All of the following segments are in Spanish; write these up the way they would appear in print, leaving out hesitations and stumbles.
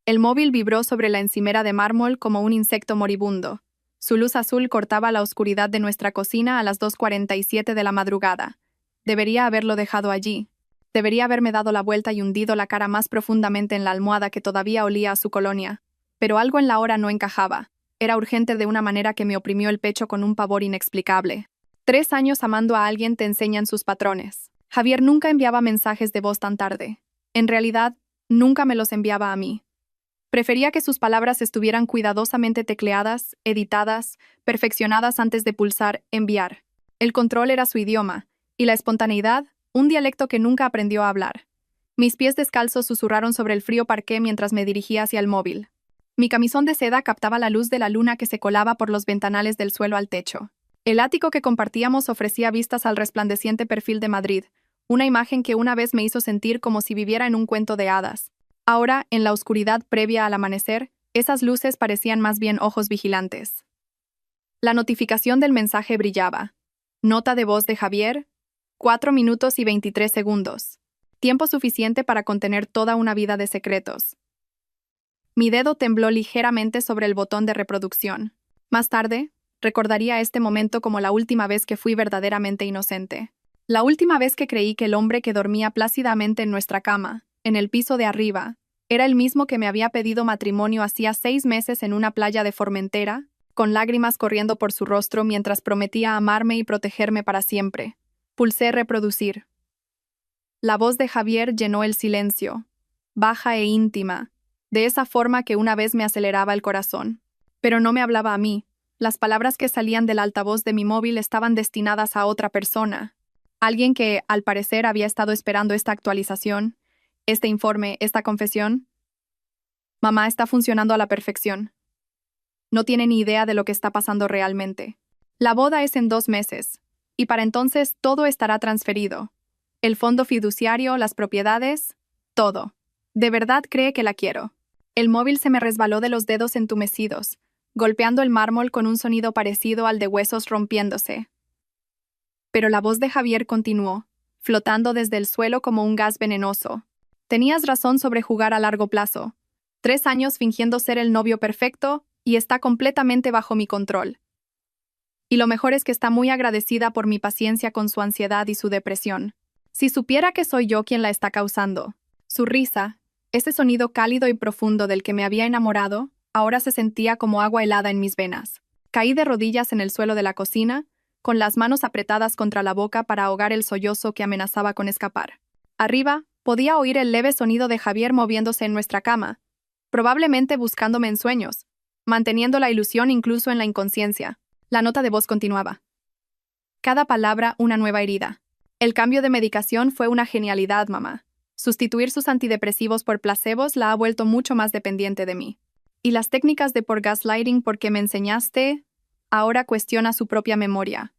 El móvil vibró sobre la encimera de mármol como un insecto moribundo. Su luz azul cortaba la oscuridad de nuestra cocina a las 2:47 de la madrugada. Debería haberlo dejado allí. Debería haberme dado la vuelta y hundido la cara más profundamente en la almohada que todavía olía a su colonia. Pero algo en la hora no encajaba. Era urgente de una manera que me oprimió el pecho con un pavor inexplicable. 3 años amando a alguien te enseñan sus patrones. Javier nunca enviaba mensajes de voz tan tarde. En realidad, nunca me los enviaba a mí. Prefería que sus palabras estuvieran cuidadosamente tecleadas, editadas, perfeccionadas antes de pulsar enviar. El control era su idioma, y la espontaneidad, un dialecto que nunca aprendió a hablar. Mis pies descalzos susurraron sobre el frío parqué mientras me dirigía hacia el móvil. Mi camisón de seda captaba la luz de la luna que se colaba por los ventanales del suelo al techo. El ático que compartíamos ofrecía vistas al resplandeciente perfil de Madrid, una imagen que una vez me hizo sentir como si viviera en un cuento de hadas. Ahora, en la oscuridad previa al amanecer, esas luces parecían más bien ojos vigilantes. La notificación del mensaje brillaba. Nota de voz de Javier, 4 minutos y 23 segundos. Tiempo suficiente para contener toda una vida de secretos. Mi dedo tembló ligeramente sobre el botón de reproducción. Más tarde, recordaría este momento como la última vez que fui verdaderamente inocente. La última vez que creí que el hombre que dormía plácidamente en nuestra cama, en el piso de arriba, era el mismo que me había pedido matrimonio hacía 6 meses en una playa de Formentera, con lágrimas corriendo por su rostro mientras prometía amarme y protegerme para siempre. Pulsé reproducir. La voz de Javier llenó el silencio, baja e íntima, de esa forma que una vez me aceleraba el corazón. Pero no me hablaba a mí. Las palabras que salían del altavoz de mi móvil estaban destinadas a otra persona. Alguien que, al parecer, había estado esperando esta actualización, este informe, esta confesión. Mamá está funcionando a la perfección. No tiene ni idea de lo que está pasando realmente. La boda es en 2 meses, y para entonces todo estará transferido. El fondo fiduciario, las propiedades, todo. ¿De verdad cree que la quiero? El móvil se me resbaló de los dedos entumecidos, golpeando el mármol con un sonido parecido al de huesos rompiéndose. Pero la voz de Javier continuó, flotando desde el suelo como un gas venenoso. Tenías razón sobre jugar a largo plazo. 3 años fingiendo ser el novio perfecto y está completamente bajo mi control. Y lo mejor es que está muy agradecida por mi paciencia con su ansiedad y su depresión. Si supiera que soy yo quien la está causando. Su risa, ese sonido cálido y profundo del que me había enamorado, ahora se sentía como agua helada en mis venas. Caí de rodillas en el suelo de la cocina, con las manos apretadas contra la boca para ahogar el sollozo que amenazaba con escapar. Arriba, podía oír el leve sonido de Javier moviéndose en nuestra cama, probablemente buscándome en sueños, manteniendo la ilusión incluso en la inconsciencia. La nota de voz continuaba. Cada palabra una nueva herida. El cambio de medicación fue una genialidad, mamá. Sustituir sus antidepresivos por placebos la ha vuelto mucho más dependiente de mí. Y las técnicas de por gaslighting porque me enseñaste, ahora cuestiona su propia memoria.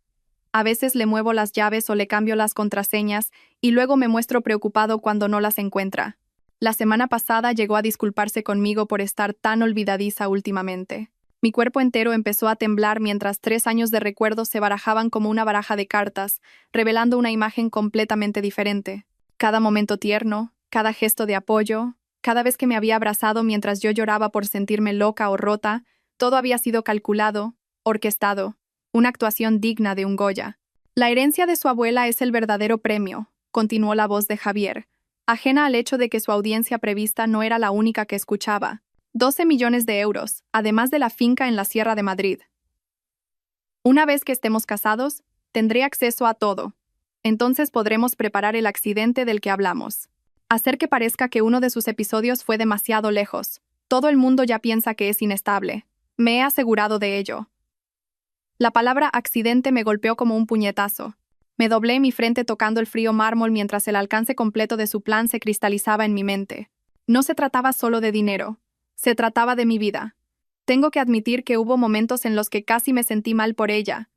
A veces le muevo las llaves o le cambio las contraseñas y luego me muestro preocupado cuando no las encuentra. La semana pasada llegó a disculparse conmigo por estar tan olvidadiza últimamente. Mi cuerpo entero empezó a temblar mientras 3 años de recuerdos se barajaban como una baraja de cartas, revelando una imagen completamente diferente. Cada momento tierno, cada gesto de apoyo, cada vez que me había abrazado mientras yo lloraba por sentirme loca o rota, todo había sido calculado, orquestado, una actuación digna de un Goya. La herencia de su abuela es el verdadero premio, continuó la voz de Javier, ajena al hecho de que su audiencia prevista no era la única que escuchaba. 12 millones de euros, además de la finca en la Sierra de Madrid. Una vez que estemos casados, tendré acceso a todo. Entonces podremos preparar el accidente del que hablamos. Hacer que parezca que uno de sus episodios fue demasiado lejos. Todo el mundo ya piensa que es inestable. Me he asegurado de ello. La palabra accidente me golpeó como un puñetazo. Me doblé mi frente tocando el frío mármol mientras el alcance completo de su plan se cristalizaba en mi mente. No se trataba solo de dinero. Se trataba de mi vida. Tengo que admitir que hubo momentos en los que casi me sentí mal por ella.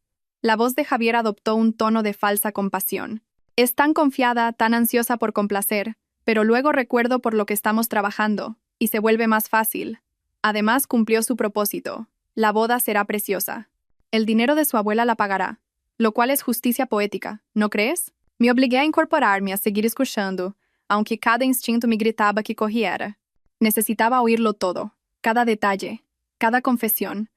La voz de Javier adoptó un tono de falsa compasión. Es tan confiada, tan ansiosa por complacer, pero luego recuerdo por lo que estamos trabajando, y se vuelve más fácil. Además, cumplió su propósito. La boda será preciosa. El dinero de su abuela la pagará, lo cual es justicia poética, ¿no crees? Me obligué a incorporar-me a seguir escuchando, aunque cada instinto me gritaba que corriera. Necesitaba oírlo todo, cada detalle, cada confesión,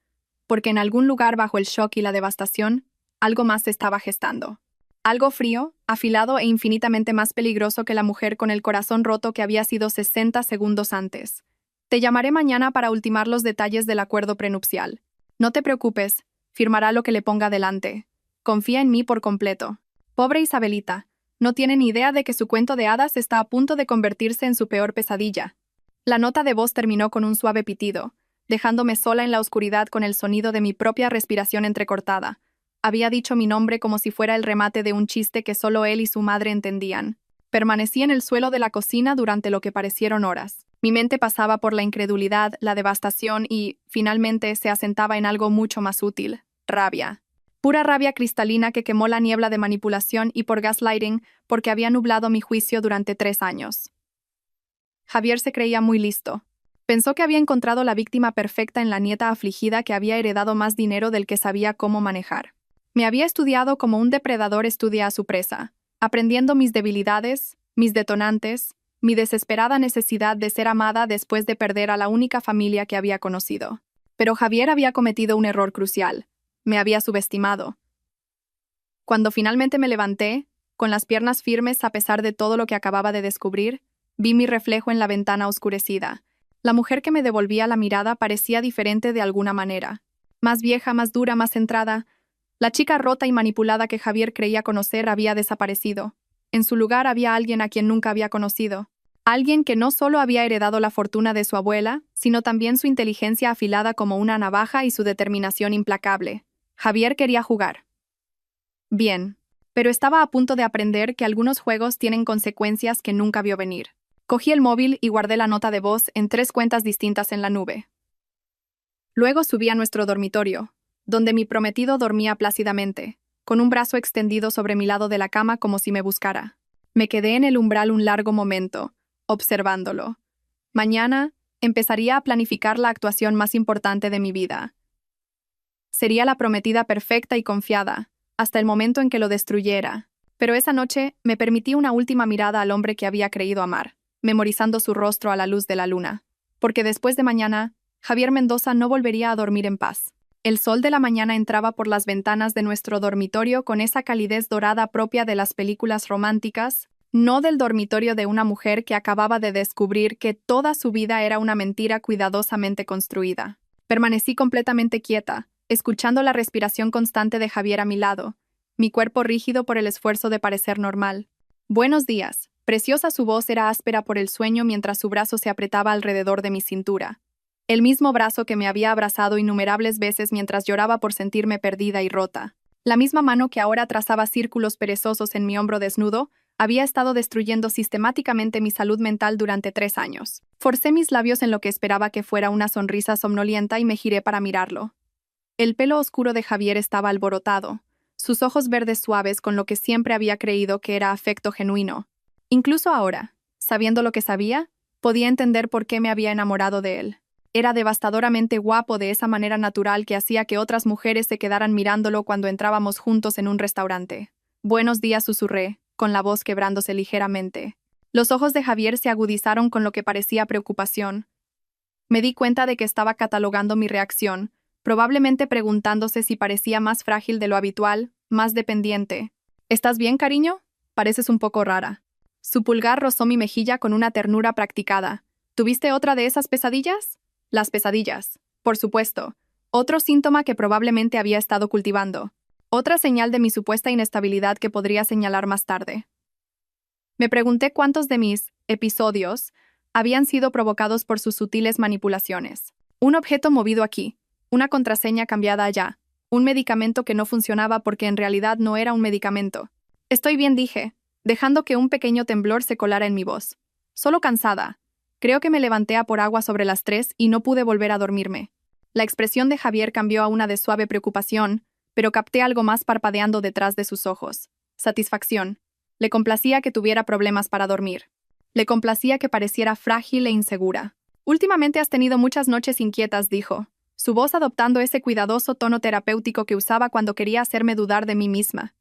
porque en algún lugar bajo el shock y la devastación, algo más se estaba gestando. Algo frío, afilado e infinitamente más peligroso que la mujer con el corazón roto que había sido 60 segundos antes. Te llamaré mañana para ultimar los detalles del acuerdo prenupcial. No te preocupes, firmará lo que le ponga delante. Confía en mí por completo. Pobre Isabelita, no tiene ni idea de que su cuento de hadas está a punto de convertirse en su peor pesadilla. La nota de voz terminó con un suave pitido, dejándome sola en la oscuridad con el sonido de mi propia respiración entrecortada. Había dicho mi nombre como si fuera el remate de un chiste que solo él y su madre entendían. Permanecí en el suelo de la cocina durante lo que parecieron horas. Mi mente pasaba por la incredulidad, la devastación y, finalmente, se asentaba en algo mucho más útil: rabia. Pura rabia cristalina que quemó la niebla de manipulación y por gaslighting, porque había nublado mi juicio durante 3 años. Javier se creía muy listo. Pensó que había encontrado la víctima perfecta en la nieta afligida que había heredado más dinero del que sabía cómo manejar. Me había estudiado como un depredador estudia a su presa, aprendiendo mis debilidades, mis detonantes, mi desesperada necesidad de ser amada después de perder a la única familia que había conocido. Pero Javier había cometido un error crucial. Me había subestimado. Cuando finalmente me levanté, con las piernas firmes a pesar de todo lo que acababa de descubrir, vi mi reflejo en la ventana oscurecida. La mujer que me devolvía la mirada parecía diferente de alguna manera. Más vieja, más dura, más centrada. La chica rota y manipulada que Javier creía conocer había desaparecido. En su lugar había alguien a quien nunca había conocido. Alguien que no solo había heredado la fortuna de su abuela, sino también su inteligencia afilada como una navaja y su determinación implacable. Javier quería jugar. Bien, pero estaba a punto de aprender que algunos juegos tienen consecuencias que nunca vio venir. Cogí el móvil y guardé la nota de voz en 3 cuentas distintas en la nube. Luego subí a nuestro dormitorio, donde mi prometido dormía plácidamente, con un brazo extendido sobre mi lado de la cama como si me buscara. Me quedé en el umbral un largo momento, observándolo. Mañana empezaría a planificar la actuación más importante de mi vida. Sería la prometida perfecta y confiada, hasta el momento en que lo destruyera. Pero esa noche me permití una última mirada al hombre que había creído amar, memorizando su rostro a la luz de la luna. Porque después de mañana, Javier Mendoza no volvería a dormir en paz. El sol de la mañana entraba por las ventanas de nuestro dormitorio con esa calidez dorada propia de las películas románticas, no del dormitorio de una mujer que acababa de descubrir que toda su vida era una mentira cuidadosamente construida. Permanecí completamente quieta, escuchando la respiración constante de Javier a mi lado, mi cuerpo rígido por el esfuerzo de parecer normal. Buenos días. Preciosa su voz era áspera por el sueño mientras su brazo se apretaba alrededor de mi cintura. El mismo brazo que me había abrazado innumerables veces mientras lloraba por sentirme perdida y rota. La misma mano que ahora trazaba círculos perezosos en mi hombro desnudo, había estado destruyendo sistemáticamente mi salud mental durante 3 años. Forcé mis labios en lo que esperaba que fuera una sonrisa somnolienta y me giré para mirarlo. El pelo oscuro de Javier estaba alborotado, sus ojos verdes suaves con lo que siempre había creído que era afecto genuino. Incluso ahora, sabiendo lo que sabía, podía entender por qué me había enamorado de él. Era devastadoramente guapo de esa manera natural que hacía que otras mujeres se quedaran mirándolo cuando entrábamos juntos en un restaurante. Buenos días, susurré, con la voz quebrándose ligeramente. Los ojos de Javier se agudizaron con lo que parecía preocupación. Me di cuenta de que estaba catalogando mi reacción, probablemente preguntándose si parecía más frágil de lo habitual, más dependiente. ¿Estás bien, cariño? Pareces un poco rara. Su pulgar rozó mi mejilla con una ternura practicada. ¿Tuviste otra de esas pesadillas? Las pesadillas, por supuesto. Otro síntoma que probablemente había estado cultivando. Otra señal de mi supuesta inestabilidad que podría señalar más tarde. Me pregunté cuántos de mis episodios habían sido provocados por sus sutiles manipulaciones. Un objeto movido aquí, una contraseña cambiada allá, un medicamento que no funcionaba porque en realidad no era un medicamento. Estoy bien, dije, dejando que un pequeño temblor se colara en mi voz. Solo cansada. Creo que me levanté a por agua sobre las 3 y no pude volver a dormirme. La expresión de Javier cambió a una de suave preocupación, pero capté algo más parpadeando detrás de sus ojos. Satisfacción. Le complacía que tuviera problemas para dormir. Le complacía que pareciera frágil e insegura. Últimamente has tenido muchas noches inquietas, dijo, su voz adoptando ese cuidadoso tono terapéutico que usaba cuando quería hacerme dudar de mí misma.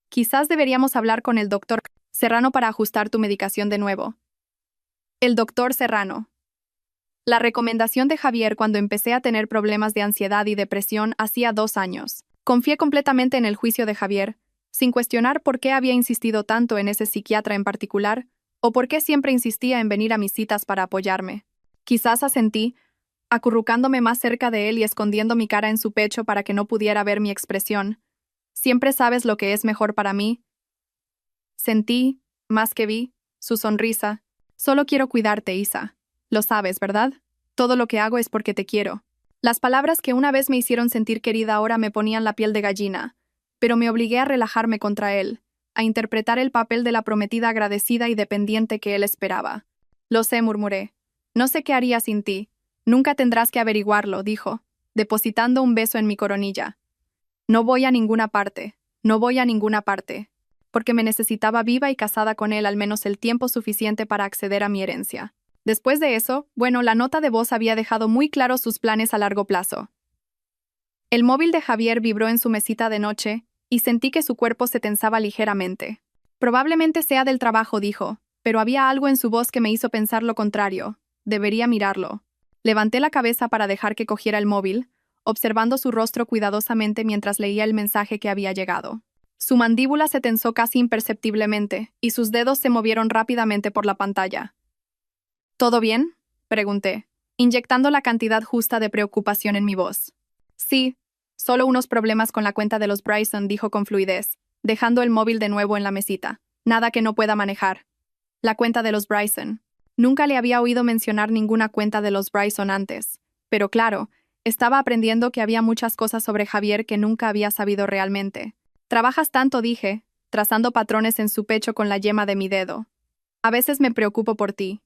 Quizás deberíamos hablar con el doctor Serrano para ajustar tu medicación de nuevo. El doctor Serrano. La recomendación de Javier cuando empecé a tener problemas de ansiedad y depresión hacía 2 años. Confié completamente en el juicio de Javier, sin cuestionar por qué había insistido tanto en ese psiquiatra en particular, o por qué siempre insistía en venir a mis citas para apoyarme. Quizás asentí, acurrucándome más cerca de él y escondiendo mi cara en su pecho para que no pudiera ver mi expresión. Siempre sabes lo que es mejor para mí. Sentí, más que vi, su sonrisa. Solo quiero cuidarte, Isa. Lo sabes, ¿verdad? Todo lo que hago es porque te quiero. Las palabras que una vez me hicieron sentir querida ahora me ponían la piel de gallina, pero me obligué a relajarme contra él, a interpretar el papel de la prometida agradecida y dependiente que él esperaba. Lo sé, murmuré. No sé qué haría sin ti. Nunca tendrás que averiguarlo, dijo, depositando un beso en mi coronilla. No voy a ninguna parte, no voy a ninguna parte, porque me necesitaba viva y casada con él al menos el tiempo suficiente para acceder a mi herencia. Después de eso, bueno, la nota de voz había dejado muy claros sus planes a largo plazo. El móvil de Javier vibró en su mesita de noche, y sentí que su cuerpo se tensaba ligeramente. Probablemente sea del trabajo, dijo, pero había algo en su voz que me hizo pensar lo contrario. Debería mirarlo. Levanté la cabeza para dejar que cogiera el móvil, observando su rostro cuidadosamente mientras leía el mensaje que había llegado. Su mandíbula se tensó casi imperceptiblemente, y sus dedos se movieron rápidamente por la pantalla. ¿Todo bien?, pregunté, inyectando la cantidad justa de preocupación en mi voz. Sí, solo unos problemas con la cuenta de los Bryson, dijo con fluidez, dejando el móvil de nuevo en la mesita. Nada que no pueda manejar. La cuenta de los Bryson. Nunca le había oído mencionar ninguna cuenta de los Bryson antes, pero claro, estaba aprendiendo que había muchas cosas sobre Javier que nunca había sabido realmente. Trabajas tanto, dije, trazando patrones en su pecho con la yema de mi dedo. A veces me preocupo por ti.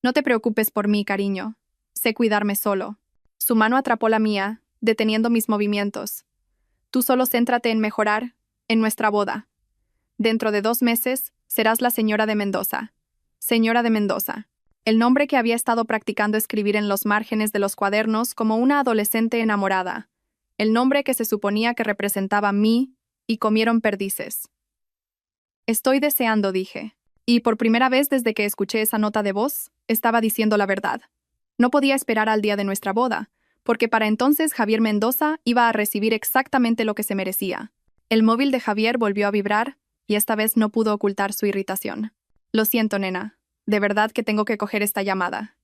No te preocupes por mí, cariño. Sé cuidarme solo. Su mano atrapó la mía, deteniendo mis movimientos. Tú solo céntrate en mejorar, en nuestra boda. Dentro de 2 meses, serás la señora de Mendoza. Señora de Mendoza. El nombre que había estado practicando escribir en los márgenes de los cuadernos como una adolescente enamorada. El nombre que se suponía que representaba mí, y comieron perdices. Estoy deseando, dije. Y por primera vez desde que escuché esa nota de voz, estaba diciendo la verdad. No podía esperar al día de nuestra boda, porque para entonces Javier Mendoza iba a recibir exactamente lo que se merecía. El móvil de Javier volvió a vibrar, y esta vez no pudo ocultar su irritación. Lo siento, nena. De verdad que tengo que coger esta llamada.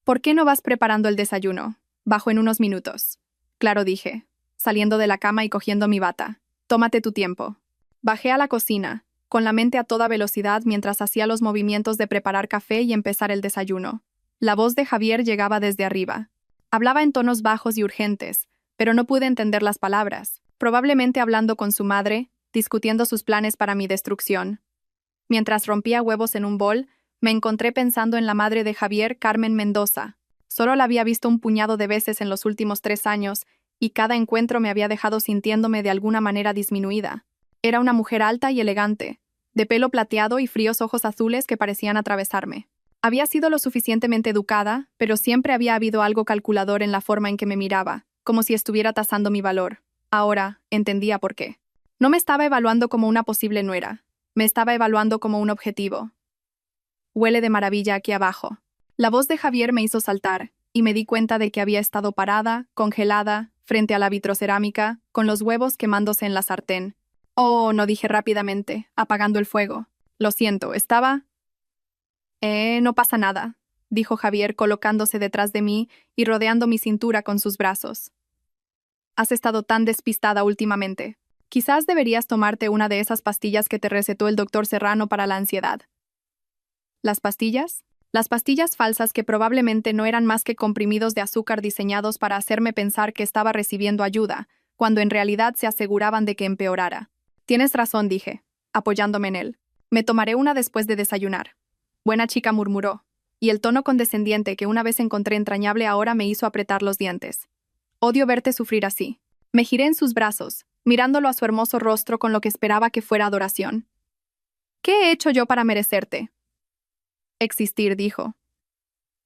¿Por qué no vas preparando el desayuno? Bajo en unos minutos. Claro, dije, saliendo de la cama y cogiendo mi bata. Tómate tu tiempo. Bajé a la cocina, con la mente a toda velocidad mientras hacía los movimientos de preparar café y empezar el desayuno. La voz de Javier llegaba desde arriba. Hablaba en tonos bajos y urgentes, pero no pude entender las palabras, probablemente hablando con su madre, discutiendo sus planes para mi destrucción. Mientras rompía huevos en un bol, me encontré pensando en la madre de Javier, Carmen Mendoza. Solo la había visto un puñado de veces en los últimos 3 años, y cada encuentro me había dejado sintiéndome de alguna manera disminuida. Era una mujer alta y elegante, de pelo plateado y fríos ojos azules que parecían atravesarme. Había sido lo suficientemente educada, pero siempre había habido algo calculador en la forma en que me miraba, como si estuviera tasando mi valor. Ahora, entendía por qué. No me estaba evaluando como una posible nuera. Me estaba evaluando como un objetivo. Huele de maravilla aquí abajo. La voz de Javier me hizo saltar, y me di cuenta de que había estado parada, congelada, frente a la vitrocerámica, con los huevos quemándose en la sartén. Oh, no, dije rápidamente, apagando el fuego. Lo siento, estaba... no pasa nada, dijo Javier colocándose detrás de mí y rodeando mi cintura con sus brazos. Has estado tan despistada últimamente. Quizás deberías tomarte una de esas pastillas que te recetó el doctor Serrano para la ansiedad. ¿Las pastillas? Las pastillas falsas que probablemente no eran más que comprimidos de azúcar diseñados para hacerme pensar que estaba recibiendo ayuda, cuando en realidad se aseguraban de que empeorara. Tienes razón, dije, apoyándome en él. Me tomaré una después de desayunar. Buena chica, murmuró, y el tono condescendiente que una vez encontré entrañable ahora me hizo apretar los dientes. Odio verte sufrir así. Me giré en sus brazos, mirándolo a su hermoso rostro con lo que esperaba que fuera adoración. ¿Qué he hecho yo para merecerte? Existir, dijo,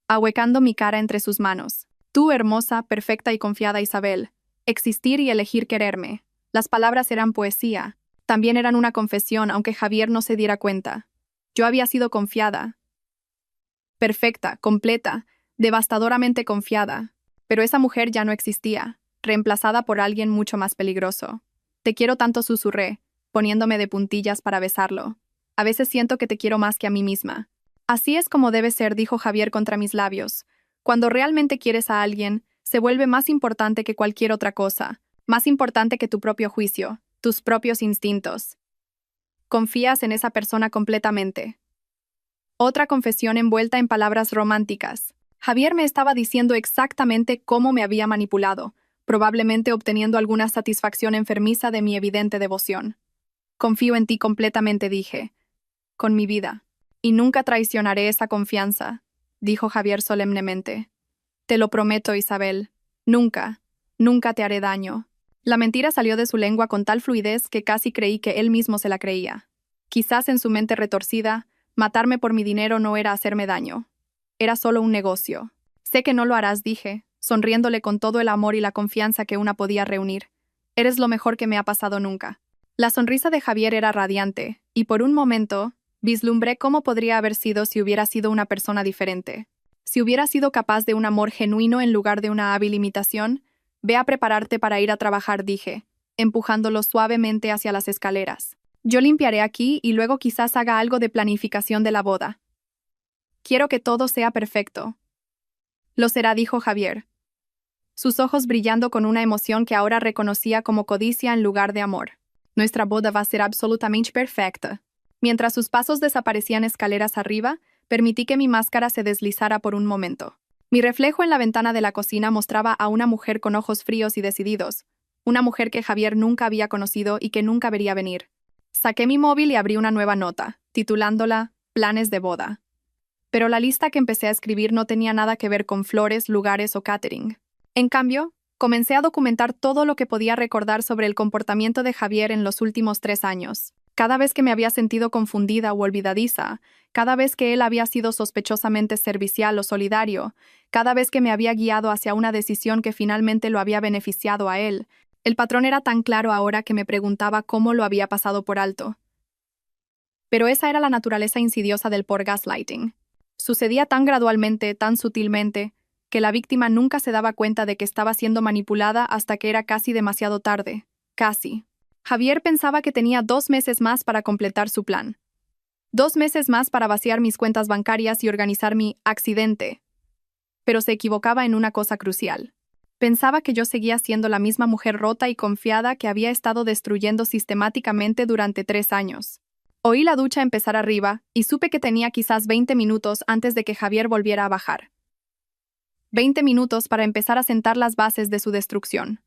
ahuecando mi cara entre sus manos. Tú, hermosa, perfecta y confiada Isabel. Existir y elegir quererme. Las palabras eran poesía. También eran una confesión, aunque Javier no se diera cuenta. Yo había sido confiada. Perfecta, completa, devastadoramente confiada. Pero esa mujer ya no existía, reemplazada por alguien mucho más peligroso. Te quiero tanto, susurré, poniéndome de puntillas para besarlo. A veces siento que te quiero más que a mí misma. Así es como debe ser, dijo Javier contra mis labios. Cuando realmente quieres a alguien, se vuelve más importante que cualquier otra cosa, más importante que tu propio juicio, tus propios instintos. Confías en esa persona completamente. Otra confesión envuelta en palabras románticas. Javier me estaba diciendo exactamente cómo me había manipulado, probablemente obteniendo alguna satisfacción enfermiza de mi evidente devoción. Confío en ti completamente, dije. Con mi vida. Y nunca traicionaré esa confianza, dijo Javier solemnemente. Te lo prometo, Isabel. Nunca, nunca te haré daño. La mentira salió de su lengua con tal fluidez que casi creí que él mismo se la creía. Quizás en su mente retorcida, matarme por mi dinero no era hacerme daño. Era solo un negocio. Sé que no lo harás, dije, sonriéndole con todo el amor y la confianza que una podía reunir. Eres lo mejor que me ha pasado nunca. La sonrisa de Javier era radiante, y por un momento, vislumbré cómo podría haber sido si hubiera sido una persona diferente. Si hubiera sido capaz de un amor genuino en lugar de una hábil imitación, ve a prepararte para ir a trabajar, dije, empujándolo suavemente hacia las escaleras. Yo limpiaré aquí y luego quizás haga algo de planificación de la boda. Quiero que todo sea perfecto. Lo será, dijo Javier, sus ojos brillando con una emoción que ahora reconocía como codicia en lugar de amor. Nuestra boda va a ser absolutamente perfecta. Mientras sus pasos desaparecían escaleras arriba, permití que mi máscara se deslizara por un momento. Mi reflejo en la ventana de la cocina mostraba a una mujer con ojos fríos y decididos, una mujer que Javier nunca había conocido y que nunca vería venir. Saqué mi móvil y abrí una nueva nota, titulándola Planes de boda. Pero la lista que empecé a escribir no tenía nada que ver con flores, lugares o catering. En cambio, comencé a documentar todo lo que podía recordar sobre el comportamiento de Javier en los últimos 3 años. Cada vez que me había sentido confundida o olvidadiza, cada vez que él había sido sospechosamente servicial o solidario, cada vez que me había guiado hacia una decisión que finalmente lo había beneficiado a él, el patrón era tan claro ahora que me preguntaba cómo lo había pasado por alto. Pero esa era la naturaleza insidiosa del por gaslighting. Sucedía tan gradualmente, tan sutilmente, que la víctima nunca se daba cuenta de que estaba siendo manipulada hasta que era casi demasiado tarde. Casi. Javier pensaba que tenía 2 meses más para completar su plan. 2 meses más para vaciar mis cuentas bancarias y organizar mi accidente. Pero se equivocaba en una cosa crucial. Pensaba que yo seguía siendo la misma mujer rota y confiada que había estado destruyendo sistemáticamente durante 3 años. Oí la ducha empezar arriba y supe que tenía quizás 20 minutos antes de que Javier volviera a bajar. 20 minutos para empezar a sentar las bases de su destrucción.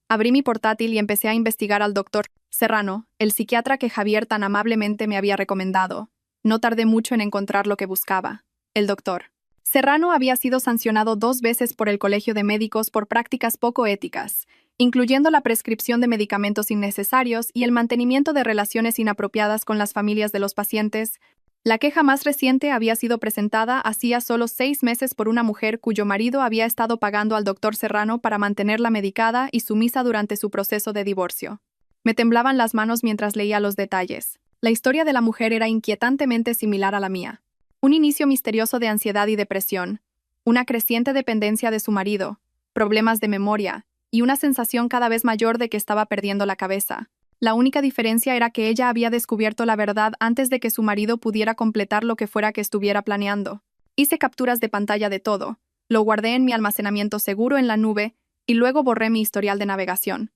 Abrí mi portátil y empecé a investigar al doctor Serrano, el psiquiatra que Javier tan amablemente me había recomendado. No tardé mucho en encontrar lo que buscaba. El doctor Serrano había sido sancionado 2 veces por el Colegio de Médicos por prácticas poco éticas, incluyendo la prescripción de medicamentos innecesarios y el mantenimiento de relaciones inapropiadas con las familias de los pacientes. La queja más reciente había sido presentada hacía solo 6 meses por una mujer cuyo marido había estado pagando al doctor Serrano para mantenerla medicada y sumisa durante su proceso de divorcio. Me temblaban las manos mientras leía los detalles. La historia de la mujer era inquietantemente similar a la mía. Un inicio misterioso de ansiedad y depresión, una creciente dependencia de su marido, problemas de memoria, y una sensación cada vez mayor de que estaba perdiendo la cabeza. La única diferencia era que ella había descubierto la verdad antes de que su marido pudiera completar lo que fuera que estuviera planeando. Hice capturas de pantalla de todo, lo guardé en mi almacenamiento seguro en la nube y luego borré mi historial de navegación.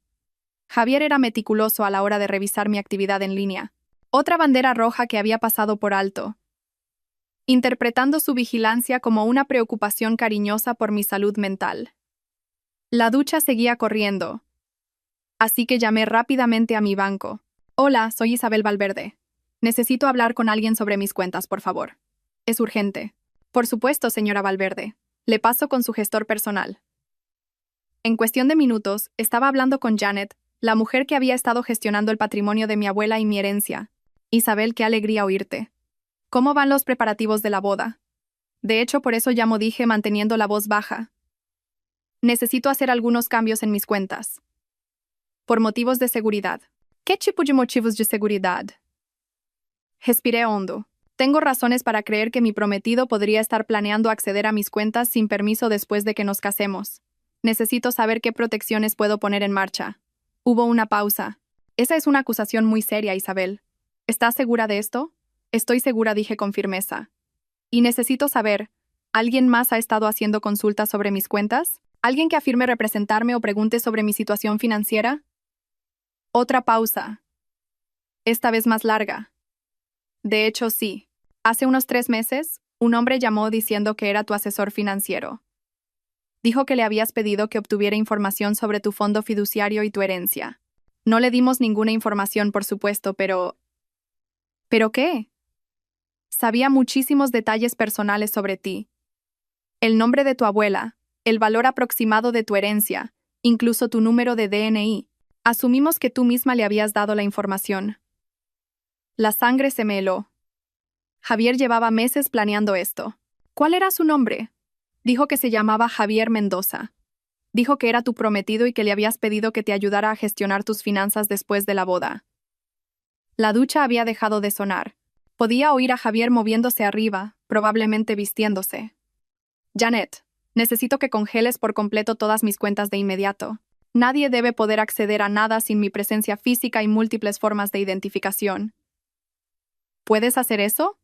Javier era meticuloso a la hora de revisar mi actividad en línea. Otra bandera roja que había pasado por alto, interpretando su vigilancia como una preocupación cariñosa por mi salud mental. La ducha seguía corriendo, así que llamé rápidamente a mi banco. Hola, soy Isabel Valverde. Necesito hablar con alguien sobre mis cuentas, por favor. Es urgente. Por supuesto, señora Valverde. Le paso con su gestor personal. En cuestión de minutos, estaba hablando con Janet, la mujer que había estado gestionando el patrimonio de mi abuela y mi herencia. Isabel, qué alegría oírte. ¿Cómo van los preparativos de la boda? De hecho, por eso llamo, dije manteniendo la voz baja. Necesito hacer algunos cambios en mis cuentas. Por motivos de seguridad. ¿Qué tipo de motivos de seguridad? Respiré hondo. Tengo razones para creer que mi prometido podría estar planeando acceder a mis cuentas sin permiso después de que nos casemos. Necesito saber qué protecciones puedo poner en marcha. Hubo una pausa. Esa es una acusación muy seria, Isabel. ¿Estás segura de esto? Estoy segura, dije con firmeza. Y necesito saber, ¿alguien más ha estado haciendo consultas sobre mis cuentas? ¿Alguien que afirme representarme o pregunte sobre mi situación financiera? Otra pausa. Esta vez más larga. De hecho, sí. Hace unos 3 meses, un hombre llamó diciendo que era tu asesor financiero. Dijo que le habías pedido que obtuviera información sobre tu fondo fiduciario y tu herencia. No le dimos ninguna información, por supuesto, pero... ¿Pero qué? Sabía muchísimos detalles personales sobre ti. El nombre de tu abuela, el valor aproximado de tu herencia, incluso tu número de DNI. Asumimos que tú misma le habías dado la información. La sangre se me heló. Javier llevaba meses planeando esto. ¿Cuál era su nombre? Dijo que se llamaba Javier Mendoza. Dijo que era tu prometido y que le habías pedido que te ayudara a gestionar tus finanzas después de la boda. La ducha había dejado de sonar. Podía oír a Javier moviéndose arriba, probablemente vistiéndose. Janet, necesito que congeles por completo todas mis cuentas de inmediato. Nadie debe poder acceder a nada sin mi presencia física y múltiples formas de identificación. ¿Puedes hacer eso?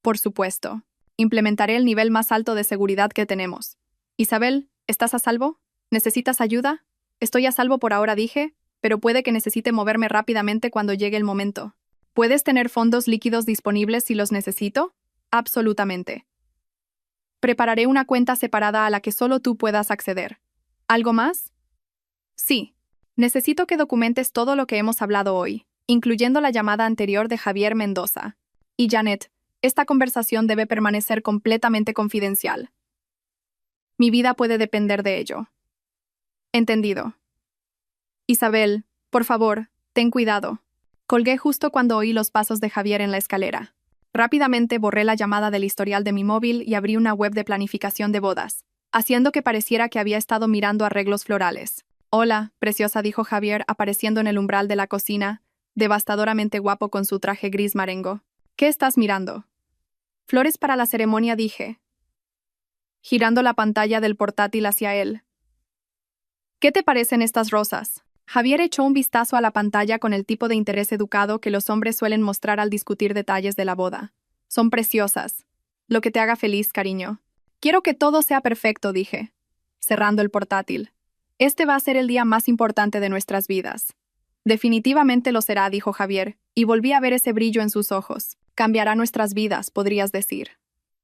Por supuesto. Implementaré el nivel más alto de seguridad que tenemos. Isabel, ¿estás a salvo? ¿Necesitas ayuda? Estoy a salvo por ahora, dije, pero puede que necesite moverme rápidamente cuando llegue el momento. ¿Puedes tener fondos líquidos disponibles si los necesito? Absolutamente. Prepararé una cuenta separada a la que solo tú puedas acceder. ¿Algo más? Sí. Necesito que documentes todo lo que hemos hablado hoy, incluyendo la llamada anterior de Javier Mendoza. Y Janet, esta conversación debe permanecer completamente confidencial. Mi vida puede depender de ello. Entendido. Isabel, por favor, ten cuidado. Colgué justo cuando oí los pasos de Javier en la escalera. Rápidamente borré la llamada del historial de mi móvil y abrí una web de planificación de bodas, haciendo que pareciera que había estado mirando arreglos florales. Hola, preciosa, dijo Javier, apareciendo en el umbral de la cocina, devastadoramente guapo con su traje gris marengo. ¿Qué estás mirando? Flores para la ceremonia, dije, girando la pantalla del portátil hacia él. ¿Qué te parecen estas rosas? Javier echó un vistazo a la pantalla con el tipo de interés educado que los hombres suelen mostrar al discutir detalles de la boda. Son preciosas. Lo que te haga feliz, cariño. Quiero que todo sea perfecto, dije, cerrando el portátil. Este va a ser el día más importante de nuestras vidas. Definitivamente lo será, dijo Javier, y volví a ver ese brillo en sus ojos. Cambiará nuestras vidas, podrías decir.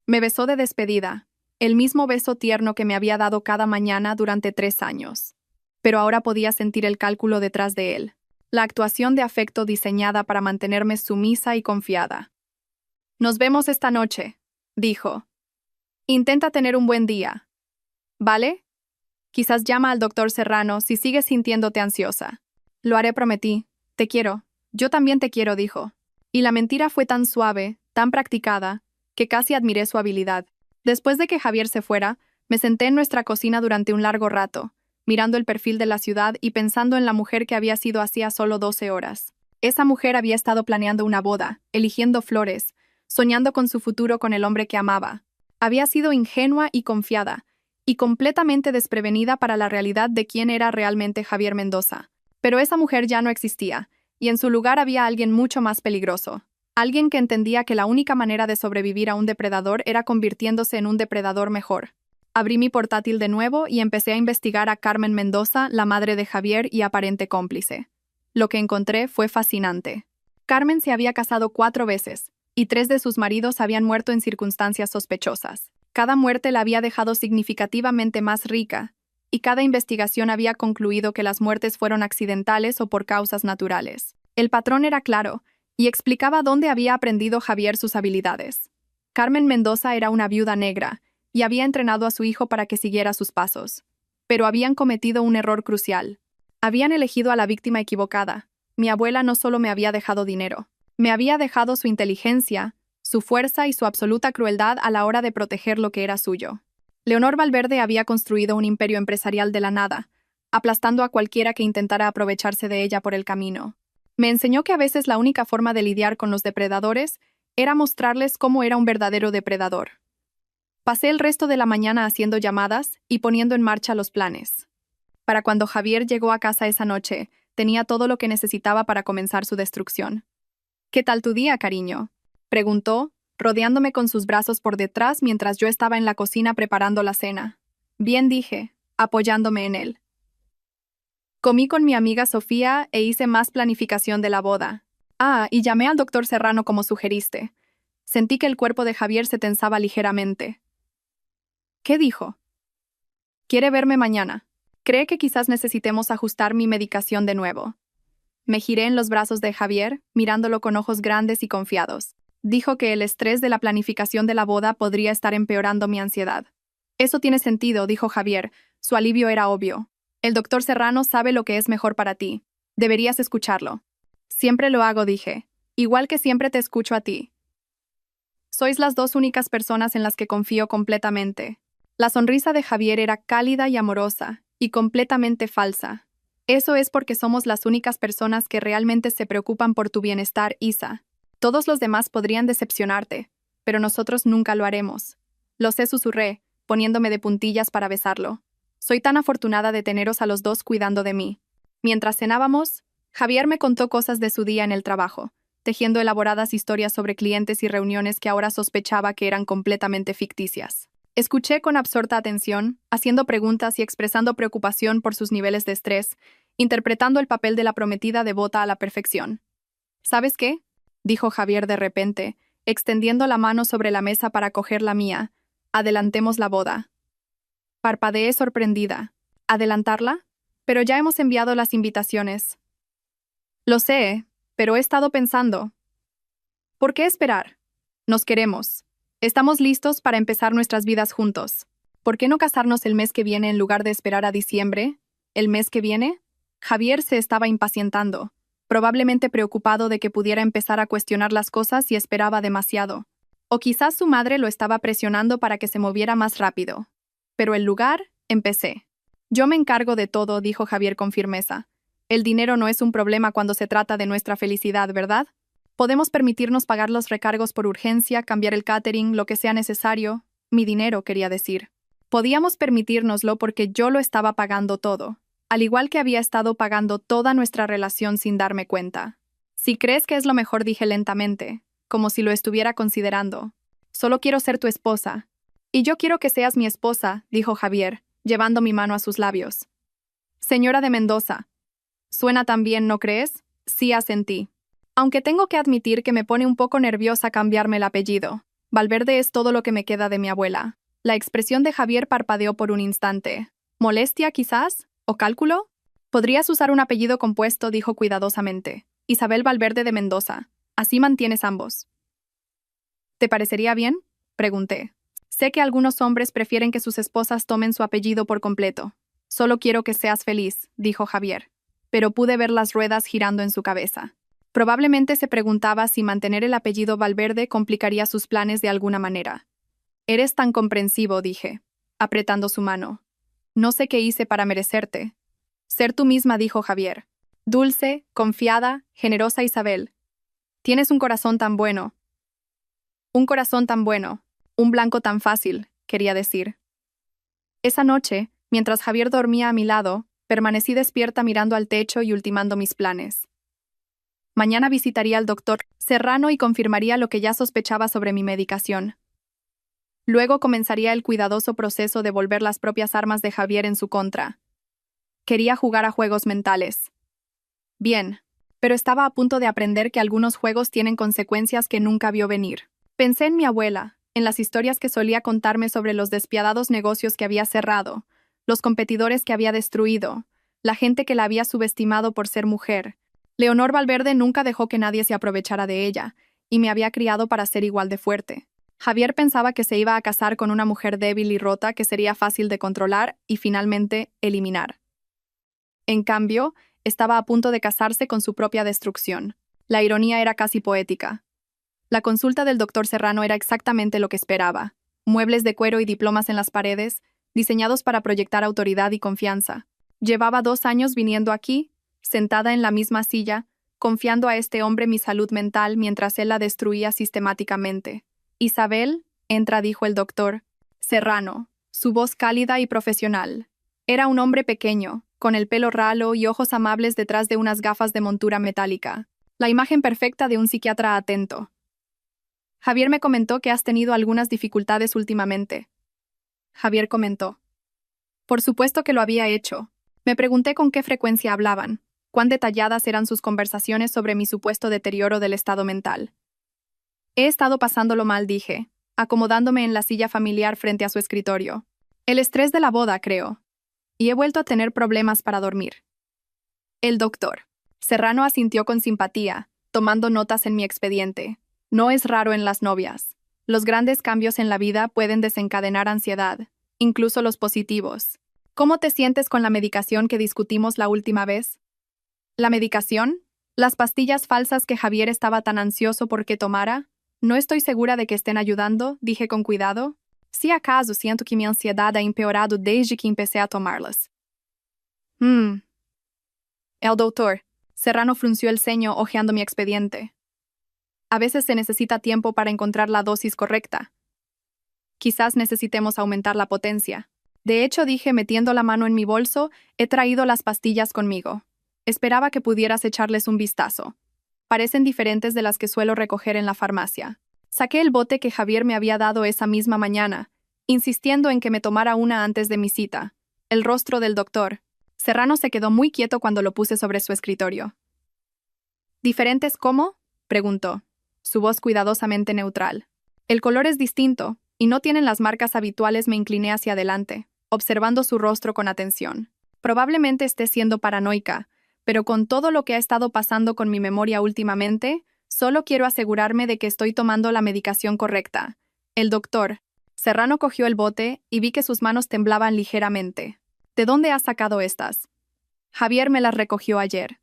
Me besó de despedida, el mismo beso tierno que me había dado cada mañana durante 3 años. Pero ahora podía sentir el cálculo detrás de él, la actuación de afecto diseñada para mantenerme sumisa y confiada. Nos vemos esta noche, dijo. Intenta tener un buen día. ¿Vale? Quizás llama al doctor Serrano si sigues sintiéndote ansiosa. Lo haré, prometí. Te quiero. Yo también te quiero, dijo. Y la mentira fue tan suave, tan practicada, que casi admiré su habilidad. Después de que Javier se fuera, me senté en nuestra cocina durante un largo rato, mirando el perfil de la ciudad y pensando en la mujer que había sido hacía solo 12 horas. Esa mujer había estado planeando una boda, eligiendo flores, soñando con su futuro con el hombre que amaba. Había sido ingenua y confiada, y completamente desprevenida para la realidad de quién era realmente Javier Mendoza. Pero esa mujer ya no existía, y en su lugar había alguien mucho más peligroso. Alguien que entendía que la única manera de sobrevivir a un depredador era convirtiéndose en un depredador mejor. Abrí mi portátil de nuevo y empecé a investigar a Carmen Mendoza, la madre de Javier y aparente cómplice. Lo que encontré fue fascinante. Carmen se había casado 4 veces, y 3 de sus maridos habían muerto en circunstancias sospechosas. Cada muerte la había dejado significativamente más rica, y cada investigación había concluido que las muertes fueron accidentales o por causas naturales. El patrón era claro, y explicaba dónde había aprendido Javier sus habilidades. Carmen Mendoza era una viuda negra, y había entrenado a su hijo para que siguiera sus pasos. Pero habían cometido un error crucial. Habían elegido a la víctima equivocada. Mi abuela no solo me había dejado dinero, me había dejado su inteligencia, su fuerza y su absoluta crueldad a la hora de proteger lo que era suyo. Leonor Valverde había construido un imperio empresarial de la nada, aplastando a cualquiera que intentara aprovecharse de ella por el camino. Me enseñó que a veces la única forma de lidiar con los depredadores Era mostrarles cómo era un verdadero depredador. Pasé el resto de la mañana haciendo llamadas y poniendo en marcha los planes. Para cuando Javier llegó a casa esa noche, tenía todo lo que necesitaba para comenzar su destrucción. «¿Qué tal tu día, cariño?», preguntó, rodeándome con sus brazos por detrás mientras yo estaba en la cocina preparando la cena. «Bien», dije, apoyándome en él. Comí con mi amiga Sofía e hice más planificación de la boda. Y llamé al doctor Serrano como sugeriste. Sentí que el cuerpo de Javier se tensaba ligeramente. ¿Qué dijo? Quiere verme mañana. Cree que quizás necesitemos ajustar mi medicación de nuevo. Me giré en los brazos de Javier, mirándolo con ojos grandes y confiados. Dijo que el estrés de la planificación de la boda podría estar empeorando mi ansiedad. Eso tiene sentido, dijo Javier. Su alivio era obvio. El doctor Serrano sabe lo que es mejor para ti. Deberías escucharlo. Siempre lo hago, dije. Igual que siempre te escucho a ti. Sois las dos únicas personas en las que confío completamente. La sonrisa de Javier era cálida y amorosa, y completamente falsa. Eso es porque somos las únicas personas que realmente se preocupan por tu bienestar, Isa. Todos los demás podrían decepcionarte, pero nosotros nunca lo haremos. Lo sé, susurré, poniéndome de puntillas para besarlo. Soy tan afortunada de teneros a los dos cuidando de mí. Mientras cenábamos, Javier me contó cosas de su día en el trabajo, tejiendo elaboradas historias sobre clientes y reuniones que ahora sospechaba que eran completamente ficticias. Escuché con absorta atención, haciendo preguntas y expresando preocupación por sus niveles de estrés, interpretando el papel de la prometida devota a la perfección. ¿Sabes qué?, dijo Javier de repente, extendiendo la mano sobre la mesa para coger la mía. Adelantemos la boda. Parpadeé sorprendida. ¿Adelantarla? Pero ya hemos enviado las invitaciones. Lo sé, pero he estado pensando. ¿Por qué esperar? Nos queremos. Estamos listos para empezar nuestras vidas juntos. ¿Por qué no casarnos el mes que viene en lugar de esperar a diciembre? ¿El mes que viene? Javier se estaba impacientando, probablemente preocupado de que pudiera empezar a cuestionar las cosas y esperaba demasiado. O quizás su madre lo estaba presionando para que se moviera más rápido. Pero el lugar, empecé. Yo me encargo de todo, dijo Javier con firmeza. El dinero no es un problema cuando se trata de nuestra felicidad, ¿verdad? Podemos permitirnos pagar los recargos por urgencia, cambiar el catering, lo que sea necesario. Mi dinero, quería decir. Podíamos permitírnoslo porque yo lo estaba pagando todo, al igual que había estado pagando toda nuestra relación sin darme cuenta. Si crees que es lo mejor, dije lentamente, como si lo estuviera considerando. Solo quiero ser tu esposa. Y yo quiero que seas mi esposa, dijo Javier, llevando mi mano a sus labios. Señora de Mendoza. Suena tan bien, ¿no crees? Sí, asentí. Aunque tengo que admitir que me pone un poco nerviosa cambiarme el apellido. Valverde es todo lo que me queda de mi abuela. La expresión de Javier parpadeó por un instante. ¿Molestia, quizás? ¿O cálculo? Podrías usar un apellido compuesto, dijo cuidadosamente. Isabel Valverde de Mendoza. Así mantienes ambos. ¿Te parecería bien?, pregunté. Sé que algunos hombres prefieren que sus esposas tomen su apellido por completo. Solo quiero que seas feliz, dijo Javier. Pero pude ver las ruedas girando en su cabeza. Probablemente se preguntaba si mantener el apellido Valverde complicaría sus planes de alguna manera. Eres tan comprensivo, dije, apretando su mano. No sé qué hice para merecerte. Ser tú misma, dijo Javier. Dulce, confiada, generosa Isabel. Tienes un corazón tan bueno. Un corazón tan bueno. Un blanco tan fácil, quería decir. Esa noche, mientras Javier dormía a mi lado, permanecí despierta mirando al techo y ultimando mis planes. Mañana visitaría al doctor Serrano y confirmaría lo que ya sospechaba sobre mi medicación. Luego comenzaría el cuidadoso proceso de volver las propias armas de Javier en su contra. Quería jugar a juegos mentales. Bien, pero estaba a punto de aprender que algunos juegos tienen consecuencias que nunca vio venir. Pensé en mi abuela, en las historias que solía contarme sobre los despiadados negocios que había cerrado, los competidores que había destruido, la gente que la había subestimado por ser mujer. Leonor Valverde nunca dejó que nadie se aprovechara de ella, y me había criado para ser igual de fuerte. Javier pensaba que se iba a casar con una mujer débil y rota que sería fácil de controlar y finalmente eliminar. En cambio, estaba a punto de casarse con su propia destrucción. La ironía era casi poética. La consulta del doctor Serrano era exactamente lo que esperaba. Muebles de cuero y diplomas en las paredes, diseñados para proyectar autoridad y confianza. Llevaba 2 años viniendo aquí, sentada en la misma silla, confiando a este hombre mi salud mental mientras él la destruía sistemáticamente. Isabel, entra, dijo el doctor Serrano, su voz cálida y profesional. Era un hombre pequeño, con el pelo ralo y ojos amables detrás de unas gafas de montura metálica. La imagen perfecta de un psiquiatra atento. Javier me comentó que has tenido algunas dificultades últimamente. Javier comentó. Por supuesto que lo había hecho. Me pregunté con qué frecuencia hablaban, cuán detalladas eran sus conversaciones sobre mi supuesto deterioro del estado mental. He estado pasándolo mal, dije, acomodándome en la silla familiar frente a su escritorio. El estrés de la boda, creo. Y he vuelto a tener problemas para dormir. El doctor Serrano asintió con simpatía, tomando notas en mi expediente. No es raro en las novias. Los grandes cambios en la vida pueden desencadenar ansiedad, incluso los positivos. ¿Cómo te sientes con la medicación que discutimos la última vez? ¿La medicación? ¿Las pastillas falsas que Javier estaba tan ansioso por que tomara? No estoy segura de que estén ayudando, dije con cuidado. Si acaso siento que mi ansiedad ha empeorado desde que empecé a tomarlas. El doctor Serrano frunció el ceño hojeando mi expediente. A veces se necesita tiempo para encontrar la dosis correcta. Quizás necesitemos aumentar la potencia. De hecho, dije metiendo la mano en mi bolso, he traído las pastillas conmigo. Esperaba que pudieras echarles un vistazo. Parecen diferentes de las que suelo recoger en la farmacia. Saqué el bote que Javier me había dado esa misma mañana, insistiendo en que me tomara una antes de mi cita. El rostro del doctor Serrano se quedó muy quieto cuando lo puse sobre su escritorio. ¿Diferentes cómo?, preguntó, su voz cuidadosamente neutral. El color es distinto, y no tienen las marcas habituales. Me incliné hacia adelante, observando su rostro con atención. Probablemente esté siendo paranoica, pero con todo lo que ha estado pasando con mi memoria últimamente, solo quiero asegurarme de que estoy tomando la medicación correcta. El doctor Serrano cogió el bote y vi que sus manos temblaban ligeramente. ¿De dónde has sacado estas? Javier me las recogió ayer.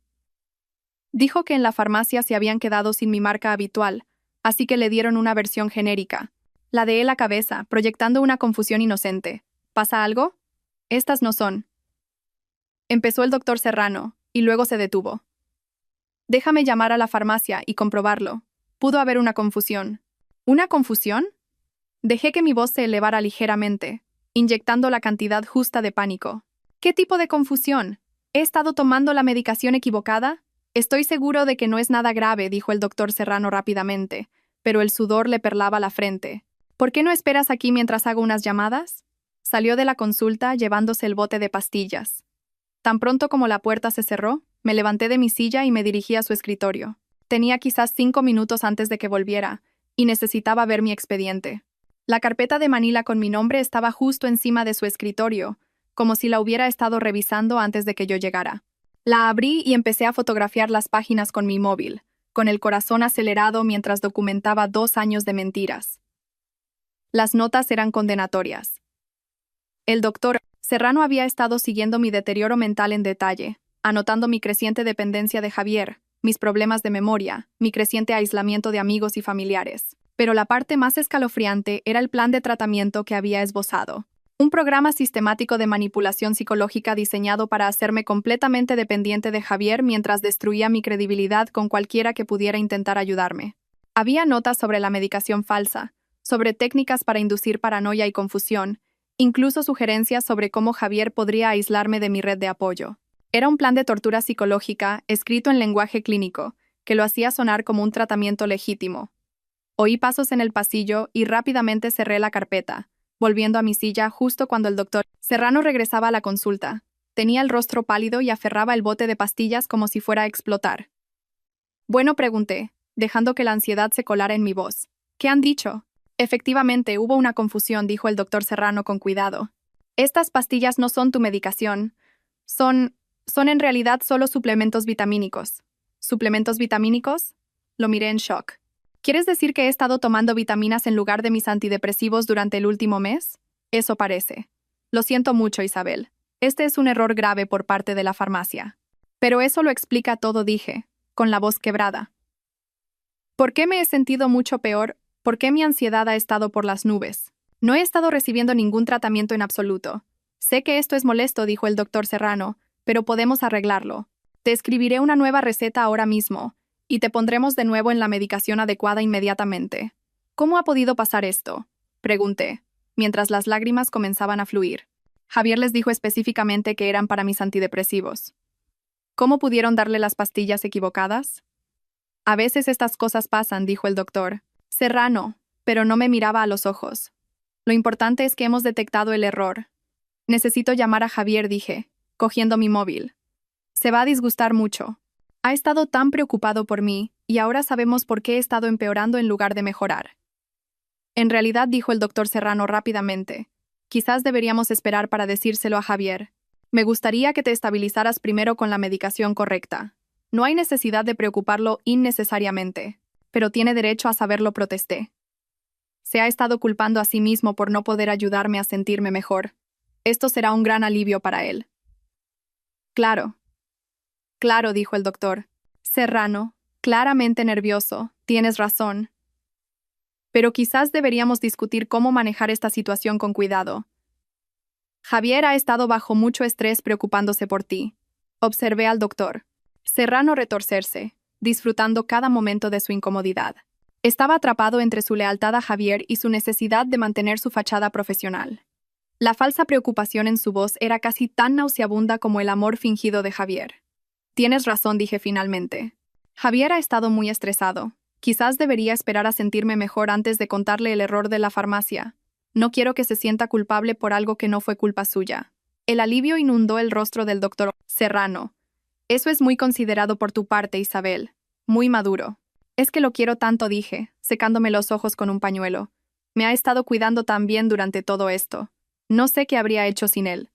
Dijo que en la farmacia se habían quedado sin mi marca habitual, así que le dieron una versión genérica. Ladeé la cabeza, proyectando una confusión inocente. ¿Pasa algo? Estas no son. Empezó el doctor Serrano, y luego se detuvo. Déjame llamar a la farmacia y comprobarlo. Pudo haber una confusión. ¿Una confusión? Dejé que mi voz se elevara ligeramente, inyectando la cantidad justa de pánico. ¿Qué tipo de confusión? ¿He estado tomando la medicación equivocada? Estoy seguro de que no es nada grave, dijo el doctor Serrano rápidamente, pero el sudor le perlaba la frente. ¿Por qué no esperas aquí mientras hago unas llamadas? Salió de la consulta llevándose el bote de pastillas. Tan pronto como la puerta se cerró, me levanté de mi silla y me dirigí a su escritorio. Tenía quizás 5 minutos antes de que volviera, y necesitaba ver mi expediente. La carpeta de Manila con mi nombre estaba justo encima de su escritorio, como si la hubiera estado revisando antes de que yo llegara. La abrí y empecé a fotografiar las páginas con mi móvil, con el corazón acelerado mientras documentaba 2 años de mentiras. Las notas eran condenatorias. El doctor Serrano había estado siguiendo mi deterioro mental en detalle, anotando mi creciente dependencia de Javier, mis problemas de memoria, mi creciente aislamiento de amigos y familiares. Pero la parte más escalofriante era el plan de tratamiento que había esbozado. Un programa sistemático de manipulación psicológica diseñado para hacerme completamente dependiente de Javier mientras destruía mi credibilidad con cualquiera que pudiera intentar ayudarme. Había notas sobre la medicación falsa, sobre técnicas para inducir paranoia y confusión, incluso sugerencias sobre cómo Javier podría aislarme de mi red de apoyo. Era un plan de tortura psicológica escrito en lenguaje clínico, que lo hacía sonar como un tratamiento legítimo. Oí pasos en el pasillo y rápidamente cerré la carpeta, volviendo a mi silla justo cuando el doctor Serrano regresaba a la consulta. Tenía el rostro pálido y aferraba el bote de pastillas como si fuera a explotar. Bueno, pregunté, dejando que la ansiedad se colara en mi voz. ¿Qué han dicho? Efectivamente, hubo una confusión, dijo el doctor Serrano con cuidado. Estas pastillas no son tu medicación. Son en realidad solo suplementos vitamínicos. ¿Suplementos vitamínicos? Lo miré en shock. ¿Quieres decir que he estado tomando vitaminas en lugar de mis antidepresivos durante el último mes? Eso parece. Lo siento mucho, Isabel. Este es un error grave por parte de la farmacia. Pero eso lo explica todo, dije, con la voz quebrada. ¿Por qué me he sentido mucho peor? ¿Por qué mi ansiedad ha estado por las nubes? No he estado recibiendo ningún tratamiento en absoluto. Sé que esto es molesto, dijo el doctor Serrano, pero podemos arreglarlo. Te escribiré una nueva receta ahora mismo, y te pondremos de nuevo en la medicación adecuada inmediatamente. ¿Cómo ha podido pasar esto?, pregunté, mientras las lágrimas comenzaban a fluir. Javier les dijo específicamente que eran para mis antidepresivos. ¿Cómo pudieron darle las pastillas equivocadas? A veces estas cosas pasan, dijo el doctor Serrano, pero no me miraba a los ojos. Lo importante es que hemos detectado el error. Necesito llamar a Javier, dije, cogiendo mi móvil. Se va a disgustar mucho. Ha estado tan preocupado por mí, y ahora sabemos por qué he estado empeorando en lugar de mejorar. En realidad, dijo el doctor Serrano rápidamente, quizás deberíamos esperar para decírselo a Javier. Me gustaría que te estabilizaras primero con la medicación correcta. No hay necesidad de preocuparlo innecesariamente, pero tiene derecho a saberlo, protesté. Se ha estado culpando a sí mismo por no poder ayudarme a sentirme mejor. Esto será un gran alivio para él. Claro. Claro, dijo el doctor Serrano, claramente nervioso, tienes razón. Pero quizás deberíamos discutir cómo manejar esta situación con cuidado. Javier ha estado bajo mucho estrés preocupándose por ti. Observé al doctor Serrano retorcerse, disfrutando cada momento de su incomodidad. Estaba atrapado entre su lealtad a Javier y su necesidad de mantener su fachada profesional. La falsa preocupación en su voz era casi tan nauseabunda como el amor fingido de Javier. Tienes razón, dije finalmente. Javier ha estado muy estresado. Quizás debería esperar a sentirme mejor antes de contarle el error de la farmacia. No quiero que se sienta culpable por algo que no fue culpa suya. El alivio inundó el rostro del doctor Serrano. Eso es muy considerado por tu parte, Isabel. Muy maduro. Es que lo quiero tanto, dije, secándome los ojos con un pañuelo. Me ha estado cuidando tan bien durante todo esto. No sé qué habría hecho sin él.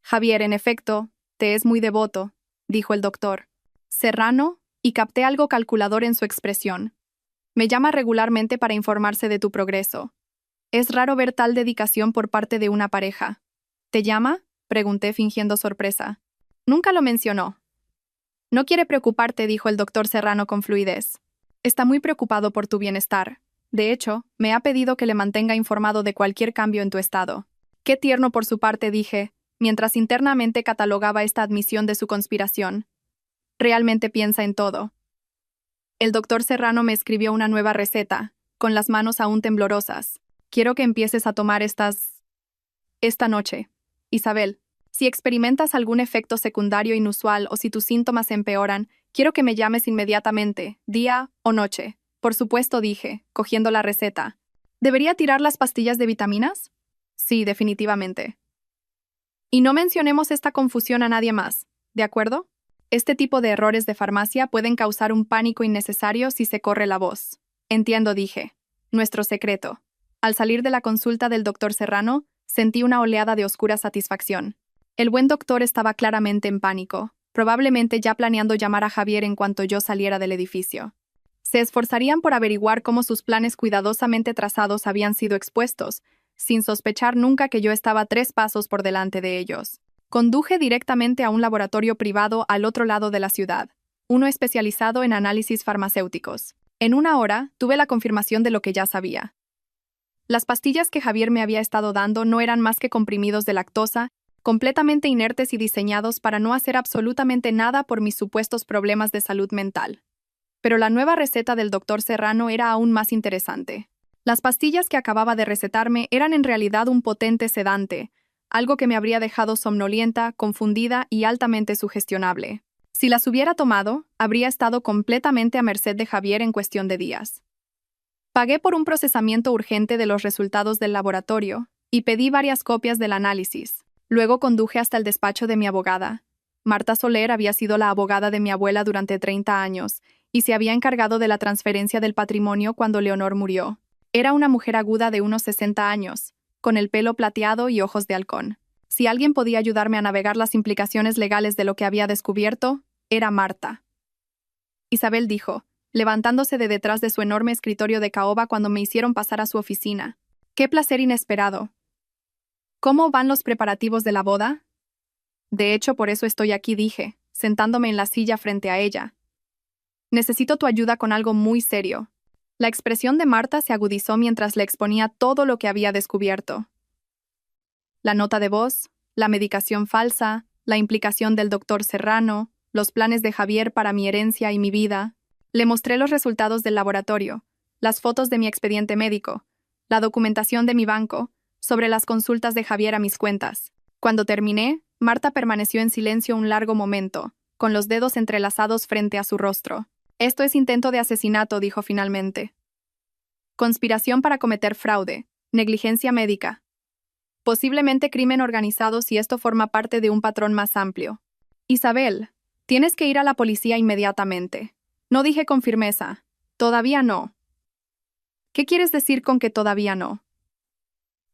Javier, en efecto, te es muy devoto, dijo el doctor Serrano, y capté algo calculador en su expresión. Me llama regularmente para informarse de tu progreso. Es raro ver tal dedicación por parte de una pareja. ¿Te llama?, pregunté fingiendo sorpresa. Nunca lo mencionó. No quiere preocuparte, dijo el doctor Serrano con fluidez. Está muy preocupado por tu bienestar. De hecho, me ha pedido que le mantenga informado de cualquier cambio en tu estado. Qué tierno por su parte, dije, mientras internamente catalogaba esta admisión de su conspiración. Realmente piensa en todo. El doctor Serrano me escribió una nueva receta, con las manos aún temblorosas. Quiero que empieces a tomar esta noche. Isabel, si experimentas algún efecto secundario inusual o si tus síntomas empeoran, quiero que me llames inmediatamente, día o noche. Por supuesto, dije, cogiendo la receta. ¿Debería tirar las pastillas de vitaminas? Sí, definitivamente. Y no mencionemos esta confusión a nadie más, ¿de acuerdo? Este tipo de errores de farmacia pueden causar un pánico innecesario si se corre la voz. Entiendo, dije. Nuestro secreto. Al salir de la consulta del doctor Serrano, sentí una oleada de oscura satisfacción. El buen doctor estaba claramente en pánico, probablemente ya planeando llamar a Javier en cuanto yo saliera del edificio. Se esforzarían por averiguar cómo sus planes cuidadosamente trazados habían sido expuestos, sin sospechar nunca que yo estaba 3 pasos por delante de ellos. Conduje directamente a un laboratorio privado al otro lado de la ciudad, uno especializado en análisis farmacéuticos. En 1 hora, tuve la confirmación de lo que ya sabía. Las pastillas que Javier me había estado dando no eran más que comprimidos de lactosa, completamente inertes y diseñados para no hacer absolutamente nada por mis supuestos problemas de salud mental. Pero la nueva receta del doctor Serrano era aún más interesante. Las pastillas que acababa de recetarme eran en realidad un potente sedante, algo que me habría dejado somnolienta, confundida y altamente sugestionable. Si las hubiera tomado, habría estado completamente a merced de Javier en cuestión de días. Pagué por un procesamiento urgente de los resultados del laboratorio y pedí varias copias del análisis. Luego conduje hasta el despacho de mi abogada. Marta Soler había sido la abogada de mi abuela durante 30 años y se había encargado de la transferencia del patrimonio cuando Leonor murió. Era una mujer aguda de unos 60 años, con el pelo plateado y ojos de halcón. Si alguien podía ayudarme a navegar las implicaciones legales de lo que había descubierto, era Marta. Isabel dijo, levantándose de detrás de su enorme escritorio de caoba cuando me hicieron pasar a su oficina. ¡Qué placer inesperado! ¿Cómo van los preparativos de la boda? De hecho, por eso estoy aquí, dije, sentándome en la silla frente a ella. Necesito tu ayuda con algo muy serio. La expresión de Marta se agudizó mientras le exponía todo lo que había descubierto. La nota de voz, la medicación falsa, la implicación del doctor Serrano, los planes de Javier para mi herencia y mi vida. Le mostré los resultados del laboratorio, las fotos de mi expediente médico, la documentación de mi banco, sobre las consultas de Javier a mis cuentas. Cuando terminé, Marta permaneció en silencio un largo momento, con los dedos entrelazados frente a su rostro. Esto es intento de asesinato, dijo finalmente. Conspiración para cometer fraude, negligencia médica. Posiblemente crimen organizado si esto forma parte de un patrón más amplio. Isabel, tienes que ir a la policía inmediatamente. No dije con firmeza. Todavía no. ¿Qué quieres decir con que todavía no?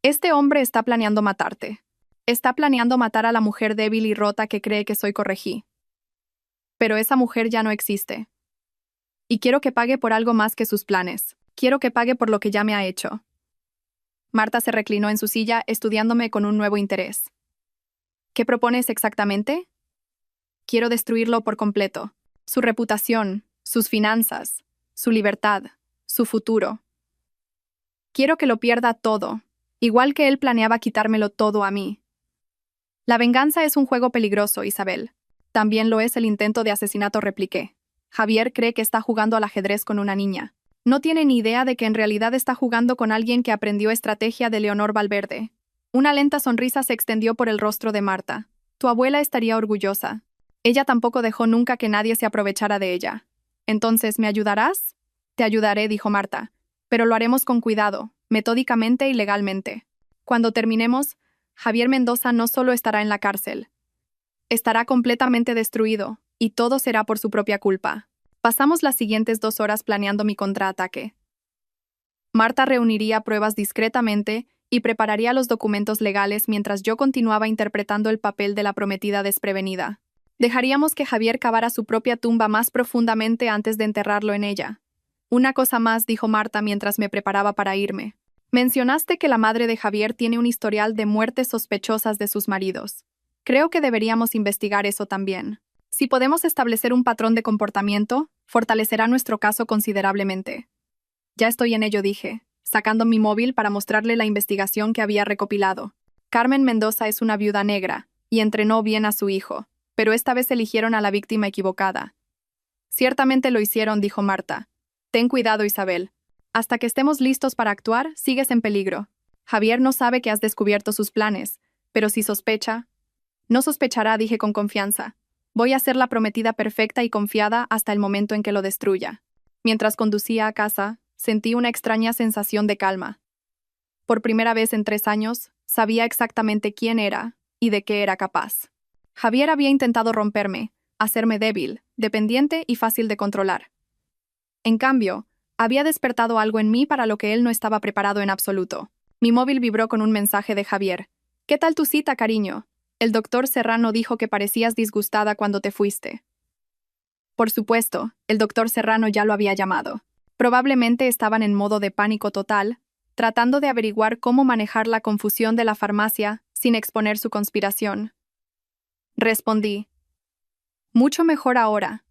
Este hombre está planeando matarte. Está planeando matar a la mujer débil y rota que cree que soy Corregí. Pero esa mujer ya no existe. Y quiero que pague por algo más que sus planes. Quiero que pague por lo que ya me ha hecho. Marta se reclinó en su silla, estudiándome con un nuevo interés. ¿Qué propones exactamente? Quiero destruirlo por completo. Su reputación, sus finanzas, su libertad, su futuro. Quiero que lo pierda todo, igual que él planeaba quitármelo todo a mí. La venganza es un juego peligroso, Isabel. También lo es el intento de asesinato, repliqué. Javier cree que está jugando al ajedrez con una niña. No tiene ni idea de que en realidad está jugando con alguien que aprendió estrategia de Leonor Valverde. Una lenta sonrisa se extendió por el rostro de Marta. Tu abuela estaría orgullosa. Ella tampoco dejó nunca que nadie se aprovechara de ella. Entonces, ¿me ayudarás? Te ayudaré, dijo Marta. Pero lo haremos con cuidado, metódicamente y legalmente. Cuando terminemos, Javier Mendoza no solo estará en la cárcel. Estará completamente destruido, y todo será por su propia culpa. Pasamos las siguientes 2 horas planeando mi contraataque. Marta reuniría pruebas discretamente y prepararía los documentos legales mientras yo continuaba interpretando el papel de la prometida desprevenida. Dejaríamos que Javier cavara su propia tumba más profundamente antes de enterrarlo en ella. Una cosa más, dijo Marta mientras me preparaba para irme. Mencionaste que la madre de Javier tiene un historial de muertes sospechosas de sus maridos. Creo que deberíamos investigar eso también. Si podemos establecer un patrón de comportamiento, fortalecerá nuestro caso considerablemente. Ya estoy en ello, dije, sacando mi móvil para mostrarle la investigación que había recopilado. Carmen Mendoza es una viuda negra, y entrenó bien a su hijo, pero esta vez eligieron a la víctima equivocada. Ciertamente lo hicieron, dijo Marta. Ten cuidado, Isabel. Hasta que estemos listos para actuar, sigues en peligro. Javier no sabe que has descubierto sus planes, pero si sospecha... No sospechará, dije con confianza. Voy a ser la prometida perfecta y confiada hasta el momento en que lo destruya. Mientras conducía a casa, sentí una extraña sensación de calma. Por primera vez en 3 años, sabía exactamente quién era y de qué era capaz. Javier había intentado romperme, hacerme débil, dependiente y fácil de controlar. En cambio, había despertado algo en mí para lo que él no estaba preparado en absoluto. Mi móvil vibró con un mensaje de Javier. ¿Qué tal tu cita, cariño? El doctor Serrano dijo que parecías disgustada cuando te fuiste. Por supuesto, el doctor Serrano ya lo había llamado. Probablemente estaban en modo de pánico total, tratando de averiguar cómo manejar la confusión de la farmacia sin exponer su conspiración. Respondí. Mucho mejor ahora.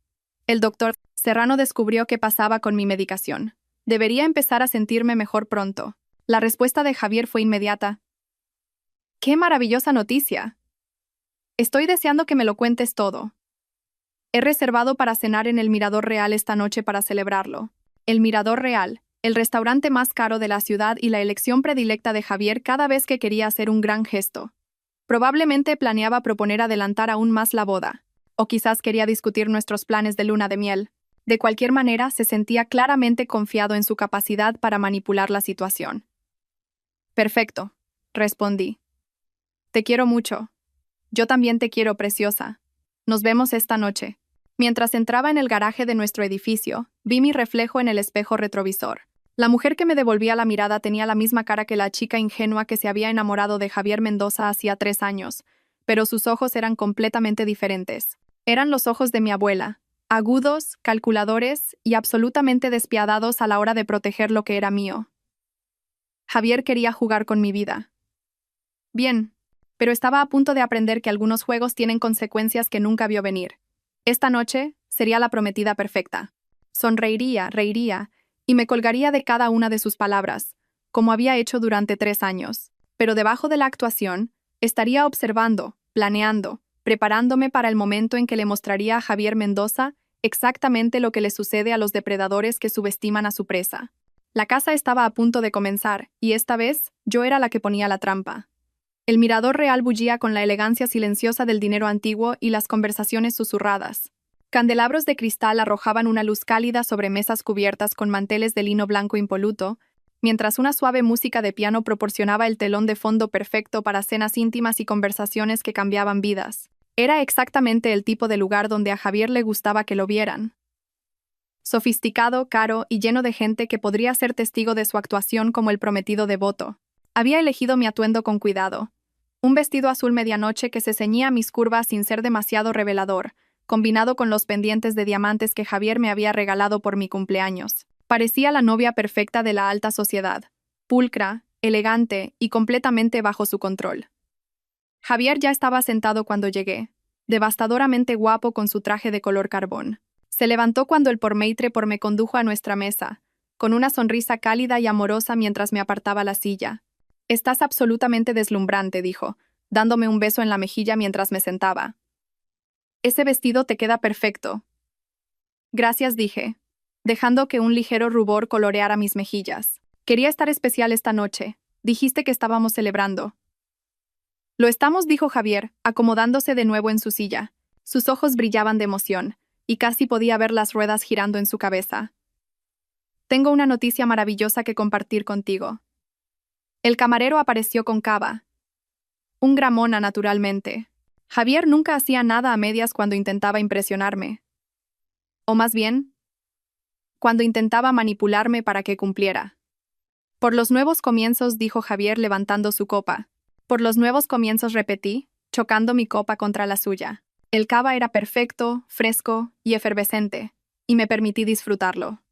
El doctor Serrano descubrió qué pasaba con mi medicación. Debería empezar a sentirme mejor pronto. La respuesta de Javier fue inmediata. ¡Qué maravillosa noticia! Estoy deseando que me lo cuentes todo. He reservado para cenar en el Mirador Real esta noche para celebrarlo. El Mirador Real, el restaurante más caro de la ciudad y la elección predilecta de Javier cada vez que quería hacer un gran gesto. Probablemente planeaba proponer adelantar aún más la boda, o quizás quería discutir nuestros planes de luna de miel. De cualquier manera, se sentía claramente confiado en su capacidad para manipular la situación. Perfecto, respondí. Te quiero mucho. Yo también te quiero, preciosa. Nos vemos esta noche. Mientras entraba en el garaje de nuestro edificio, vi mi reflejo en el espejo retrovisor. La mujer que me devolvía la mirada tenía la misma cara que la chica ingenua que se había enamorado de Javier Mendoza hacía 3 años, pero sus ojos eran completamente diferentes. Eran los ojos de mi abuela, agudos, calculadores y absolutamente despiadados a la hora de proteger lo que era mío. Javier quería jugar con mi vida. Bien, pero estaba a punto de aprender que algunos juegos tienen consecuencias que nunca vio venir. Esta noche sería la prometida perfecta. Sonreiría, reiría, y me colgaría de cada una de sus palabras, como había hecho durante 3 años. Pero debajo de la actuación, estaría observando, planeando, preparándome para el momento en que le mostraría a Javier Mendoza exactamente lo que le sucede a los depredadores que subestiman a su presa. La caza estaba a punto de comenzar, y esta vez yo era la que ponía la trampa. El mirador real bullía con la elegancia silenciosa del dinero antiguo y las conversaciones susurradas. Candelabros de cristal arrojaban una luz cálida sobre mesas cubiertas con manteles de lino blanco impoluto, mientras una suave música de piano proporcionaba el telón de fondo perfecto para cenas íntimas y conversaciones que cambiaban vidas. Era exactamente el tipo de lugar donde a Javier le gustaba que lo vieran. Sofisticado, caro y lleno de gente que podría ser testigo de su actuación como el prometido devoto. Había elegido mi atuendo con cuidado. Un vestido azul medianoche que se ceñía a mis curvas sin ser demasiado revelador, combinado con los pendientes de diamantes que Javier me había regalado por mi cumpleaños. Parecía la novia perfecta de la alta sociedad, pulcra, elegante y completamente bajo su control. Javier ya estaba sentado cuando llegué, devastadoramente guapo con su traje de color carbón. Se levantó cuando el pormaitre me condujo a nuestra mesa, con una sonrisa cálida y amorosa mientras me apartaba la silla. «Estás absolutamente deslumbrante», dijo, dándome un beso en la mejilla mientras me sentaba. «Ese vestido te queda perfecto». «Gracias», dije, dejando que un ligero rubor coloreara mis mejillas. «Quería estar especial esta noche. Dijiste que estábamos celebrando». «Lo estamos», dijo Javier, acomodándose de nuevo en su silla. Sus ojos brillaban de emoción, y casi podía ver las ruedas girando en su cabeza. «Tengo una noticia maravillosa que compartir contigo». El camarero apareció con cava. Un gramona, naturalmente. Javier nunca hacía nada a medias cuando intentaba impresionarme. O más bien, cuando intentaba manipularme para que cumpliera. «Por los nuevos comienzos», dijo Javier levantando su copa. «Por los nuevos comienzos», repetí, chocando mi copa contra la suya. El cava era perfecto, fresco y efervescente, y me permití disfrutarlo.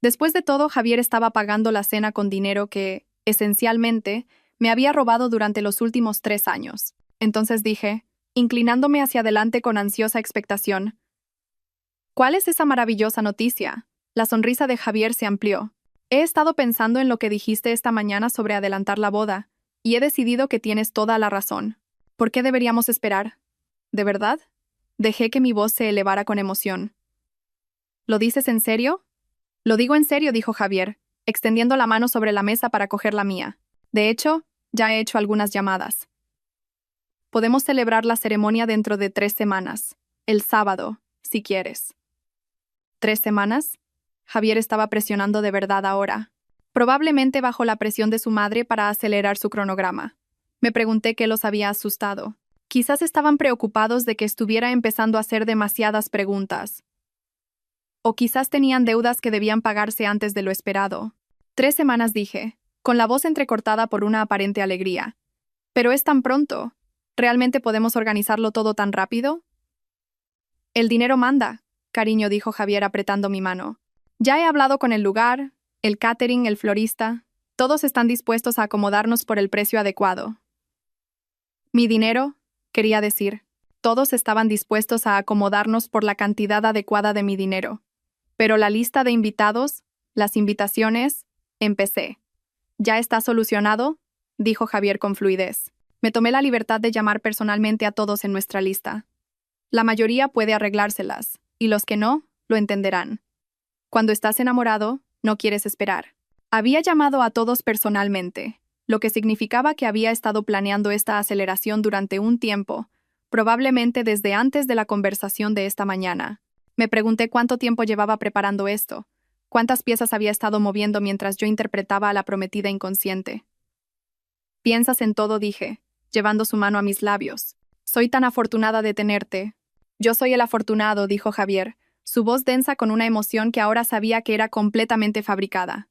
Después de todo, Javier estaba pagando la cena con dinero que, esencialmente, me había robado durante los últimos 3 años. Entonces dije, inclinándome hacia adelante con ansiosa expectación, «¿Cuál es esa maravillosa noticia?» La sonrisa de Javier se amplió. «He estado pensando en lo que dijiste esta mañana sobre adelantar la boda, y he decidido que tienes toda la razón. ¿Por qué deberíamos esperar?» «¿De verdad?» Dejé que mi voz se elevara con emoción. «¿Lo dices en serio?» «Lo digo en serio», dijo Javier, extendiendo la mano sobre la mesa para coger la mía. «De hecho, ya he hecho algunas llamadas. Podemos celebrar la ceremonia dentro de 3 semanas. El sábado, si quieres». ¿3 semanas? Javier estaba presionando de verdad ahora. Probablemente bajo la presión de su madre para acelerar su cronograma. Me pregunté qué los había asustado. Quizás estaban preocupados de que estuviera empezando a hacer demasiadas preguntas. O quizás tenían deudas que debían pagarse antes de lo esperado. 3 semanas, dije, con la voz entrecortada por una aparente alegría. «Pero es tan pronto. ¿Realmente podemos organizarlo todo tan rápido?» «El dinero manda», cariño, dijo Javier apretando mi mano. «Ya he hablado con el lugar, el catering, el florista. Todos están dispuestos a acomodarnos por el precio adecuado». «¿Mi dinero?» quería decir. Todos estaban dispuestos a acomodarnos por la cantidad adecuada de mi dinero. Pero la lista de invitados, las invitaciones, empecé. «¿Ya está solucionado?», dijo Javier con fluidez. Me tomé la libertad de llamar personalmente a todos en nuestra lista. La mayoría puede arreglárselas, y los que no, lo entenderán. Cuando estás enamorado, no quieres esperar. Había llamado a todos personalmente, lo que significaba que había estado planeando esta aceleración durante un tiempo, probablemente desde antes de la conversación de esta mañana. Me pregunté cuánto tiempo llevaba preparando esto, cuántas piezas había estado moviendo mientras yo interpretaba a la prometida inconsciente. «Piensas en todo», dije, llevando su mano a mis labios. «Soy tan afortunada de tenerte». «Yo soy el afortunado», dijo Javier, su voz densa con una emoción que ahora sabía que era completamente fabricada.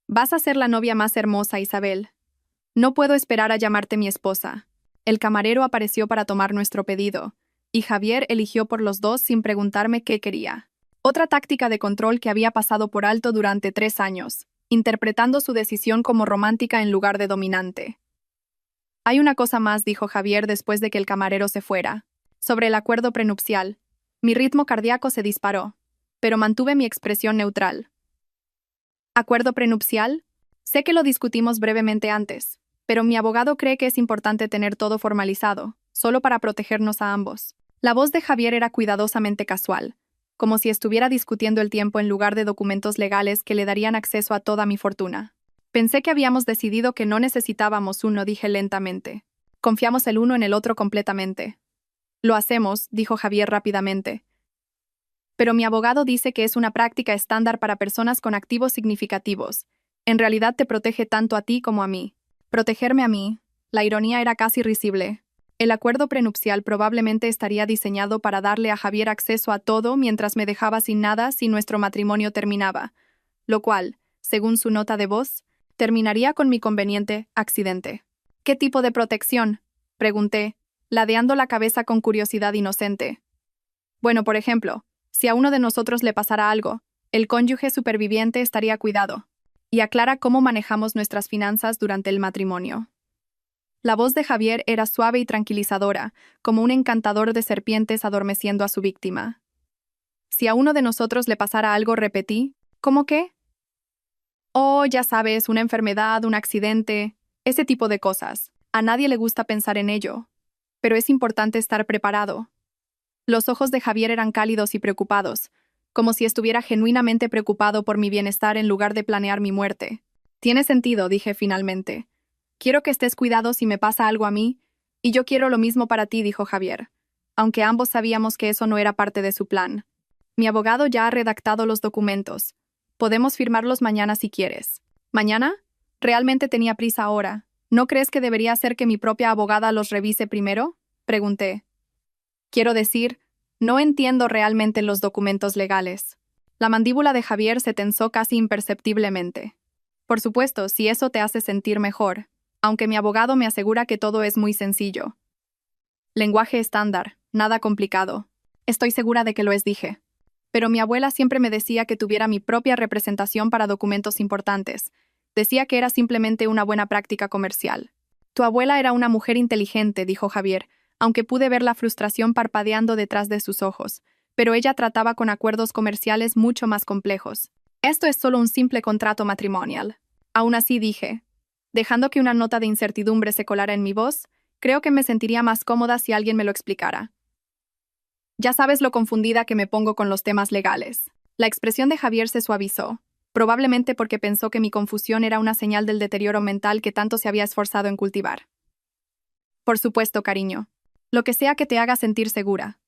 «Vas a ser la novia más hermosa, Isabel. No puedo esperar a llamarte mi esposa». El camarero apareció para tomar nuestro pedido, y Javier eligió por los dos sin preguntarme qué quería. Otra táctica de control que había pasado por alto durante 3 años, interpretando su decisión como romántica en lugar de dominante. «Hay una cosa más», dijo Javier después de que el camarero se fuera. «Sobre el acuerdo prenupcial. Mi ritmo cardíaco se disparó, pero mantuve mi expresión neutral». «¿Acuerdo prenupcial?» Sé que lo discutimos brevemente antes, pero mi abogado cree que es importante tener todo formalizado. solo para protegernos a ambos. La voz de Javier era cuidadosamente casual, como si estuviera discutiendo el tiempo en lugar de documentos legales que le darían acceso a toda mi fortuna. Pensé que habíamos decidido que no necesitábamos uno, dije lentamente. Confiamos el uno en el otro completamente. Lo hacemos, dijo Javier rápidamente. Pero mi abogado dice que es una práctica estándar para personas con activos significativos. En realidad te protege tanto a ti como a mí. Protegerme a mí. La ironía era casi risible. El acuerdo prenupcial probablemente estaría diseñado para darle a Javier acceso a todo mientras me dejaba sin nada si nuestro matrimonio terminaba, lo cual, según su nota de voz, terminaría con mi conveniente accidente. ¿Qué tipo de protección?, pregunté, ladeando la cabeza con curiosidad inocente. Bueno, por ejemplo, si a uno de nosotros le pasara algo, el cónyuge superviviente estaría cuidado. Y aclara cómo manejamos nuestras finanzas durante el matrimonio. La voz de Javier era suave y tranquilizadora, como un encantador de serpientes adormeciendo a su víctima. Si a uno de nosotros le pasara algo, repetí, ¿cómo qué? Oh, ya sabes, una enfermedad, un accidente, ese tipo de cosas. A nadie le gusta pensar en ello. Pero es importante estar preparado. Los ojos de Javier eran cálidos y preocupados, como si estuviera genuinamente preocupado por mi bienestar en lugar de planear mi muerte. Tiene sentido, dije finalmente. Quiero que estés cuidado si me pasa algo a mí, y yo quiero lo mismo para ti, dijo Javier, aunque ambos sabíamos que eso no era parte de su plan. Mi abogado ya ha redactado los documentos. Podemos firmarlos mañana si quieres. ¿Mañana? Realmente tenía prisa ahora. ¿No crees que debería hacer que mi propia abogada los revise primero?, pregunté. Quiero decir, no entiendo realmente los documentos legales. La mandíbula de Javier se tensó casi imperceptiblemente. Por supuesto, si eso te hace sentir mejor, aunque mi abogado me asegura que todo es muy sencillo. Lenguaje estándar, nada complicado. Estoy segura de que lo es, dije. Pero mi abuela siempre me decía que tuviera mi propia representación para documentos importantes. Decía que era simplemente una buena práctica comercial. Tu abuela era una mujer inteligente, dijo Javier, aunque pude ver la frustración parpadeando detrás de sus ojos, pero ella trataba con acuerdos comerciales mucho más complejos. Esto es solo un simple contrato matrimonial. Aún así dije, dejando que una nota de incertidumbre se colara en mi voz, creo que me sentiría más cómoda si alguien me lo explicara. Ya sabes lo confundida que me pongo con los temas legales. La expresión de Javier se suavizó, probablemente porque pensó que mi confusión era una señal del deterioro mental que tanto se había esforzado en cultivar. Por supuesto, cariño. Lo que sea que te haga sentir segura.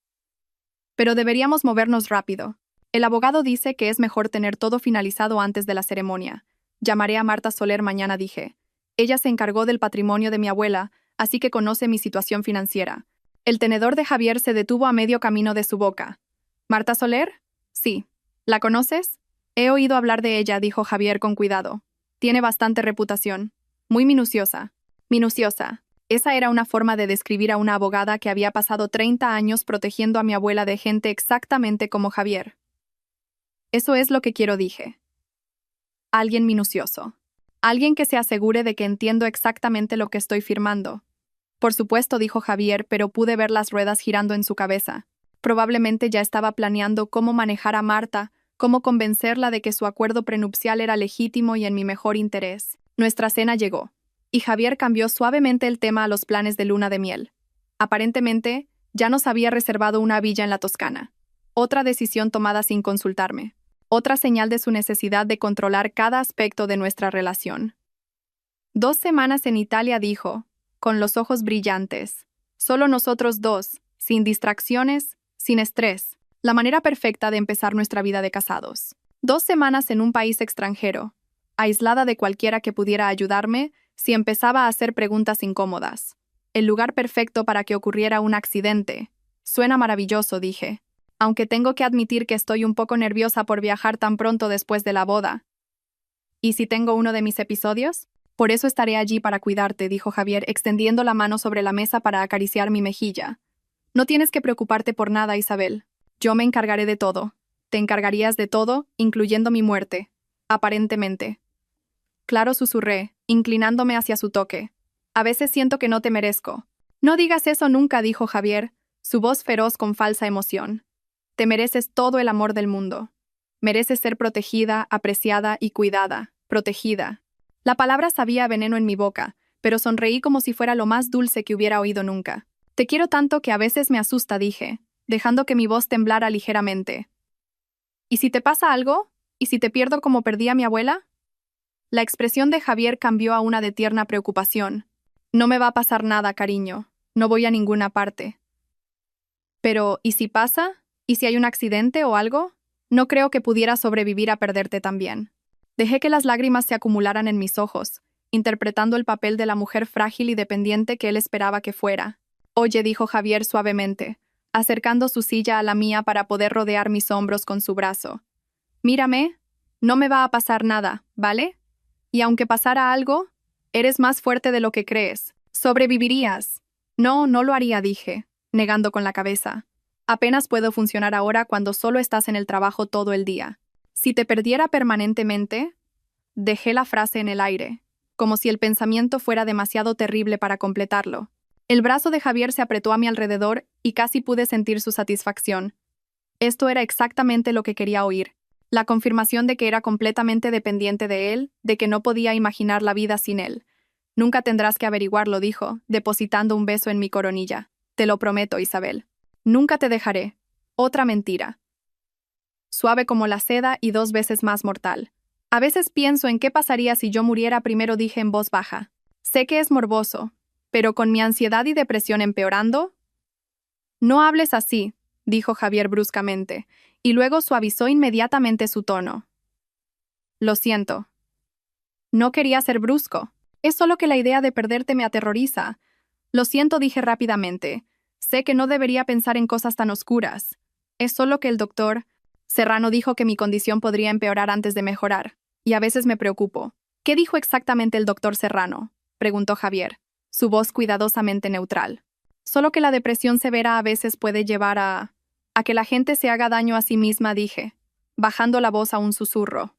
Pero deberíamos movernos rápido. El abogado dice que es mejor tener todo finalizado antes de la ceremonia. Llamaré a Marta Soler mañana, dije. Ella se encargó del patrimonio de mi abuela, así que conoce mi situación financiera. El tenedor de Javier se detuvo a medio camino de su boca. ¿Marta Soler? Sí. ¿La conoces? He oído hablar de ella, dijo Javier con cuidado. Tiene bastante reputación. Muy minuciosa. Minuciosa. Esa era una forma de describir a una abogada que había pasado 30 años protegiendo a mi abuela de gente exactamente como Javier. Eso es lo que quiero, dije. Alguien minucioso. Alguien que se asegure de que entiendo exactamente lo que estoy firmando. Por supuesto, dijo Javier, pero pude ver las ruedas girando en su cabeza. Probablemente ya estaba planeando cómo manejar a Marta, cómo convencerla de que su acuerdo prenupcial era legítimo y en mi mejor interés. Nuestra cena llegó, y Javier cambió suavemente el tema a los planes de luna de miel. Aparentemente, ya nos había reservado una villa en la Toscana. Otra decisión tomada sin consultarme. Otra señal de su necesidad de controlar cada aspecto de nuestra relación. 2 semanas en Italia, dijo, con los ojos brillantes. Solo nosotros dos, sin distracciones, sin estrés. La manera perfecta de empezar nuestra vida de casados. 2 semanas en un país extranjero, aislada de cualquiera que pudiera ayudarme si empezaba a hacer preguntas incómodas. El lugar perfecto para que ocurriera un accidente. Suena maravilloso, dije. Aunque tengo que admitir que estoy un poco nerviosa por viajar tan pronto después de la boda. ¿Y si tengo uno de mis episodios? Por eso estaré allí para cuidarte, dijo Javier, extendiendo la mano sobre la mesa para acariciar mi mejilla. No tienes que preocuparte por nada, Isabel. Yo me encargaré de todo. Te encargarías de todo, incluyendo mi muerte. Aparentemente. Claro, susurré, inclinándome hacia su toque. A veces siento que no te merezco. No digas eso nunca, dijo Javier, su voz feroz con falsa emoción. Te mereces todo el amor del mundo. Mereces ser protegida, apreciada y cuidada. Protegida. La palabra sabía a veneno en mi boca, pero sonreí como si fuera lo más dulce que hubiera oído nunca. Te quiero tanto que a veces me asusta, dije, dejando que mi voz temblara ligeramente. ¿Y si te pasa algo? ¿Y si te pierdo como perdí a mi abuela? La expresión de Javier cambió a una de tierna preocupación. No me va a pasar nada, cariño. No voy a ninguna parte. Pero, ¿y si pasa? ¿Y si hay un accidente o algo? No creo que pudiera sobrevivir a perderte también. Dejé que las lágrimas se acumularan en mis ojos, interpretando el papel de la mujer frágil y dependiente que él esperaba que fuera. Oye, dijo Javier suavemente, acercando su silla a la mía para poder rodear mis hombros con su brazo. Mírame, no me va a pasar nada, ¿vale? Y aunque pasara algo, eres más fuerte de lo que crees. Sobrevivirías. No, no lo haría, dije, negando con la cabeza. Apenas puedo funcionar ahora cuando solo estás en el trabajo todo el día. Si te perdiera permanentemente, dejé la frase en el aire, como si el pensamiento fuera demasiado terrible para completarlo. El brazo de Javier se apretó a mi alrededor y casi pude sentir su satisfacción. Esto era exactamente lo que quería oír. La confirmación de que era completamente dependiente de él, de que no podía imaginar la vida sin él. Nunca tendrás que averiguarlo, dijo, depositando un beso en mi coronilla. Te lo prometo, Isabel. Nunca te dejaré. Otra mentira. Suave como la seda y 2 veces más mortal. A veces pienso en qué pasaría si yo muriera primero, dije en voz baja. Sé que es morboso, pero con mi ansiedad y depresión empeorando. No hables así, dijo Javier bruscamente, y luego suavizó inmediatamente su tono. Lo siento. No quería ser brusco. Es solo que la idea de perderte me aterroriza. Lo siento, dije rápidamente. Sé que no debería pensar en cosas tan oscuras. Es solo que el doctor Serrano dijo que mi condición podría empeorar antes de mejorar, y a veces me preocupo. ¿Qué dijo exactamente el doctor Serrano?, preguntó Javier, su voz cuidadosamente neutral. Solo que la depresión severa a veces puede llevar a que la gente se haga daño a sí misma, dije, bajando la voz a un susurro.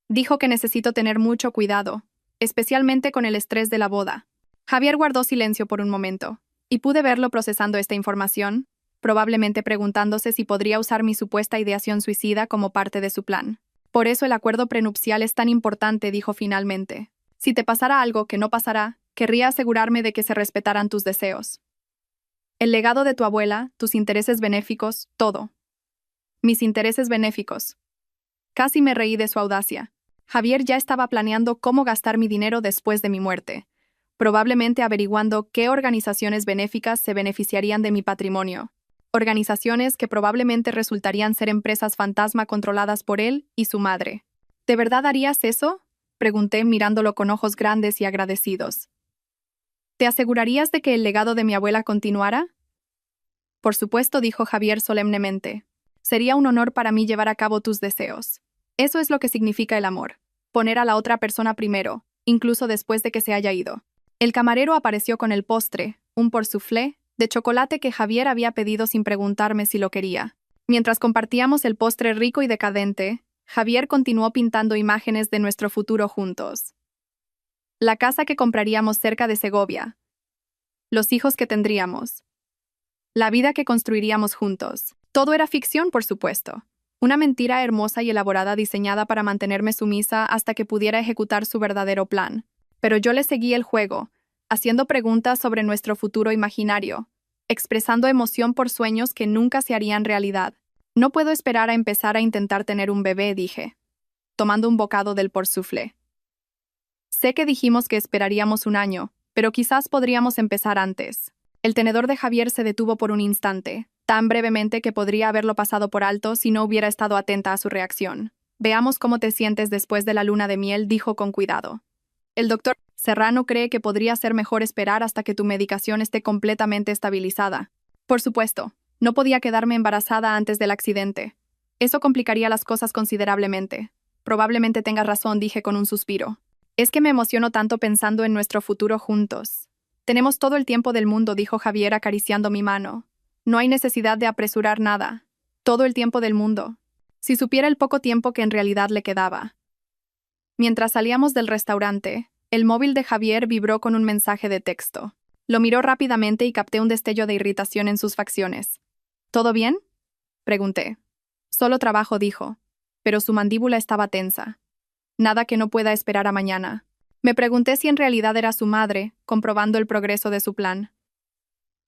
Dijo que necesito tener mucho cuidado, especialmente con el estrés de la boda. Javier guardó silencio por un momento, y pude verlo procesando esta información, probablemente preguntándose si podría usar mi supuesta ideación suicida como parte de su plan. Por eso el acuerdo prenupcial es tan importante, dijo finalmente. Si te pasara algo que no pasará, querría asegurarme de que se respetaran tus deseos. El legado de tu abuela, tus intereses benéficos, todo. Mis intereses benéficos. Casi me reí de su audacia. Javier ya estaba planeando cómo gastar mi dinero después de mi muerte, probablemente averiguando qué organizaciones benéficas se beneficiarían de mi patrimonio. Organizaciones que probablemente resultarían ser empresas fantasma controladas por él y su madre. ¿De verdad harías eso?, pregunté mirándolo con ojos grandes y agradecidos. ¿Te asegurarías de que el legado de mi abuela continuara? Por supuesto, dijo Javier solemnemente. Sería un honor para mí llevar a cabo tus deseos. Eso es lo que significa el amor. Poner a la otra persona primero, incluso después de que se haya ido. El camarero apareció con el postre, un porceuflé, de chocolate que Javier había pedido sin preguntarme si lo quería. Mientras compartíamos el postre rico y decadente, Javier continuó pintando imágenes de nuestro futuro juntos. La casa que compraríamos cerca de Segovia. Los hijos que tendríamos. La vida que construiríamos juntos. Todo era ficción, por supuesto. Una mentira hermosa y elaborada diseñada para mantenerme sumisa hasta que pudiera ejecutar su verdadero plan. Pero yo le seguí el juego, haciendo preguntas sobre nuestro futuro imaginario, expresando emoción por sueños que nunca se harían realidad. No puedo esperar a empezar a intentar tener un bebé, dije, tomando un bocado del porceuflé. Sé que dijimos que esperaríamos 1 año, pero quizás podríamos empezar antes. El tenedor de Javier se detuvo por un instante, tan brevemente que podría haberlo pasado por alto si no hubiera estado atenta a su reacción. Veamos cómo te sientes después de la luna de miel, dijo con cuidado. El doctor Serrano cree que podría ser mejor esperar hasta que tu medicación esté completamente estabilizada. Por supuesto, no podía quedarme embarazada antes del accidente. Eso complicaría las cosas considerablemente. Probablemente tengas razón, dije con un suspiro. Es que me emociono tanto pensando en nuestro futuro juntos. Tenemos todo el tiempo del mundo, dijo Javier acariciando mi mano. No hay necesidad de apresurar nada. Todo el tiempo del mundo. Si supiera el poco tiempo que en realidad le quedaba. Mientras salíamos del restaurante, el móvil de Javier vibró con un mensaje de texto. Lo miró rápidamente y capté un destello de irritación en sus facciones. ¿Todo bien?, pregunté. Solo trabajo, dijo, pero su mandíbula estaba tensa. Nada que no pueda esperar a mañana. Me pregunté si en realidad era su madre, comprobando el progreso de su plan.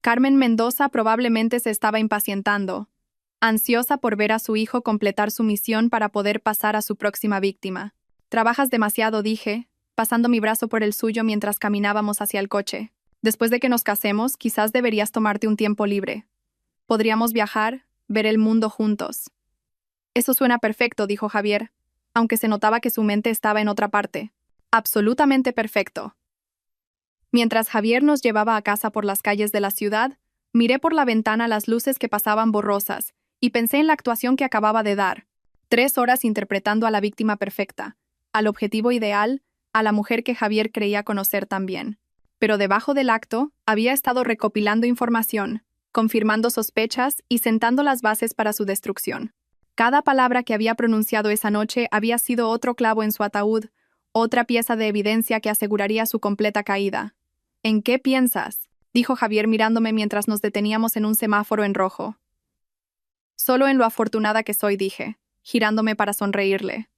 Carmen Mendoza probablemente se estaba impacientando, ansiosa por ver a su hijo completar su misión para poder pasar a su próxima víctima. «Trabajas demasiado», dije, pasando mi brazo por el suyo mientras caminábamos hacia el coche. «Después de que nos casemos, quizás deberías tomarte un tiempo libre. Podríamos viajar, ver el mundo juntos». «Eso suena perfecto», dijo Javier, aunque se notaba que su mente estaba en otra parte. «Absolutamente perfecto». Mientras Javier nos llevaba a casa por las calles de la ciudad, miré por la ventana las luces que pasaban borrosas y pensé en la actuación que acababa de dar. 3 horas interpretando a la víctima perfecta, al objetivo ideal, a la mujer que Javier creía conocer también. Pero debajo del acto, había estado recopilando información, confirmando sospechas y sentando las bases para su destrucción. Cada palabra que había pronunciado esa noche había sido otro clavo en su ataúd, otra pieza de evidencia que aseguraría su completa caída. «¿En qué piensas?», dijo Javier mirándome mientras nos deteníamos en un semáforo en rojo. «Solo en lo afortunada que soy», dije, girándome para sonreírle.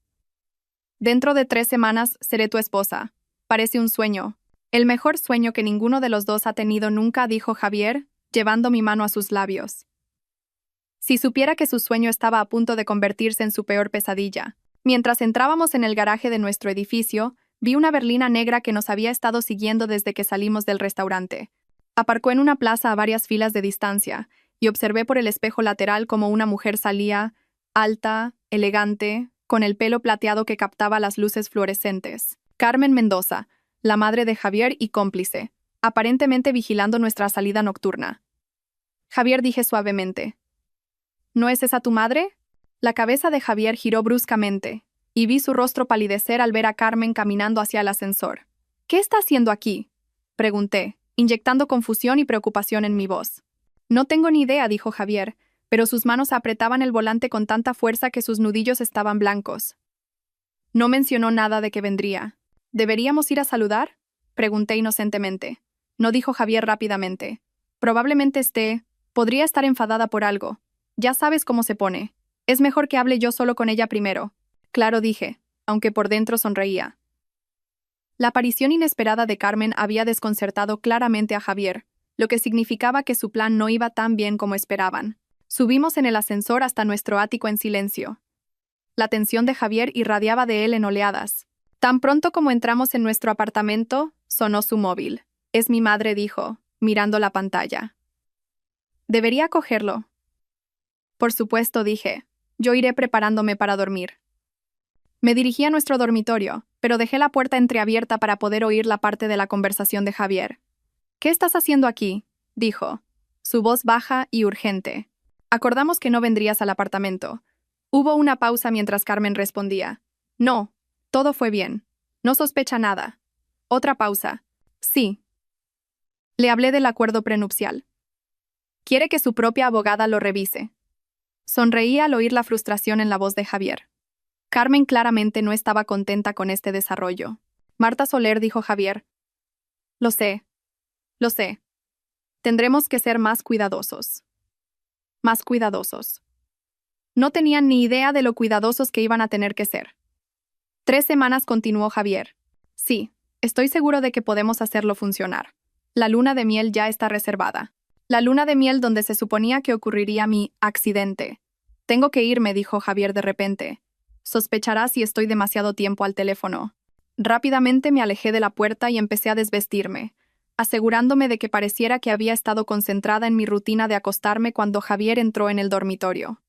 «Dentro de 3 semanas seré tu esposa. Parece un sueño. El mejor sueño que ninguno de los dos ha tenido nunca», dijo Javier, llevando mi mano a sus labios. Si supiera que su sueño estaba a punto de convertirse en su peor pesadilla. Mientras entrábamos en el garaje de nuestro edificio, vi una berlina negra que nos había estado siguiendo desde que salimos del restaurante. Aparcó en una plaza a varias filas de distancia, y observé por el espejo lateral cómo una mujer salía, alta, elegante, con el pelo plateado que captaba las luces fluorescentes. Carmen Mendoza, la madre de Javier y cómplice, aparentemente vigilando nuestra salida nocturna. «Javier», dije suavemente. «¿No es esa tu madre?». La cabeza de Javier giró bruscamente, y vi su rostro palidecer al ver a Carmen caminando hacia el ascensor. «¿Qué está haciendo aquí?», pregunté, inyectando confusión y preocupación en mi voz. «No tengo ni idea», dijo Javier, pero sus manos apretaban el volante con tanta fuerza que sus nudillos estaban blancos. No mencionó nada de que vendría. «¿Deberíamos ir a saludar?», pregunté inocentemente. «No», dijo Javier rápidamente. «Probablemente podría estar enfadada por algo. Ya sabes cómo se pone. Es mejor que hable yo solo con ella primero». «Claro», dije, aunque por dentro sonreía. La aparición inesperada de Carmen había desconcertado claramente a Javier, lo que significaba que su plan no iba tan bien como esperaban. Subimos en el ascensor hasta nuestro ático en silencio. La tensión de Javier irradiaba de él en oleadas. Tan pronto como entramos en nuestro apartamento, sonó su móvil. «Es mi madre», dijo, mirando la pantalla. «Debería cogerlo». «Por supuesto», dije. «Yo iré preparándome para dormir». Me dirigí a nuestro dormitorio, pero dejé la puerta entreabierta para poder oír la parte de la conversación de Javier. «¿Qué estás haciendo aquí?», dijo, su voz baja y urgente. «Acordamos que no vendrías al apartamento». Hubo una pausa mientras Carmen respondía. «No, todo fue bien. No sospecha nada». Otra pausa. «Sí». Le hablé del acuerdo prenupcial. «Quiere que su propia abogada lo revise». Sonreí al oír la frustración en la voz de Javier. Carmen claramente no estaba contenta con este desarrollo. «Marta Soler», dijo Javier. Lo sé. Tendremos que ser más cuidadosos». Más cuidadosos. No tenían ni idea de lo cuidadosos que iban a tener que ser. 3 semanas, continuó Javier. «Sí, estoy seguro de que podemos hacerlo funcionar. La luna de miel ya está reservada. La luna de miel donde se suponía que ocurriría mi accidente». «Tengo que irme», dijo Javier de repente. «Sospechará si estoy demasiado tiempo al teléfono». Rápidamente me alejé de la puerta y empecé a desvestirme, asegurándome de que pareciera que había estado concentrada en mi rutina de acostarme cuando Javier entró en el dormitorio.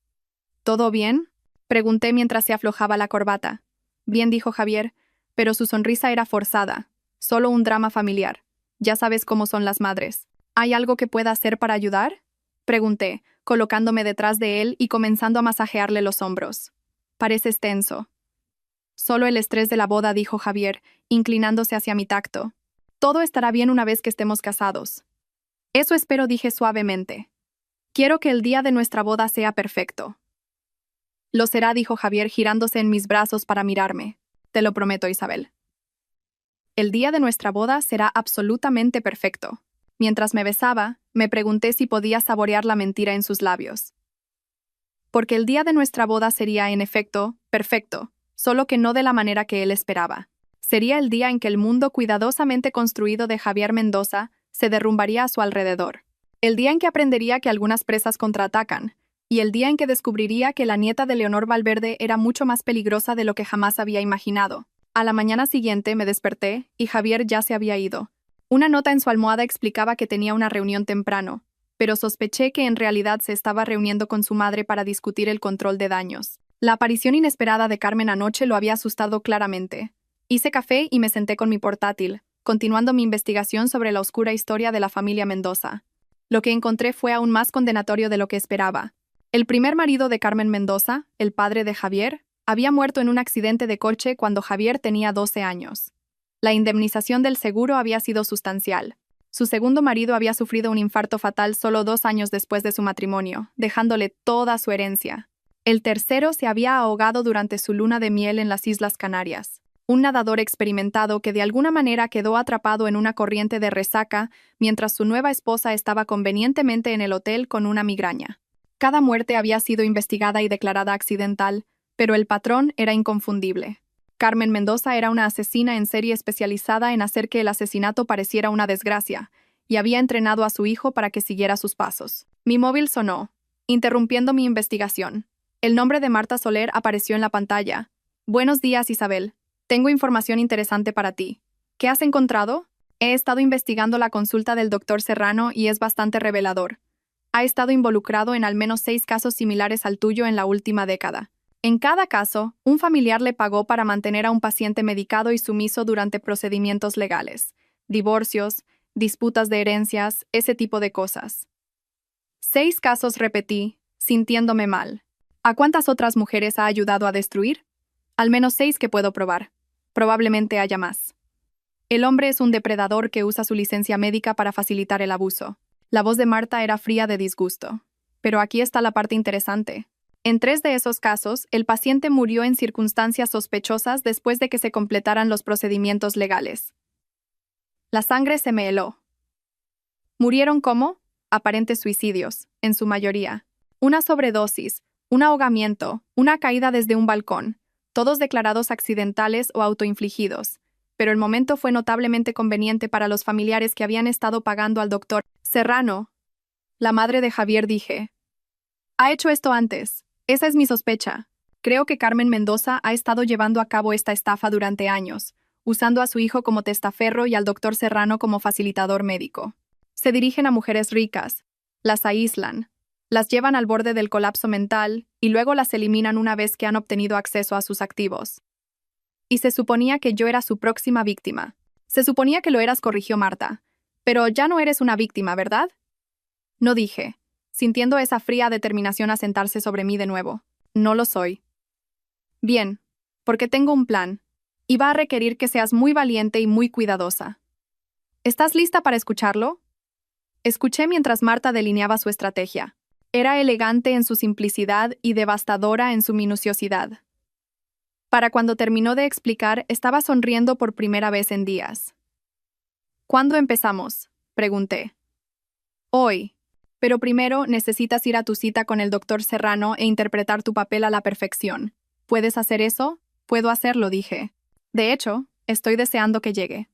«¿Todo bien?», pregunté mientras se aflojaba la corbata. «Bien», dijo Javier, pero su sonrisa era forzada. «Solo un drama familiar. Ya sabes cómo son las madres». «¿Hay algo que pueda hacer para ayudar?», pregunté, colocándome detrás de él y comenzando a masajearle los hombros. «Pareces tenso». «Solo el estrés de la boda», dijo Javier, inclinándose hacia mi tacto. «Todo estará bien una vez que estemos casados». «Eso espero», dije suavemente. «Quiero que el día de nuestra boda sea perfecto». «Lo será», dijo Javier girándose en mis brazos para mirarme. «Te lo prometo, Isabel». «El día de nuestra boda será absolutamente perfecto». Mientras me besaba, me pregunté si podía saborear la mentira en sus labios. Porque el día de nuestra boda sería, en efecto, perfecto, solo que no de la manera que él esperaba. Sería el día en que el mundo cuidadosamente construido de Javier Mendoza se derrumbaría a su alrededor. El día en que aprendería que algunas presas contraatacan, y el día en que descubriría que la nieta de Leonor Valverde era mucho más peligrosa de lo que jamás había imaginado. A la mañana siguiente me desperté y Javier ya se había ido. Una nota en su almohada explicaba que tenía una reunión temprano, pero sospeché que en realidad se estaba reuniendo con su madre para discutir el control de daños. La aparición inesperada de Carmen anoche lo había asustado claramente. Hice café y me senté con mi portátil, continuando mi investigación sobre la oscura historia de la familia Mendoza. Lo que encontré fue aún más condenatorio de lo que esperaba. El primer marido de Carmen Mendoza, el padre de Javier, había muerto en un accidente de coche cuando Javier tenía 12 años. La indemnización del seguro había sido sustancial. Su segundo marido había sufrido un infarto fatal solo 2 años después de su matrimonio, dejándole toda su herencia. El tercero se había ahogado durante su luna de miel en las Islas Canarias. Un nadador experimentado que de alguna manera quedó atrapado en una corriente de resaca mientras su nueva esposa estaba convenientemente en el hotel con una migraña. Cada muerte había sido investigada y declarada accidental, pero el patrón era inconfundible. Carmen Mendoza era una asesina en serie especializada en hacer que el asesinato pareciera una desgracia, y había entrenado a su hijo para que siguiera sus pasos. Mi móvil sonó, interrumpiendo mi investigación. El nombre de Marta Soler apareció en la pantalla. Buenos días, Isabel. Tengo información interesante para ti. ¿Qué has encontrado? He estado investigando la consulta del doctor Serrano y es bastante revelador. Ha estado involucrado en al menos 6 casos similares al tuyo en la última década. En cada caso, un familiar le pagó para mantener a un paciente medicado y sumiso durante procedimientos legales, divorcios, disputas de herencias, ese tipo de cosas. 6 casos, repetí, sintiéndome mal. ¿A cuántas otras mujeres ha ayudado a destruir? Al menos 6 que puedo probar. Probablemente haya más. El hombre es un depredador que usa su licencia médica para facilitar el abuso. La voz de Marta era fría de disgusto. Pero aquí está la parte interesante. En 3 de esos casos, el paciente murió en circunstancias sospechosas después de que se completaran los procedimientos legales. La sangre se me heló. ¿Murieron como? Aparentes suicidios, en su mayoría. Una sobredosis, un ahogamiento, una caída desde un balcón, todos declarados accidentales o autoinfligidos. Pero el momento fue notablemente conveniente para los familiares que habían estado pagando al doctor Serrano. La madre de Javier dije. Ha hecho esto antes. Esa es mi sospecha. Creo que Carmen Mendoza ha estado llevando a cabo esta estafa durante años, usando a su hijo como testaferro y al doctor Serrano como facilitador médico. Se dirigen a mujeres ricas, las aíslan, las llevan al borde del colapso mental y luego las eliminan una vez que han obtenido acceso a sus activos. Y se suponía que yo era su próxima víctima. Se suponía que lo eras, corrigió Marta. Pero ya no eres una víctima, ¿verdad? No dije, sintiendo esa fría determinación asentarse sobre mí de nuevo. No lo soy. Bien, porque tengo un plan, y va a requerir que seas muy valiente y muy cuidadosa. ¿Estás lista para escucharlo? Escuché mientras Marta delineaba su estrategia. Era elegante en su simplicidad y devastadora en su minuciosidad. Para cuando terminó de explicar, estaba sonriendo por primera vez en días. ¿Cuándo empezamos?, pregunté. Hoy. Pero primero necesitas ir a tu cita con el doctor Serrano e interpretar tu papel a la perfección. ¿Puedes hacer eso? Puedo hacerlo, dije. De hecho, estoy deseando que llegue.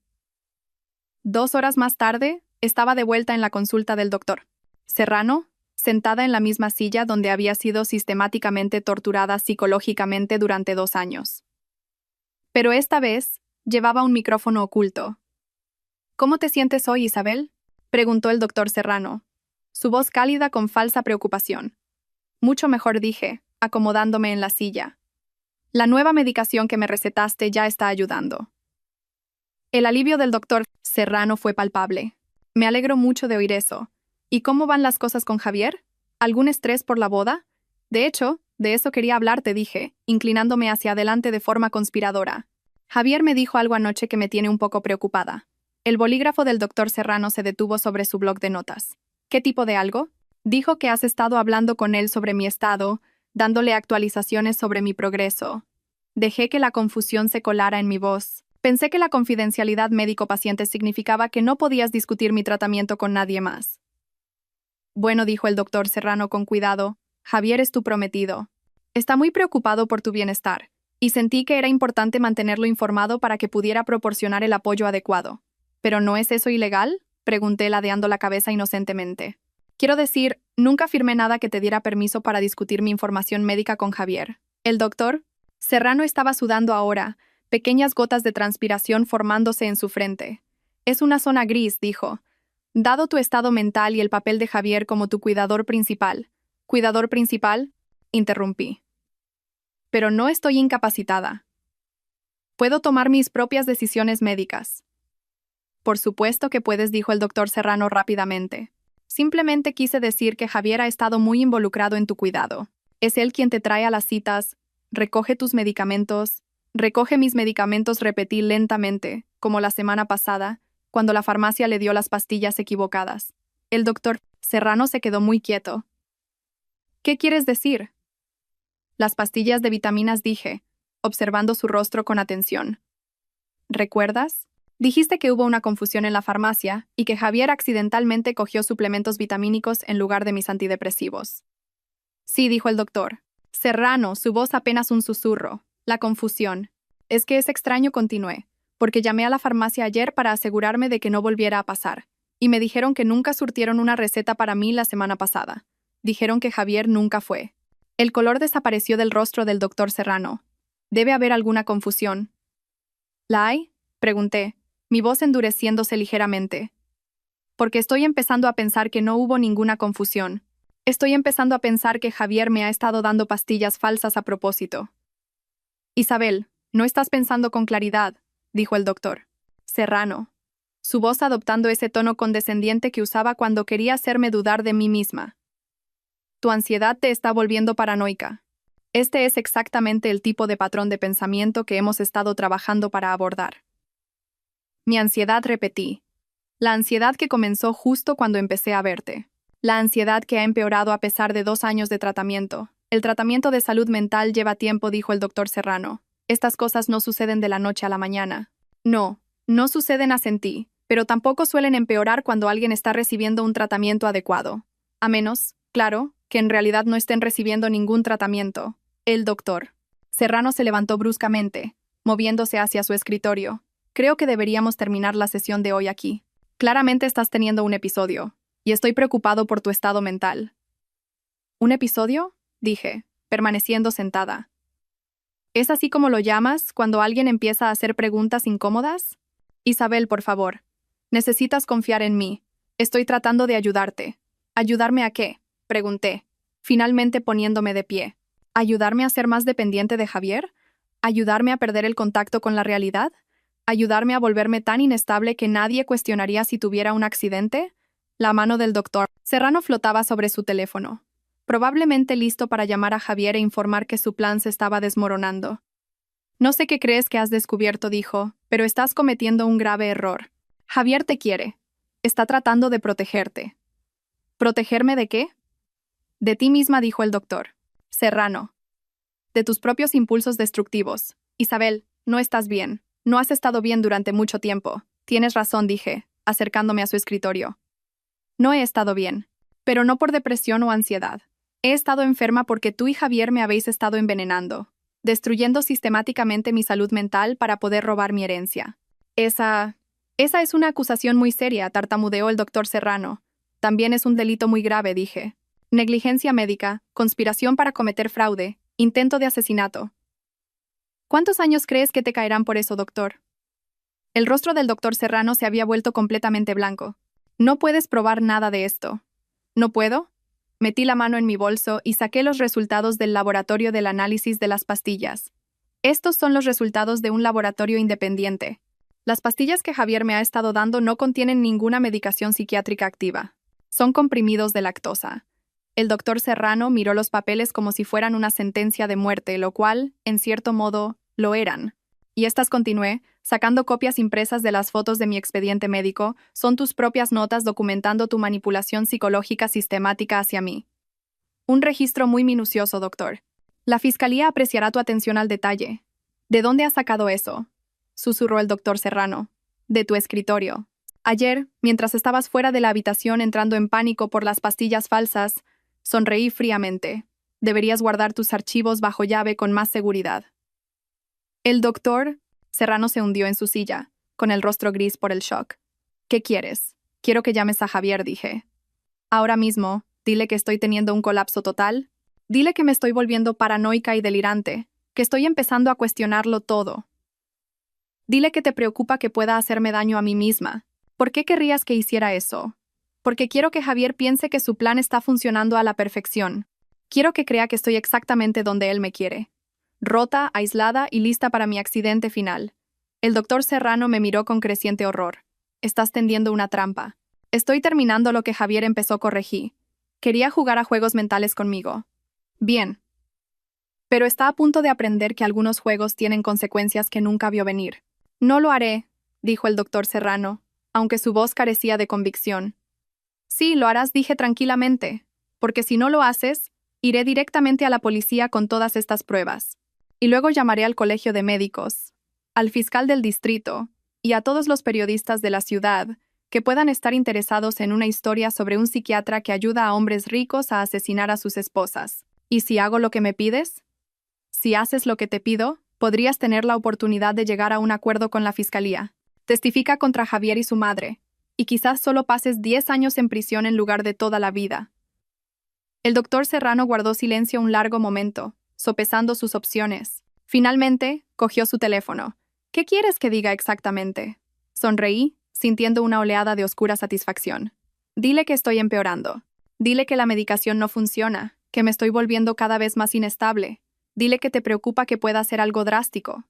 2 horas más tarde, estaba de vuelta en la consulta del doctor Serrano, sentada en la misma silla donde había sido sistemáticamente torturada psicológicamente durante 2 años. Pero esta vez, llevaba un micrófono oculto. ¿Cómo te sientes hoy, Isabel?, preguntó el doctor Serrano, su voz cálida con falsa preocupación. Mucho mejor, dije, acomodándome en la silla. La nueva medicación que me recetaste ya está ayudando. El alivio del doctor Serrano fue palpable. Me alegro mucho de oír eso. ¿Y cómo van las cosas con Javier? ¿Algún estrés por la boda? De hecho, de eso quería hablarte, dije, inclinándome hacia adelante de forma conspiradora. Javier me dijo algo anoche que me tiene un poco preocupada. El bolígrafo del doctor Serrano se detuvo sobre su bloc de notas. ¿Qué tipo de algo? Dijo que has estado hablando con él sobre mi estado, dándole actualizaciones sobre mi progreso. Dejé que la confusión se colara en mi voz. Pensé que la confidencialidad médico-paciente significaba que no podías discutir mi tratamiento con nadie más. Bueno, dijo el doctor Serrano con cuidado, Javier es tu prometido. Está muy preocupado por tu bienestar, y sentí que era importante mantenerlo informado para que pudiera proporcionar el apoyo adecuado. ¿Pero no es eso ilegal?, pregunté ladeando la cabeza inocentemente. Quiero decir, nunca firmé nada que te diera permiso para discutir mi información médica con Javier. El doctor Serrano estaba sudando ahora, pequeñas gotas de transpiración formándose en su frente. Es una zona gris, dijo. Dado tu estado mental y el papel de Javier como tu cuidador principal. ¿Cuidador principal? Interrumpí. Pero no estoy incapacitada. Puedo tomar mis propias decisiones médicas. Por supuesto que puedes, dijo el doctor Serrano rápidamente. Simplemente quise decir que Javier ha estado muy involucrado en tu cuidado. Es él quien te trae a las citas, recoge tus medicamentos, recoge mis medicamentos, repetí lentamente, como la semana pasada, cuando la farmacia le dio las pastillas equivocadas. El doctor Serrano se quedó muy quieto. ¿Qué quieres decir? Las pastillas de vitaminas, dije, observando su rostro con atención. ¿Recuerdas? Dijiste que hubo una confusión en la farmacia y que Javier accidentalmente cogió suplementos vitamínicos en lugar de mis antidepresivos. Sí, dijo el doctor. Serrano, su voz apenas un susurro. La confusión. Es que es extraño, continué, porque llamé a la farmacia ayer para asegurarme de que no volviera a pasar, y me dijeron que nunca surtieron una receta para mí la semana pasada. Dijeron que Javier nunca fue. El color desapareció del rostro del doctor Serrano. Debe haber alguna confusión. ¿La hay? Pregunté, mi voz endureciéndose ligeramente. Porque estoy empezando a pensar que no hubo ninguna confusión. Estoy empezando a pensar que Javier me ha estado dando pastillas falsas a propósito. Isabel, no estás pensando con claridad, dijo el doctor Serrano, su voz adoptando ese tono condescendiente que usaba cuando quería hacerme dudar de mí misma. Tu ansiedad te está volviendo paranoica. Este es exactamente el tipo de patrón de pensamiento que hemos estado trabajando para abordar. Mi ansiedad, repetí. La ansiedad que comenzó justo cuando empecé a verte. La ansiedad que ha empeorado a pesar de 2 años de tratamiento. El tratamiento de salud mental lleva tiempo, dijo el doctor Serrano. Estas cosas no suceden de la noche a la mañana. No, no suceden, asentí, pero tampoco suelen empeorar cuando alguien está recibiendo un tratamiento adecuado. A menos, claro, que en realidad no estén recibiendo ningún tratamiento. El doctor Serrano se levantó bruscamente, moviéndose hacia su escritorio. Creo que deberíamos terminar la sesión de hoy aquí. Claramente estás teniendo un episodio, y estoy preocupado por tu estado mental. ¿Un episodio? Dije, permaneciendo sentada. ¿Es así como lo llamas cuando alguien empieza a hacer preguntas incómodas? Isabel, por favor. Necesitas confiar en mí. Estoy tratando de ayudarte. ¿Ayudarme a qué? Pregunté, finalmente poniéndome de pie. ¿Ayudarme a ser más dependiente de Javier? ¿Ayudarme a perder el contacto con la realidad? ¿Ayudarme a volverme tan inestable que nadie cuestionaría si tuviera un accidente? La mano del doctor Serrano flotaba sobre su teléfono, probablemente listo para llamar a Javier e informar que su plan se estaba desmoronando. No sé qué crees que has descubierto, dijo, pero estás cometiendo un grave error. Javier te quiere. Está tratando de protegerte. ¿Protegerme de qué? De ti misma, dijo el doctor Serrano. De tus propios impulsos destructivos. Isabel, no estás bien. No has estado bien durante mucho tiempo. Tienes razón, dije, acercándome a su escritorio. No he estado bien, pero no por depresión o ansiedad. He estado enferma porque tú y Javier me habéis estado envenenando, destruyendo sistemáticamente mi salud mental para poder robar mi herencia. Esa es una acusación muy seria, tartamudeó el doctor Serrano. También es un delito muy grave, dije. Negligencia médica, conspiración para cometer fraude, intento de asesinato. ¿Cuántos años crees que te caerán por eso, doctor? El rostro del doctor Serrano se había vuelto completamente blanco. No puedes probar nada de esto. ¿No puedo? Metí la mano en mi bolso y saqué los resultados del laboratorio del análisis de las pastillas. Estos son los resultados de un laboratorio independiente. Las pastillas que Javier me ha estado dando no contienen ninguna medicación psiquiátrica activa. Son comprimidos de lactosa. El doctor Serrano miró los papeles como si fueran una sentencia de muerte, lo cual, en cierto modo, lo eran. Y estas, continué, sacando copias impresas de las fotos de mi expediente médico, son tus propias notas documentando tu manipulación psicológica sistemática hacia mí. Un registro muy minucioso, doctor. La fiscalía apreciará tu atención al detalle. ¿De dónde has sacado eso? Susurró el doctor Serrano. De tu escritorio. Ayer, mientras estabas fuera de la habitación entrando en pánico por las pastillas falsas, sonreí fríamente. Deberías guardar tus archivos bajo llave con más seguridad. El doctor Serrano se hundió en su silla, con el rostro gris por el shock. ¿Qué quieres? Quiero que llames a Javier, dije. Ahora mismo, dile que estoy teniendo un colapso total. Dile que me estoy volviendo paranoica y delirante, que estoy empezando a cuestionarlo todo. Dile que te preocupa que pueda hacerme daño a mí misma. ¿Por qué querrías que hiciera eso? Porque quiero que Javier piense que su plan está funcionando a la perfección. Quiero que crea que estoy exactamente donde él me quiere. Rota, aislada y lista para mi accidente final. El doctor Serrano me miró con creciente horror. Estás tendiendo una trampa. Estoy terminando lo que Javier empezó, corregí. Quería jugar a juegos mentales conmigo. Bien. Pero está a punto de aprender que algunos juegos tienen consecuencias que nunca vio venir. No lo haré, dijo el doctor Serrano, aunque su voz carecía de convicción. Sí, lo harás, dije tranquilamente, porque si no lo haces, iré directamente a la policía con todas estas pruebas. Y luego llamaré al colegio de médicos, al fiscal del distrito y a todos los periodistas de la ciudad que puedan estar interesados en una historia sobre un psiquiatra que ayuda a hombres ricos a asesinar a sus esposas. ¿Y si hago lo que me pides? Si haces lo que te pido, podrías tener la oportunidad de llegar a un acuerdo con la fiscalía. Testifica contra Javier y su madre, y quizás solo pases 10 años en prisión en lugar de toda la vida. El doctor Serrano guardó silencio un largo momento, sopesando sus opciones. Finalmente, cogió su teléfono. ¿Qué quieres que diga exactamente? Sonreí, sintiendo una oleada de oscura satisfacción. Dile que estoy empeorando. Dile que la medicación no funciona, que me estoy volviendo cada vez más inestable. Dile que te preocupa que pueda hacer algo drástico.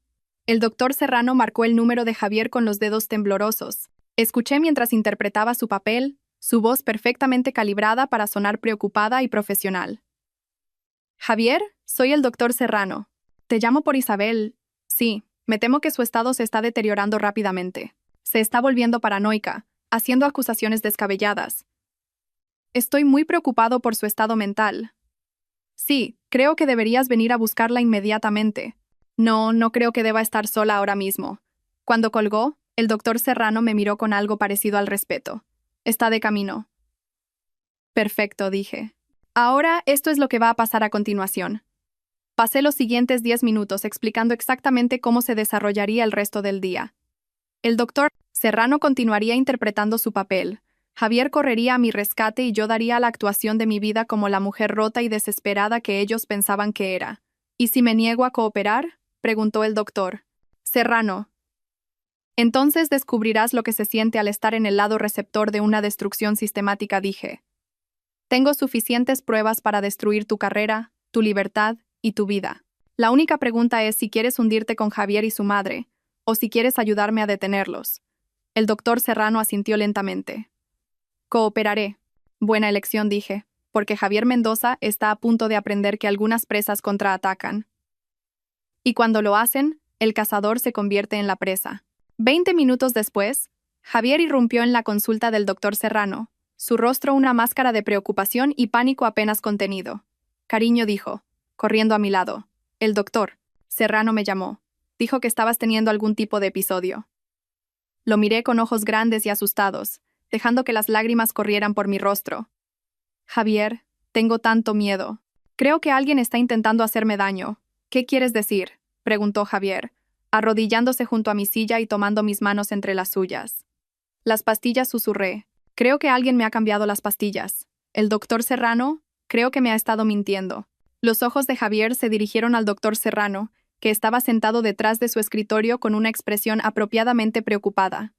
El doctor Serrano marcó el número de Javier con los dedos temblorosos. Escuché mientras interpretaba su papel, su voz perfectamente calibrada para sonar preocupada y profesional. Javier, soy el doctor Serrano. Te llamo por Isabel. Sí, me temo que su estado se está deteriorando rápidamente. Se está volviendo paranoica, haciendo acusaciones descabelladas. Estoy muy preocupado por su estado mental. Sí, creo que deberías venir a buscarla inmediatamente. No, no creo que deba estar sola ahora mismo. Cuando colgó, el doctor Serrano me miró con algo parecido al respeto. Está de camino. Perfecto, dije. Ahora, esto es lo que va a pasar a continuación. Pasé los siguientes 10 minutos explicando exactamente cómo se desarrollaría el resto del día. El doctor Serrano continuaría interpretando su papel. Javier correría a mi rescate y yo daría la actuación de mi vida como la mujer rota y desesperada que ellos pensaban que era. ¿Y si me niego a cooperar?, preguntó el doctor Serrano. Entonces descubrirás lo que se siente al estar en el lado receptor de una destrucción sistemática, dije. Tengo suficientes pruebas para destruir tu carrera, tu libertad y tu vida. La única pregunta es si quieres hundirte con Javier y su madre, o si quieres ayudarme a detenerlos. El doctor Serrano asintió lentamente. Cooperaré. Buena elección, dije, porque Javier Mendoza está a punto de aprender que algunas presas contraatacan. Y cuando lo hacen, el cazador se convierte en la presa. 20 minutos después, Javier irrumpió en la consulta del doctor Serrano, su rostro una máscara de preocupación y pánico apenas contenido. Cariño, dijo, corriendo a mi lado. El doctor Serrano me llamó. Dijo que estabas teniendo algún tipo de episodio. Lo miré con ojos grandes y asustados, dejando que las lágrimas corrieran por mi rostro. Javier, tengo tanto miedo. Creo que alguien está intentando hacerme daño. ¿Qué quieres decir?, preguntó Javier, arrodillándose junto a mi silla y tomando mis manos entre las suyas. Las pastillas, susurré. Creo que alguien me ha cambiado las pastillas. El doctor Serrano, creo que me ha estado mintiendo. Los ojos de Javier se dirigieron al doctor Serrano, que estaba sentado detrás de su escritorio con una expresión apropiadamente preocupada.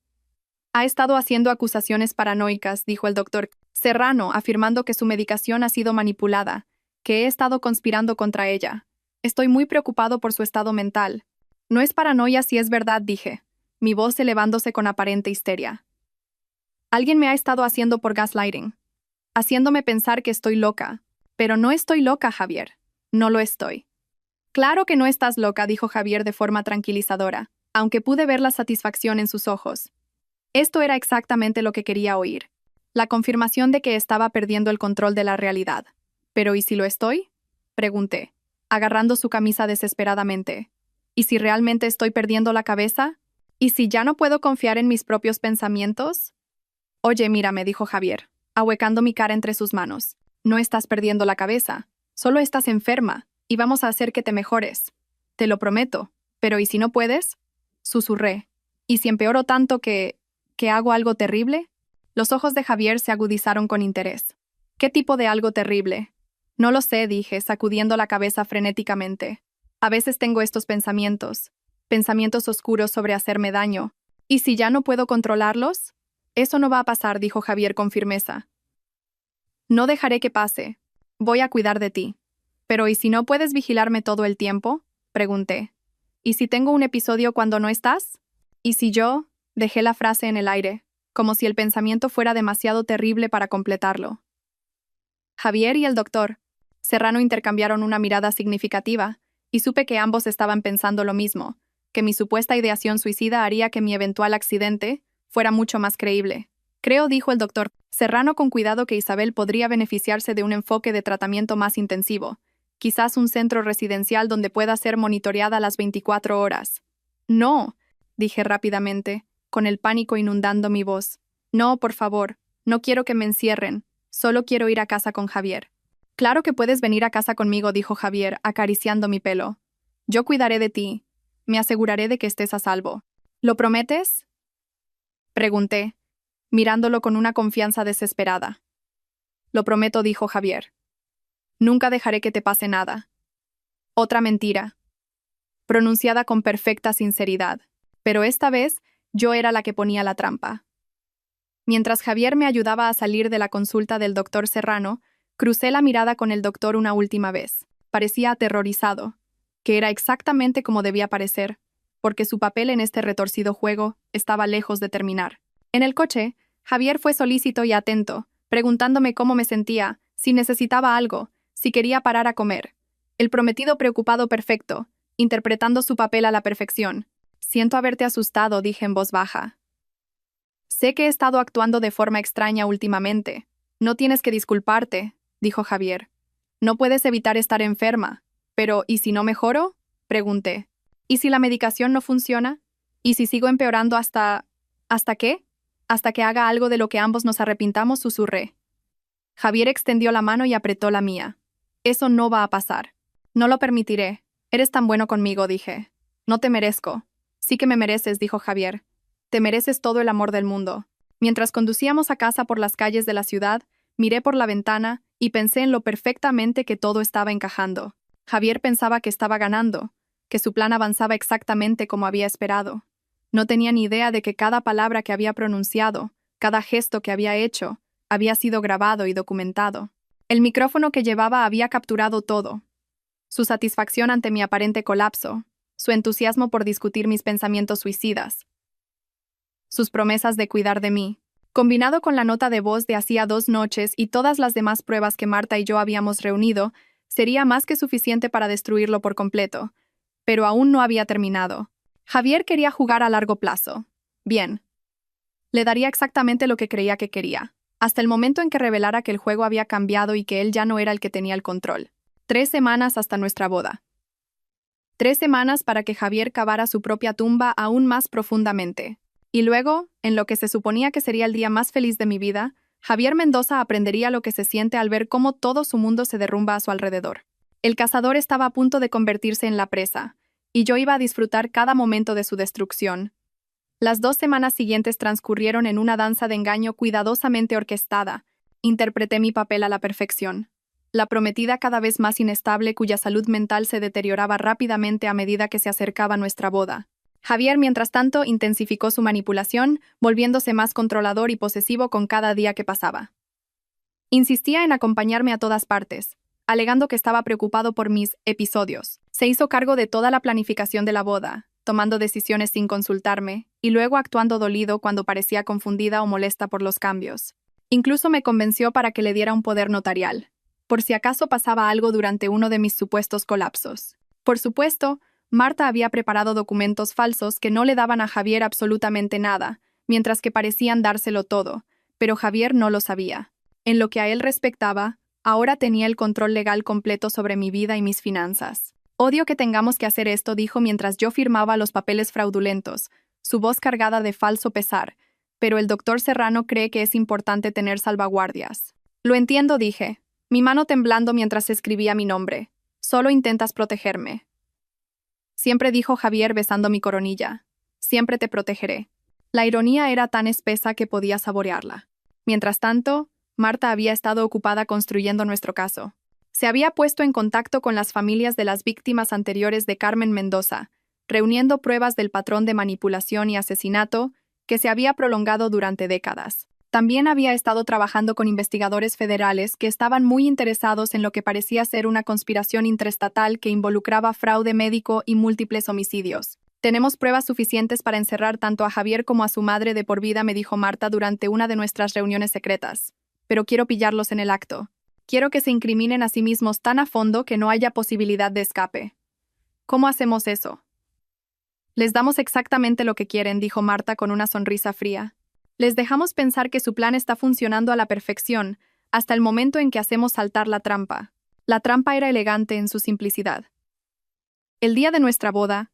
Ha estado haciendo acusaciones paranoicas, dijo el doctor Serrano, afirmando que su medicación ha sido manipulada, que he estado conspirando contra ella. Estoy muy preocupado por su estado mental. No es paranoia si es verdad, dije, mi voz elevándose con aparente histeria. Alguien me ha estado haciendo por gaslighting, haciéndome pensar que estoy loca. Pero no estoy loca, Javier. No lo estoy. Claro que no estás loca, dijo Javier de forma tranquilizadora, aunque pude ver la satisfacción en sus ojos. Esto era exactamente lo que quería oír. La confirmación de que estaba perdiendo el control de la realidad. ¿Pero y si lo estoy?, pregunté, agarrando su camisa desesperadamente. ¿Y si realmente estoy perdiendo la cabeza? ¿Y si ya no puedo confiar en mis propios pensamientos? Oye, mira, me dijo Javier, ahuecando mi cara entre sus manos. No estás perdiendo la cabeza, solo estás enferma, y vamos a hacer que te mejores. Te lo prometo. ¿Pero y si no puedes?, susurré. ¿Y si empeoro tanto que hago algo terrible? Los ojos de Javier se agudizaron con interés. ¿Qué tipo de algo terrible? No lo sé, dije, sacudiendo la cabeza frenéticamente. A veces tengo estos pensamientos oscuros sobre hacerme daño. ¿Y si ya no puedo controlarlos? Eso no va a pasar, dijo Javier con firmeza. No dejaré que pase. Voy a cuidar de ti. Pero ¿y si no puedes vigilarme todo el tiempo? Pregunté. ¿Y si tengo un episodio cuando no estás? ¿Y si yo? Dejé la frase en el aire, como si el pensamiento fuera demasiado terrible para completarlo. Javier y el doctor Serrano intercambiaron una mirada significativa, y supe que ambos estaban pensando lo mismo, que mi supuesta ideación suicida haría que mi eventual accidente fuera mucho más creíble. Creo, dijo el doctor Serrano con cuidado, que Isabel podría beneficiarse de un enfoque de tratamiento más intensivo, quizás un centro residencial donde pueda ser monitoreada las 24 horas. No, dije rápidamente, con el pánico inundando mi voz. No, por favor, no quiero que me encierren, solo quiero ir a casa con Javier. Claro que puedes venir a casa conmigo, dijo Javier, acariciando mi pelo. Yo cuidaré de ti. Me aseguraré de que estés a salvo. ¿Lo prometes? Pregunté, mirándolo con una confianza desesperada. Lo prometo, dijo Javier. Nunca dejaré que te pase nada. Otra mentira, pronunciada con perfecta sinceridad, pero esta vez yo era la que ponía la trampa. Mientras Javier me ayudaba a salir de la consulta del doctor Serrano, crucé la mirada con el doctor una última vez. Parecía aterrorizado, que era exactamente como debía parecer, porque su papel en este retorcido juego estaba lejos de terminar. En el coche, Javier fue solícito y atento, preguntándome cómo me sentía, si necesitaba algo, si quería parar a comer. El prometido preocupado perfecto, interpretando su papel a la perfección. Siento haberte asustado, dije en voz baja. Sé que he estado actuando de forma extraña últimamente. No tienes que disculparte, dijo Javier. No puedes evitar estar enferma. Pero, ¿y si no mejoro? Pregunté. ¿Y si la medicación no funciona? ¿Y si sigo empeorando ¿Hasta qué? Hasta que haga algo de lo que ambos nos arrepintamos, susurré. Javier extendió la mano y apretó la mía. Eso no va a pasar. No lo permitiré. Eres tan bueno conmigo, dije. No te merezco. Sí que me mereces, dijo Javier. Te mereces todo el amor del mundo. Mientras conducíamos a casa por las calles de la ciudad, miré por la ventana y pensé en lo perfectamente que todo estaba encajando. Javier pensaba que estaba ganando, que su plan avanzaba exactamente como había esperado. No tenía ni idea de que cada palabra que había pronunciado, cada gesto que había hecho, había sido grabado y documentado. El micrófono que llevaba había capturado todo. Su satisfacción ante mi aparente colapso, su entusiasmo por discutir mis pensamientos suicidas, sus promesas de cuidar de mí, combinado con la nota de voz de hacía 2 noches y todas las demás pruebas que Marta y yo habíamos reunido, sería más que suficiente para destruirlo por completo. Pero aún no había terminado. Javier quería jugar a largo plazo. Bien. Le daría exactamente lo que creía que quería, hasta el momento en que revelara que el juego había cambiado y que él ya no era el que tenía el control. 3 semanas hasta nuestra boda. 3 semanas para que Javier cavara su propia tumba aún más profundamente. Y luego, en lo que se suponía que sería el día más feliz de mi vida, Javier Mendoza aprendería lo que se siente al ver cómo todo su mundo se derrumba a su alrededor. El cazador estaba a punto de convertirse en la presa, y yo iba a disfrutar cada momento de su destrucción. Las 2 semanas siguientes transcurrieron en una danza de engaño cuidadosamente orquestada. Interpreté mi papel a la perfección. La prometida cada vez más inestable, cuya salud mental se deterioraba rápidamente a medida que se acercaba nuestra boda. Javier, mientras tanto, intensificó su manipulación, volviéndose más controlador y posesivo con cada día que pasaba. Insistía en acompañarme a todas partes, alegando que estaba preocupado por mis episodios. Se hizo cargo de toda la planificación de la boda, tomando decisiones sin consultarme, y luego actuando dolido cuando parecía confundida o molesta por los cambios. Incluso me convenció para que le diera un poder notarial, por si acaso pasaba algo durante uno de mis supuestos colapsos. Por supuesto, Marta había preparado documentos falsos que no le daban a Javier absolutamente nada, mientras que parecían dárselo todo, pero Javier no lo sabía. En lo que a él respectaba, ahora tenía el control legal completo sobre mi vida y mis finanzas. Odio que tengamos que hacer esto, dijo mientras yo firmaba los papeles fraudulentos, su voz cargada de falso pesar, pero el doctor Serrano cree que es importante tener salvaguardias. Lo entiendo, dije, mi mano temblando mientras escribía mi nombre. Solo intentas protegerme. Siempre, dijo Javier besando mi coronilla. Siempre te protegeré. La ironía era tan espesa que podía saborearla. Mientras tanto, Marta había estado ocupada construyendo nuestro caso. Se había puesto en contacto con las familias de las víctimas anteriores de Carmen Mendoza, reuniendo pruebas del patrón de manipulación y asesinato que se había prolongado durante décadas. También había estado trabajando con investigadores federales que estaban muy interesados en lo que parecía ser una conspiración interestatal que involucraba fraude médico y múltiples homicidios. Tenemos pruebas suficientes para encerrar tanto a Javier como a su madre de por vida, me dijo Marta durante una de nuestras reuniones secretas. Pero quiero pillarlos en el acto. Quiero que se incriminen a sí mismos tan a fondo que no haya posibilidad de escape. ¿Cómo hacemos eso? Les damos exactamente lo que quieren, dijo Marta con una sonrisa fría. Les dejamos pensar que su plan está funcionando a la perfección, hasta el momento en que hacemos saltar la trampa. La trampa era elegante en su simplicidad. El día de nuestra boda,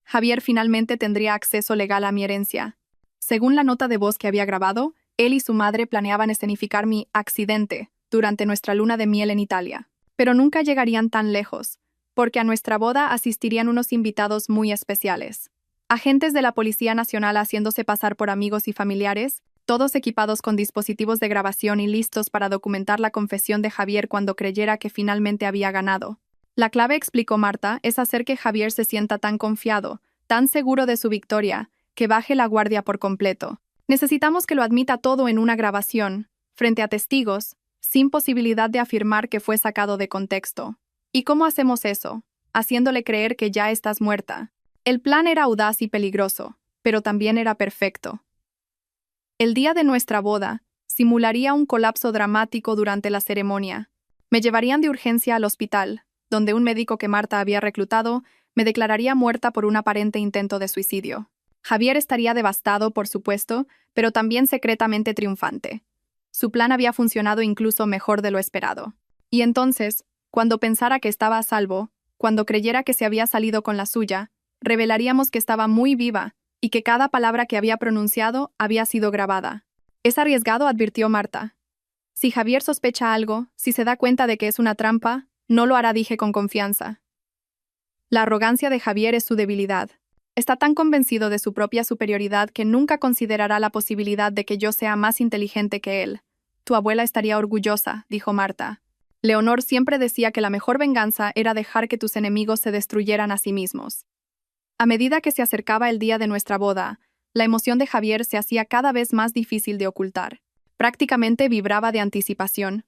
Javier finalmente tendría acceso legal a mi herencia. Según la nota de voz que había grabado, él y su madre planeaban escenificar mi accidente durante nuestra luna de miel en Italia. Pero nunca llegarían tan lejos, porque a nuestra boda asistirían unos invitados muy especiales. Agentes de la Policía Nacional haciéndose pasar por amigos y familiares, todos equipados con dispositivos de grabación y listos para documentar la confesión de Javier cuando creyera que finalmente había ganado. La clave, explicó Marta, es hacer que Javier se sienta tan confiado, tan seguro de su victoria, que baje la guardia por completo. Necesitamos que lo admita todo en una grabación, frente a testigos, sin posibilidad de afirmar que fue sacado de contexto. ¿Y cómo hacemos eso? Haciéndole creer que ya estás muerta. El plan era audaz y peligroso, pero también era perfecto. El día de nuestra boda, simularía un colapso dramático durante la ceremonia. Me llevarían de urgencia al hospital, donde un médico que Marta había reclutado me declararía muerta por un aparente intento de suicidio. Javier estaría devastado, por supuesto, pero también secretamente triunfante. Su plan había funcionado incluso mejor de lo esperado. Y entonces, cuando pensara que estaba a salvo, cuando creyera que se había salido con la suya, revelaríamos que estaba muy viva y que cada palabra que había pronunciado había sido grabada. Es arriesgado, advirtió Marta. Si Javier sospecha algo, si se da cuenta de que es una trampa, no lo hará, dije con confianza. La arrogancia de Javier es su debilidad. Está tan convencido de su propia superioridad que nunca considerará la posibilidad de que yo sea más inteligente que él. Tu abuela estaría orgullosa, dijo Marta. Leonor siempre decía que la mejor venganza era dejar que tus enemigos se destruyeran a sí mismos. A medida que se acercaba el día de nuestra boda, la emoción de Javier se hacía cada vez más difícil de ocultar. Prácticamente vibraba de anticipación,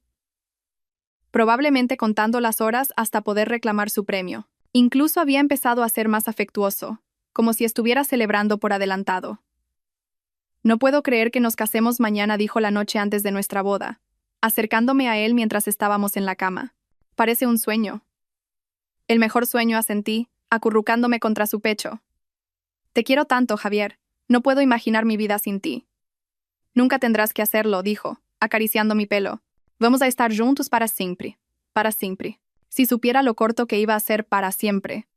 probablemente contando las horas hasta poder reclamar su premio. Incluso había empezado a ser más afectuoso, como si estuviera celebrando por adelantado. No puedo creer que nos casemos mañana, dijo la noche antes de nuestra boda, acercándome a él mientras estábamos en la cama. Parece un sueño. El mejor sueño, asentí, acurrucándome contra su pecho. Te quiero tanto, Javier. No puedo imaginar mi vida sin ti. Nunca tendrás que hacerlo, dijo, acariciando mi pelo. Vamos a estar juntos para siempre. Para siempre. Si supiera lo corto que iba a ser para siempre.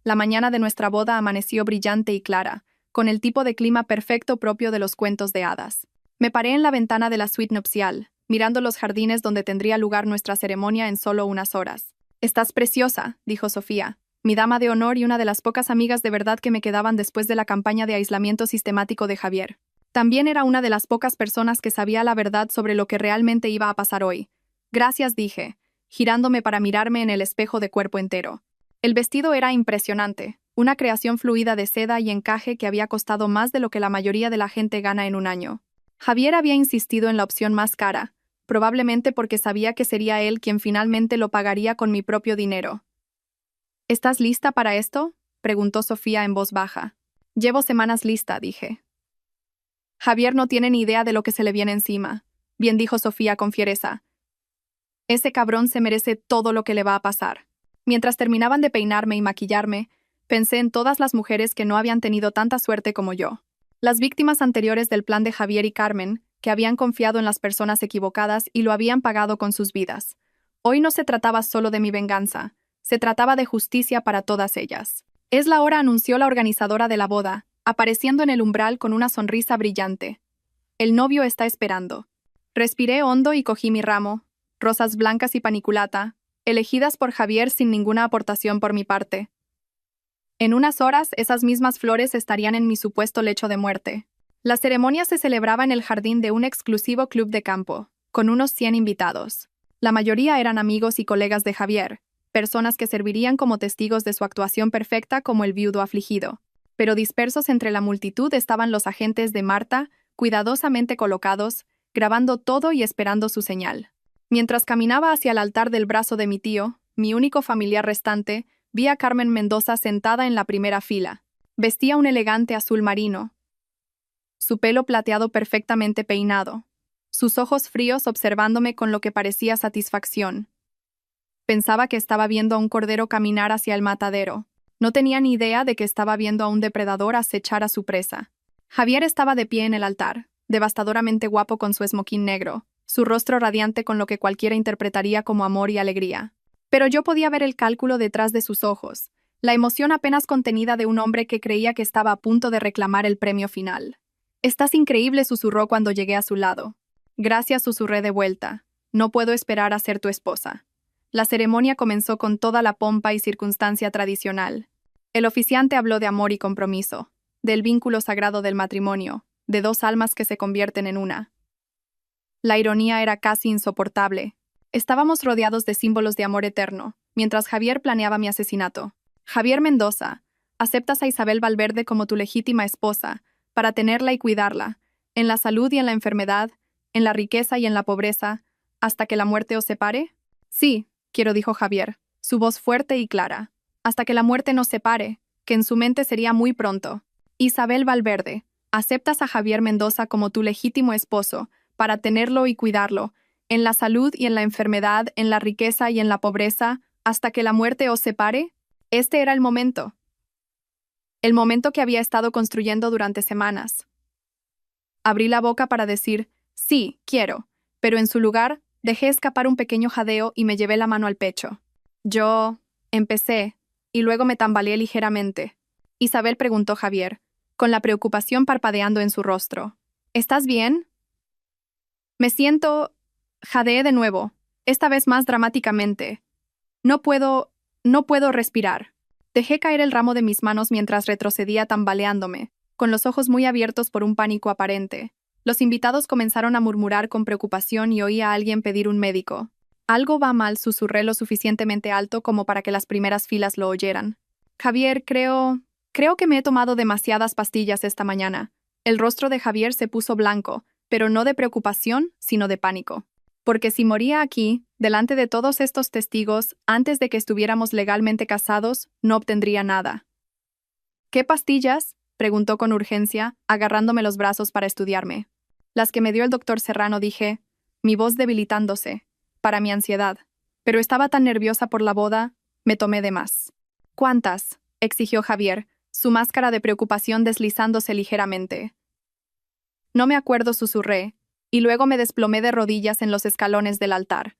La mañana de nuestra boda amaneció brillante y clara, con el tipo de clima perfecto propio de los cuentos de hadas. Me paré en la ventana de la suite nupcial, mirando los jardines donde tendría lugar nuestra ceremonia en solo unas horas. Estás preciosa, dijo Sofía, mi dama de honor y una de las pocas amigas de verdad que me quedaban después de la campaña de aislamiento sistemático de Javier. También era una de las pocas personas que sabía la verdad sobre lo que realmente iba a pasar hoy. Gracias, dije, girándome para mirarme en el espejo de cuerpo entero. El vestido era impresionante, una creación fluida de seda y encaje que había costado más de lo que la mayoría de la gente gana en un año. Javier había insistido en la opción más cara, probablemente porque sabía que sería él quien finalmente lo pagaría con mi propio dinero. ¿Estás lista para esto?, preguntó Sofía en voz baja. Llevo semanas lista, dije. Javier no tiene ni idea de lo que se le viene encima, bien dijo Sofía con fiereza. Ese cabrón se merece todo lo que le va a pasar. Mientras terminaban de peinarme y maquillarme, pensé en todas las mujeres que no habían tenido tanta suerte como yo. Las víctimas anteriores del plan de Javier y Carmen, que habían confiado en las personas equivocadas y lo habían pagado con sus vidas. Hoy no se trataba solo de mi venganza, se trataba de justicia para todas ellas. Es la hora, anunció la organizadora de la boda, apareciendo en el umbral con una sonrisa brillante. El novio está esperando. Respiré hondo y cogí mi ramo, rosas blancas y paniculata, elegidas por Javier sin ninguna aportación por mi parte. En unas horas, esas mismas flores estarían en mi supuesto lecho de muerte. La ceremonia se celebraba en el jardín de un exclusivo club de campo, con unos 100 invitados. La mayoría eran amigos y colegas de Javier, personas que servirían como testigos de su actuación perfecta como el viudo afligido. Pero dispersos entre la multitud estaban los agentes de Marta, cuidadosamente colocados, grabando todo y esperando su señal. Mientras caminaba hacia el altar del brazo de mi tío, mi único familiar restante, vi a Carmen Mendoza sentada en la primera fila. Vestía un elegante azul marino, su pelo plateado perfectamente peinado, sus ojos fríos observándome con lo que parecía satisfacción. Pensaba que estaba viendo a un cordero caminar hacia el matadero. No tenía ni idea de que estaba viendo a un depredador acechar a su presa. Javier estaba de pie en el altar, devastadoramente guapo con su esmoquín negro, su rostro radiante con lo que cualquiera interpretaría como amor y alegría. Pero yo podía ver el cálculo detrás de sus ojos, la emoción apenas contenida de un hombre que creía que estaba a punto de reclamar el premio final. «Estás increíble», susurró cuando llegué a su lado. «Gracias», susurré de vuelta. «No puedo esperar a ser tu esposa». La ceremonia comenzó con toda la pompa y circunstancia tradicional. El oficiante habló de amor y compromiso, del vínculo sagrado del matrimonio, de dos almas que se convierten en una. La ironía era casi insoportable. Estábamos rodeados de símbolos de amor eterno, mientras Javier planeaba mi asesinato. «Javier Mendoza, aceptas a Isabel Valverde como tu legítima esposa, para tenerla y cuidarla, en la salud y en la enfermedad, en la riqueza y en la pobreza, hasta que la muerte os separe?» «Sí, quiero», dijo Javier, su voz fuerte y clara. «Hasta que la muerte nos separe», que en su mente sería muy pronto. «Isabel Valverde, aceptas a Javier Mendoza como tu legítimo esposo, para tenerlo y cuidarlo, en la salud y en la enfermedad, en la riqueza y en la pobreza, hasta que la muerte os separe». Este era el momento. El momento que había estado construyendo durante semanas. Abrí la boca para decir, «Sí, quiero», pero en su lugar, dejé escapar un pequeño jadeo y me llevé la mano al pecho. Empecé, y luego me tambaleé ligeramente. «Isabel», preguntó Javier, con la preocupación parpadeando en su rostro. «¿Estás bien?» «Me siento...», jadeé de nuevo, esta vez más dramáticamente. No puedo respirar». Dejé caer el ramo de mis manos mientras retrocedía tambaleándome, con los ojos muy abiertos por un pánico aparente. Los invitados comenzaron a murmurar con preocupación y oí a alguien pedir un médico. «Algo va mal», susurré lo suficientemente alto como para que las primeras filas lo oyeran. «Javier, creo que me he tomado demasiadas pastillas esta mañana». El rostro de Javier se puso blanco, pero no de preocupación, sino de pánico. Porque si moría aquí, delante de todos estos testigos, antes de que estuviéramos legalmente casados, no obtendría nada. «¿Qué pastillas?», preguntó con urgencia, agarrándome los brazos para estudiarme. «Las que me dio el doctor Serrano», dije, mi voz debilitándose, para mi ansiedad. Pero estaba tan nerviosa por la boda, me tomé de más. «¿Cuántas?», exigió Javier, su máscara de preocupación deslizándose ligeramente. «No me acuerdo», susurré, y luego me desplomé de rodillas en los escalones del altar.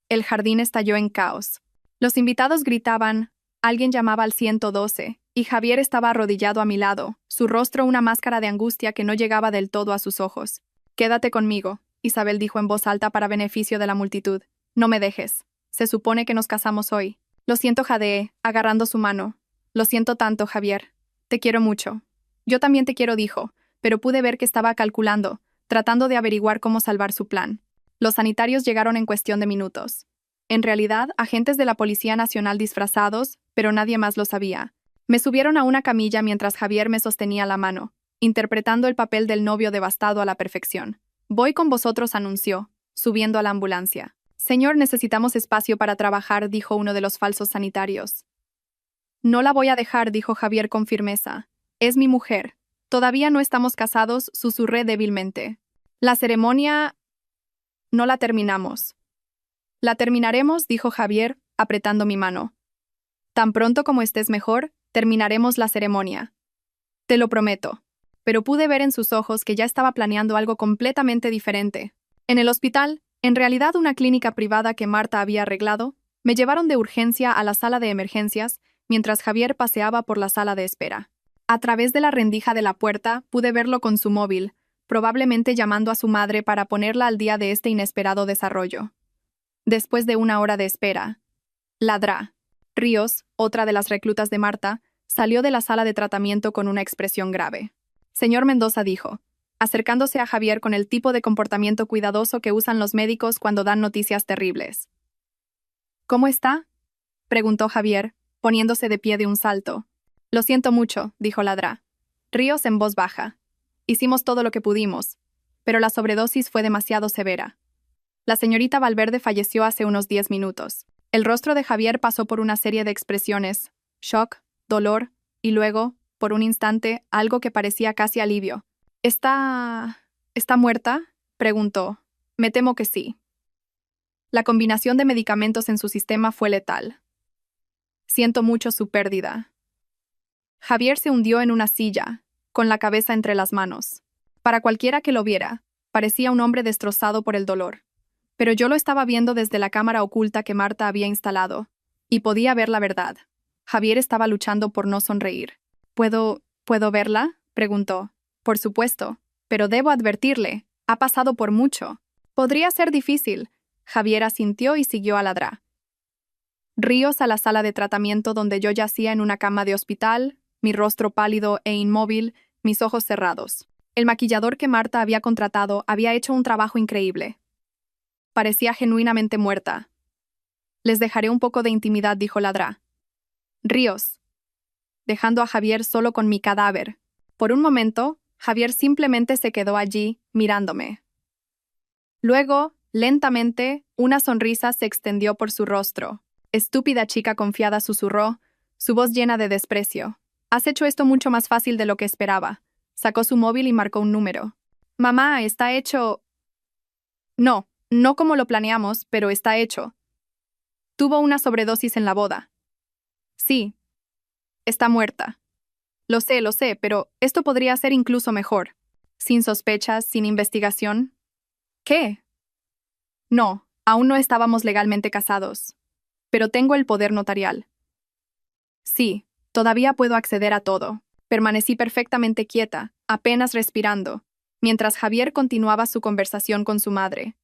El jardín estalló en caos. Los invitados gritaban, alguien llamaba al 112, y Javier estaba arrodillado a mi lado, su rostro una máscara de angustia que no llegaba del todo a sus ojos. «Quédate conmigo», Isabel dijo en voz alta para beneficio de la multitud. «No me dejes. Se supone que nos casamos hoy». «Lo siento», jadeé, agarrando su mano. «Lo siento tanto, Javier. Te quiero mucho». «Yo también te quiero», dijo, pero pude ver que estaba calculando, tratando de averiguar cómo salvar su plan. Los sanitarios llegaron en cuestión de minutos. En realidad, agentes de la Policía Nacional disfrazados, pero nadie más lo sabía. Me subieron a una camilla mientras Javier me sostenía la mano, interpretando el papel del novio devastado a la perfección. «Voy con vosotros», anunció, subiendo a la ambulancia. «Señor, necesitamos espacio para trabajar», dijo uno de los falsos sanitarios. «No la voy a dejar», dijo Javier con firmeza. «Es mi mujer. Todavía no estamos casados», susurré débilmente. «La ceremonia... no la terminamos». «La terminaremos», dijo Javier, apretando mi mano. «Tan pronto como estés mejor, terminaremos la ceremonia. Te lo prometo». Pero pude ver en sus ojos que ya estaba planeando algo completamente diferente. En el hospital, en realidad una clínica privada que Marta había arreglado, me llevaron de urgencia a la sala de emergencias mientras Javier paseaba por la sala de espera. A través de la rendija de la puerta pude verlo con su móvil, probablemente llamando a su madre para ponerla al día de este inesperado desarrollo. Después de una hora de espera, ladrá. Ríos, otra de las reclutas de Marta, salió de la sala de tratamiento con una expresión grave. «Señor Mendoza», dijo, acercándose a Javier con el tipo de comportamiento cuidadoso que usan los médicos cuando dan noticias terribles. ¿Cómo está?, preguntó Javier, poniéndose de pie de un salto. Lo siento mucho, dijo Ladra. Ríos en voz baja. Hicimos todo lo que pudimos, pero la sobredosis fue demasiado severa. La señorita Valverde falleció hace unos 10 minutos. El rostro de Javier pasó por una serie de expresiones: shock, dolor, y luego, por un instante, algo que parecía casi alivio. ¿Está muerta?, preguntó. Me temo que sí. La combinación de medicamentos en su sistema fue letal. Siento mucho su pérdida. Javier se hundió en una silla, con la cabeza entre las manos. Para cualquiera que lo viera, parecía un hombre destrozado por el dolor. Pero yo lo estaba viendo desde la cámara oculta que Marta había instalado, y podía ver la verdad. Javier estaba luchando por no sonreír. ¿Puedo verla?, preguntó. Por supuesto, pero debo advertirle, ha pasado por mucho. Podría ser difícil. Javier asintió y siguió a ladrar. Ríos a la sala de tratamiento donde yo yacía en una cama de hospital, mi rostro pálido e inmóvil, mis ojos cerrados. El maquillador que Marta había contratado había hecho un trabajo increíble. Parecía genuinamente muerta. Les dejaré un poco de intimidad, dijo Ladra. Ríos. Dejando a Javier solo con mi cadáver. Por un momento, Javier simplemente se quedó allí, mirándome. Luego, lentamente, una sonrisa se extendió por su rostro. Estúpida chica confiada, susurró, su voz llena de desprecio. Has hecho esto mucho más fácil de lo que esperaba. Sacó su móvil y marcó un número. Mamá, está hecho. No como lo planeamos, pero está hecho. Tuvo una sobredosis en la boda. Sí. Está muerta. Lo sé, pero esto podría ser incluso mejor. Sin sospechas, sin investigación. ¿Qué? No, aún no estábamos legalmente casados. Pero tengo el poder notarial. Sí, todavía puedo acceder a todo. Permanecí perfectamente quieta, apenas respirando, mientras Javier continuaba su conversación con su madre.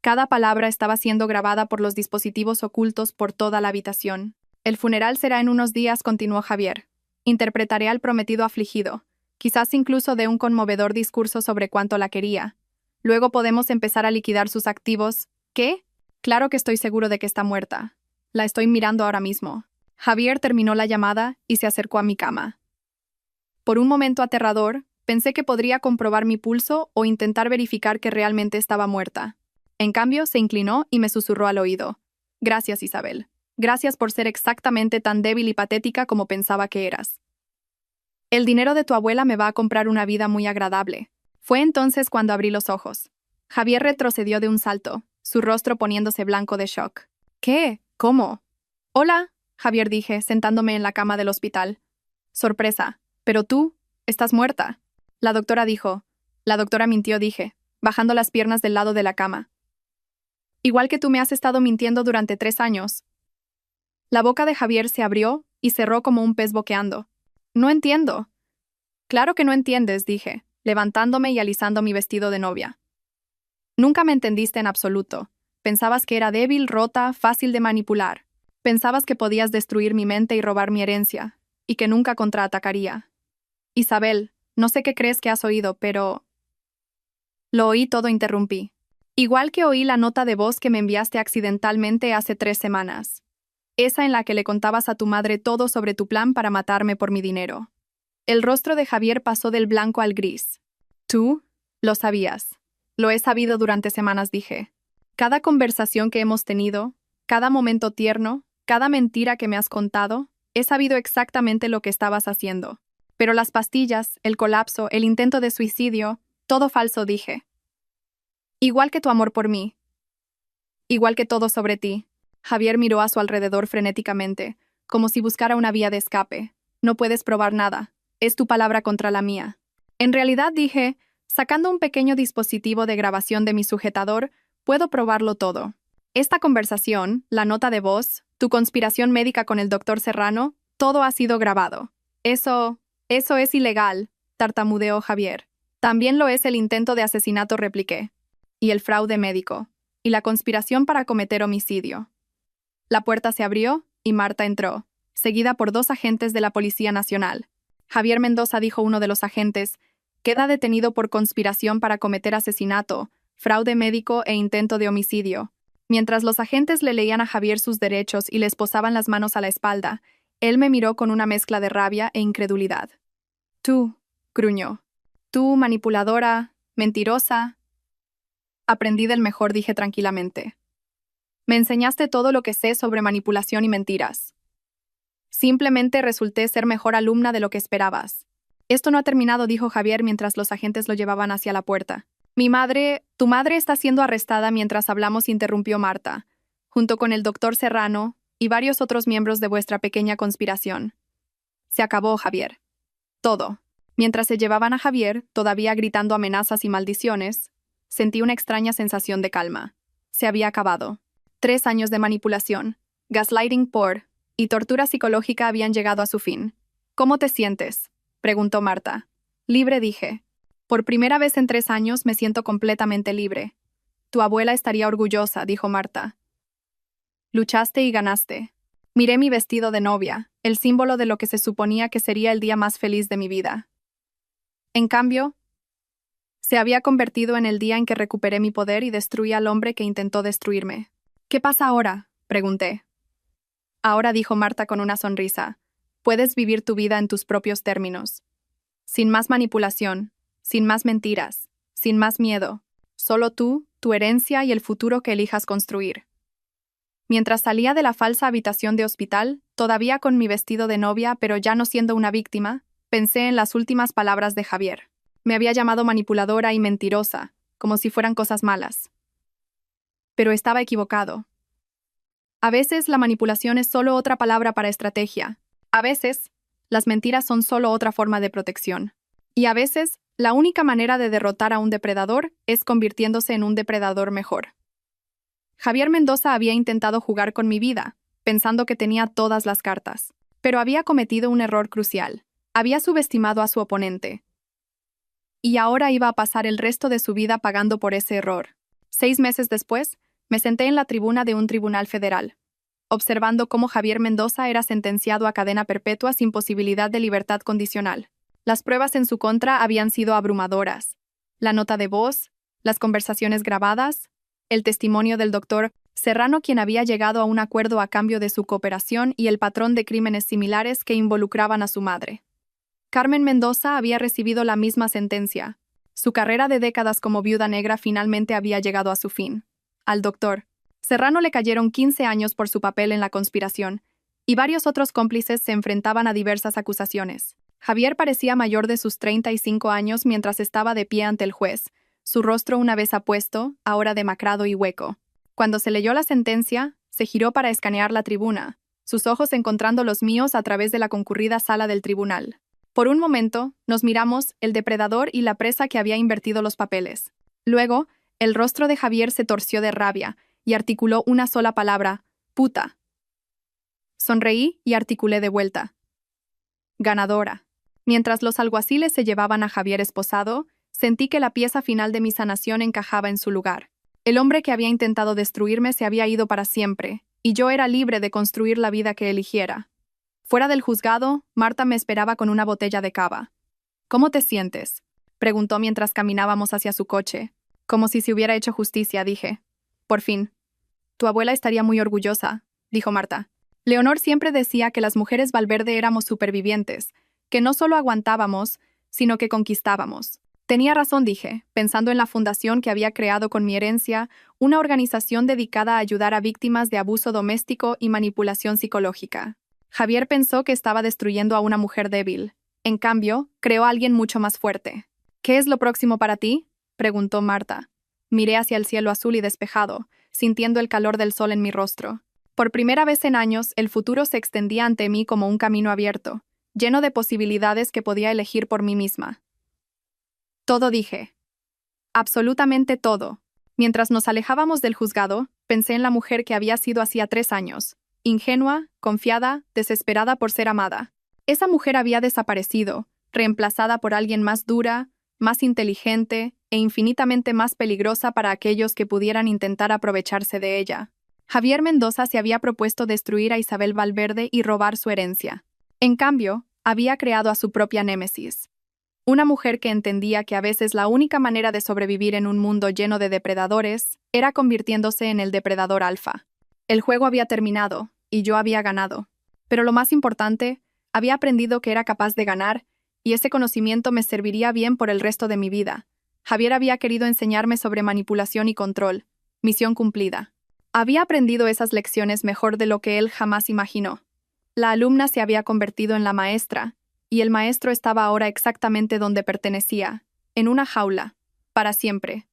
Cada palabra estaba siendo grabada por los dispositivos ocultos por toda la habitación. El funeral será en unos días, continuó Javier. Interpretaré al prometido afligido, quizás incluso de un conmovedor discurso sobre cuánto la quería. Luego podemos empezar a liquidar sus activos. ¿Qué? Claro que estoy seguro de que está muerta. La estoy mirando ahora mismo. Javier terminó la llamada y se acercó a mi cama. Por un momento aterrador, pensé que podría comprobar mi pulso o intentar verificar que realmente estaba muerta. En cambio, se inclinó y me susurró al oído. Gracias, Isabel. Gracias por ser exactamente tan débil y patética como pensaba que eras. El dinero de tu abuela me va a comprar una vida muy agradable. Fue entonces cuando abrí los ojos. Javier retrocedió de un salto, su rostro poniéndose blanco de shock. ¿Qué? ¿Cómo? Hola, Javier, dije, sentándome en la cama del hospital. Sorpresa. Pero tú, estás muerta. La doctora dijo. La doctora mintió, dije, bajando las piernas del lado de la cama. Igual que tú me has estado mintiendo durante 3 años. La boca de Javier se abrió y cerró como un pez boqueando. No entiendo. Claro que no entiendes, dije, levantándome y alisando mi vestido de novia. Nunca me entendiste en absoluto. Pensabas que era débil, rota, fácil de manipular. Pensabas que podías destruir mi mente y robar mi herencia, y que nunca contraatacaría. Isabel, no sé qué crees que has oído, pero... Lo oí todo, interrumpí. Igual que oí la nota de voz que me enviaste accidentalmente hace 3 semanas. Esa en la que le contabas a tu madre todo sobre tu plan para matarme por mi dinero. El rostro de Javier pasó del blanco al gris. Tú, lo sabías. Lo he sabido durante semanas, dije. Cada conversación que hemos tenido, cada momento tierno, cada mentira que me has contado, he sabido exactamente lo que estabas haciendo. Pero las pastillas, el colapso, el intento de suicidio, todo falso, dije. Igual que tu amor por mí. Igual que todo sobre ti. Javier miró a su alrededor frenéticamente, como si buscara una vía de escape. No puedes probar nada. Es tu palabra contra la mía. En realidad, dije, sacando un pequeño dispositivo de grabación de mi sujetador, puedo probarlo todo. Esta conversación, la nota de voz, tu conspiración médica con el doctor Serrano, todo ha sido grabado. Eso es ilegal, tartamudeó Javier. También lo es el intento de asesinato, repliqué. Y el fraude médico. Y la conspiración para cometer homicidio. La puerta se abrió y Marta entró, seguida por 2 agentes de la Policía Nacional. Javier Mendoza, dijo uno de los agentes, Queda detenido por conspiración para cometer asesinato, fraude médico e intento de homicidio. Mientras los agentes le leían a Javier sus derechos y le esposaban las manos a la espalda, él me miró con una mezcla de rabia e incredulidad. Tú, gruñó. Tú, manipuladora, mentirosa. Aprendí del mejor, dije tranquilamente. Me enseñaste todo lo que sé sobre manipulación y mentiras. Simplemente resulté ser mejor alumna de lo que esperabas. Esto no ha terminado, dijo Javier mientras los agentes lo llevaban hacia la puerta. Tu madre está siendo arrestada mientras hablamos, interrumpió Marta, junto con el doctor Serrano y varios otros miembros de vuestra pequeña conspiración. Se acabó, Javier. Todo. Mientras se llevaban a Javier, todavía gritando amenazas y maldiciones, sentí una extraña sensación de calma. Se había acabado. 3 años de manipulación, gaslighting y tortura psicológica habían llegado a su fin. ¿Cómo te sientes?, preguntó Marta. Libre, dije. Por primera vez en 3 años me siento completamente libre. Tu abuela estaría orgullosa, dijo Marta. Luchaste y ganaste. Miré mi vestido de novia, el símbolo de lo que se suponía que sería el día más feliz de mi vida. En cambio, se había convertido en el día en que recuperé mi poder y destruí al hombre que intentó destruirme. ¿Qué pasa ahora?, pregunté. Ahora, dijo Marta con una sonrisa, puedes vivir tu vida en tus propios términos. Sin más manipulación, sin más mentiras, sin más miedo. Solo tú, tu herencia y el futuro que elijas construir. Mientras salía de la falsa habitación de hospital, todavía con mi vestido de novia pero ya no siendo una víctima, pensé en las últimas palabras de Javier. Me había llamado manipuladora y mentirosa, como si fueran cosas malas. Pero estaba equivocado. A veces la manipulación es solo otra palabra para estrategia. A veces, las mentiras son solo otra forma de protección. Y a veces, la única manera de derrotar a un depredador es convirtiéndose en un depredador mejor. Javier Mendoza había intentado jugar con mi vida, pensando que tenía todas las cartas. Pero había cometido un error crucial. Había subestimado a su oponente. Y ahora iba a pasar el resto de su vida pagando por ese error. 6 meses después, me senté en la tribuna de un tribunal federal, observando cómo Javier Mendoza era sentenciado a cadena perpetua sin posibilidad de libertad condicional. Las pruebas en su contra habían sido abrumadoras. La nota de voz, las conversaciones grabadas, el testimonio del doctor Serrano, quien había llegado a un acuerdo a cambio de su cooperación, y el patrón de crímenes similares que involucraban a su madre. Carmen Mendoza había recibido la misma sentencia. Su carrera de décadas como viuda negra finalmente había llegado a su fin. Al doctor Serrano le cayeron 15 años por su papel en la conspiración, y varios otros cómplices se enfrentaban a diversas acusaciones. Javier parecía mayor de sus 35 años mientras estaba de pie ante el juez, su rostro una vez apuesto, ahora demacrado y hueco. Cuando se leyó la sentencia, se giró para escanear la tribuna, sus ojos encontrando los míos a través de la concurrida sala del tribunal. Por un momento, nos miramos, el depredador y la presa que había invertido los papeles. Luego, el rostro de Javier se torció de rabia y articuló una sola palabra: puta. Sonreí y articulé de vuelta: ganadora. Mientras los alguaciles se llevaban a Javier esposado, sentí que la pieza final de mi sanación encajaba en su lugar. El hombre que había intentado destruirme se había ido para siempre, y yo era libre de construir la vida que eligiera. Fuera del juzgado, Marta me esperaba con una botella de cava. ¿Cómo te sientes?, preguntó mientras caminábamos hacia su coche. Como si se hubiera hecho justicia, dije. Por fin. Tu abuela estaría muy orgullosa, dijo Marta. Leonor siempre decía que las mujeres Valverde éramos supervivientes, que no solo aguantábamos, sino que conquistábamos. Tenía razón, dije, pensando en la fundación que había creado con mi herencia, una organización dedicada a ayudar a víctimas de abuso doméstico y manipulación psicológica. Javier pensó que estaba destruyendo a una mujer débil. En cambio, creó a alguien mucho más fuerte. ¿Qué es lo próximo para ti?, preguntó Marta. Miré hacia el cielo azul y despejado, sintiendo el calor del sol en mi rostro. Por primera vez en años, el futuro se extendía ante mí como un camino abierto, lleno de posibilidades que podía elegir por mí misma. Todo, dije. Absolutamente todo. Mientras nos alejábamos del juzgado, pensé en la mujer que había sido hacía 3 años. Ingenua, confiada, desesperada por ser amada. Esa mujer había desaparecido, reemplazada por alguien más dura, más inteligente e infinitamente más peligrosa para aquellos que pudieran intentar aprovecharse de ella. Javier Mendoza se había propuesto destruir a Isabel Valverde y robar su herencia. En cambio, había creado a su propia némesis. Una mujer que entendía que a veces la única manera de sobrevivir en un mundo lleno de depredadores era convirtiéndose en el depredador alfa. El juego había terminado, y yo había ganado. Pero lo más importante, había aprendido que era capaz de ganar, y ese conocimiento me serviría bien por el resto de mi vida. Javier había querido enseñarme sobre manipulación y control. Misión cumplida. Había aprendido esas lecciones mejor de lo que él jamás imaginó. La alumna se había convertido en la maestra, y el maestro estaba ahora exactamente donde pertenecía, en una jaula, para siempre.